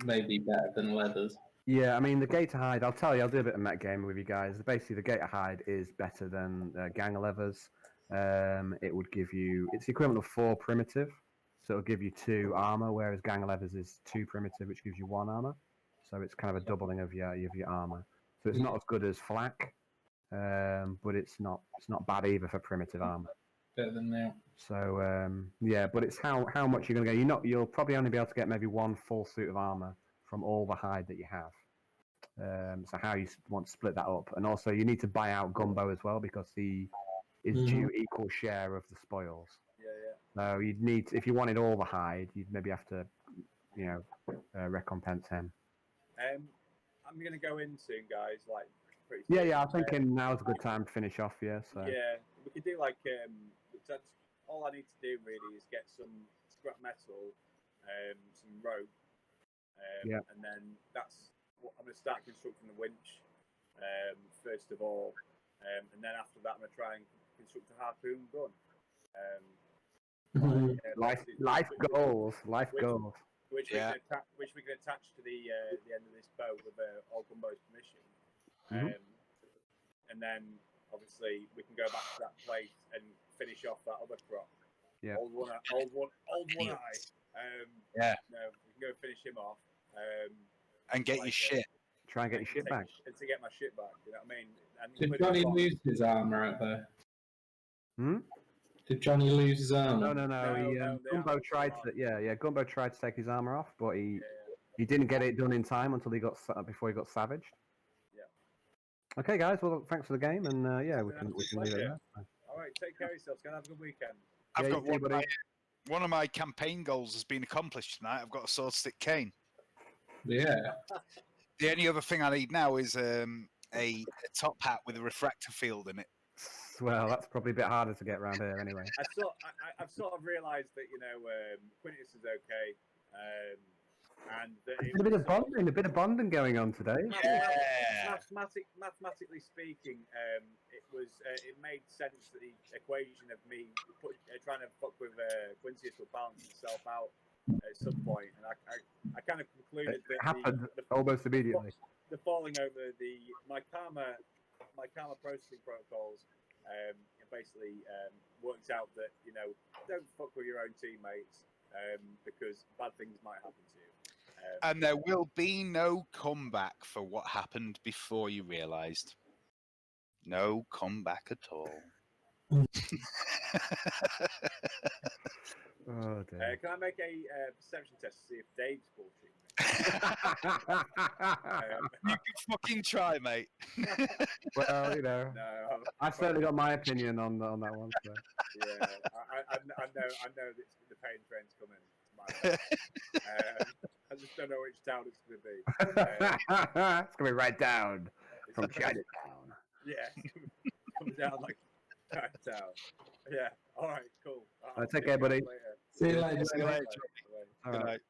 maybe better than leathers. Yeah, I mean the gator hide. I'll tell you, I'll do a bit of metagaming with you guys. Basically, the gator hide is better than gang leathers. It would give you. It's the equivalent of 4 primitive, so it'll give you 2 armor, whereas gang leathers is 2 primitive, which gives you 1 armor. So it's kind of a doubling of your armor. So it's not as good as flak, but it's not bad either for primitive armor. Better than now. So yeah, but it's how much you're gonna get. You'll probably only be able to get maybe 1 full suit of armor from all the hide that you have. So how you want to split that up, and also you need to buy out Gumbo as well because he is due equal share of the spoils. Yeah. So you'd need, if you wanted all the hide, you'd maybe have to, recompense him. I'm gonna go in soon, guys. Like, pretty Yeah, soon. yeah. I'm thinking now's a good time to finish off. Yeah. So. Yeah, we could do like that's all I need to do really is get some scrap metal, some rope, and then that's what I'm gonna start constructing the winch. First of all, and then after that, I'm gonna try and construct a harpoon gun. Life goals. Which we can attach to the end of this boat with Old Gumbo's permission. And then obviously we can go back to that place and finish off that other croc. Yeah. Old one eye. Yeah. No, we can go finish him off. And get your shit. Try and get your shit back. And to get my shit back, you know what I mean? And Did Johnny lose his armor out there? Hmm? Did Johnny lose his armor? No. Gumbo tried to. Yeah. Gumbo tried to take his armor off, but he didn't get it done in time until before he got savaged. Yeah. Okay, guys. Well, thanks for the game, and we can leave it there. All right, take care of yourselves. Gonna have a good weekend. I've Yeah, got you too, buddy. one of my campaign goals has been accomplished tonight. I've got a sword stick cane. Yeah. The only other thing I need now is a top hat with a refractor field in it. Well, that's probably a bit harder to get around here, anyway. I've sort of realised that Quintus is okay, and that A bit of bonding going on today. mathematically speaking, it made sense that the equation of me trying to fuck with Quintus would balance itself out at some point, and I kind of concluded It that happened almost immediately. the falling over my karma processing protocols basically worked out that don't fuck with your own teammates because bad things might happen to you. And there will be no comeback for what happened before you realised. No comeback at all. Oh dear. Can I make a perception test to see if Dave's bullshitting me? You can fucking try, mate. Well, you know, No, I've certainly got my opinion on that one. So. yeah, I know that the pain train's coming to my town. I just don't know which town it's going to be. It's gonna be right down from Chinatown. Yeah, coming down like Chinatown. Yeah, all right, cool. Take care, buddy. Later. See you later. See you later. All Good right. night.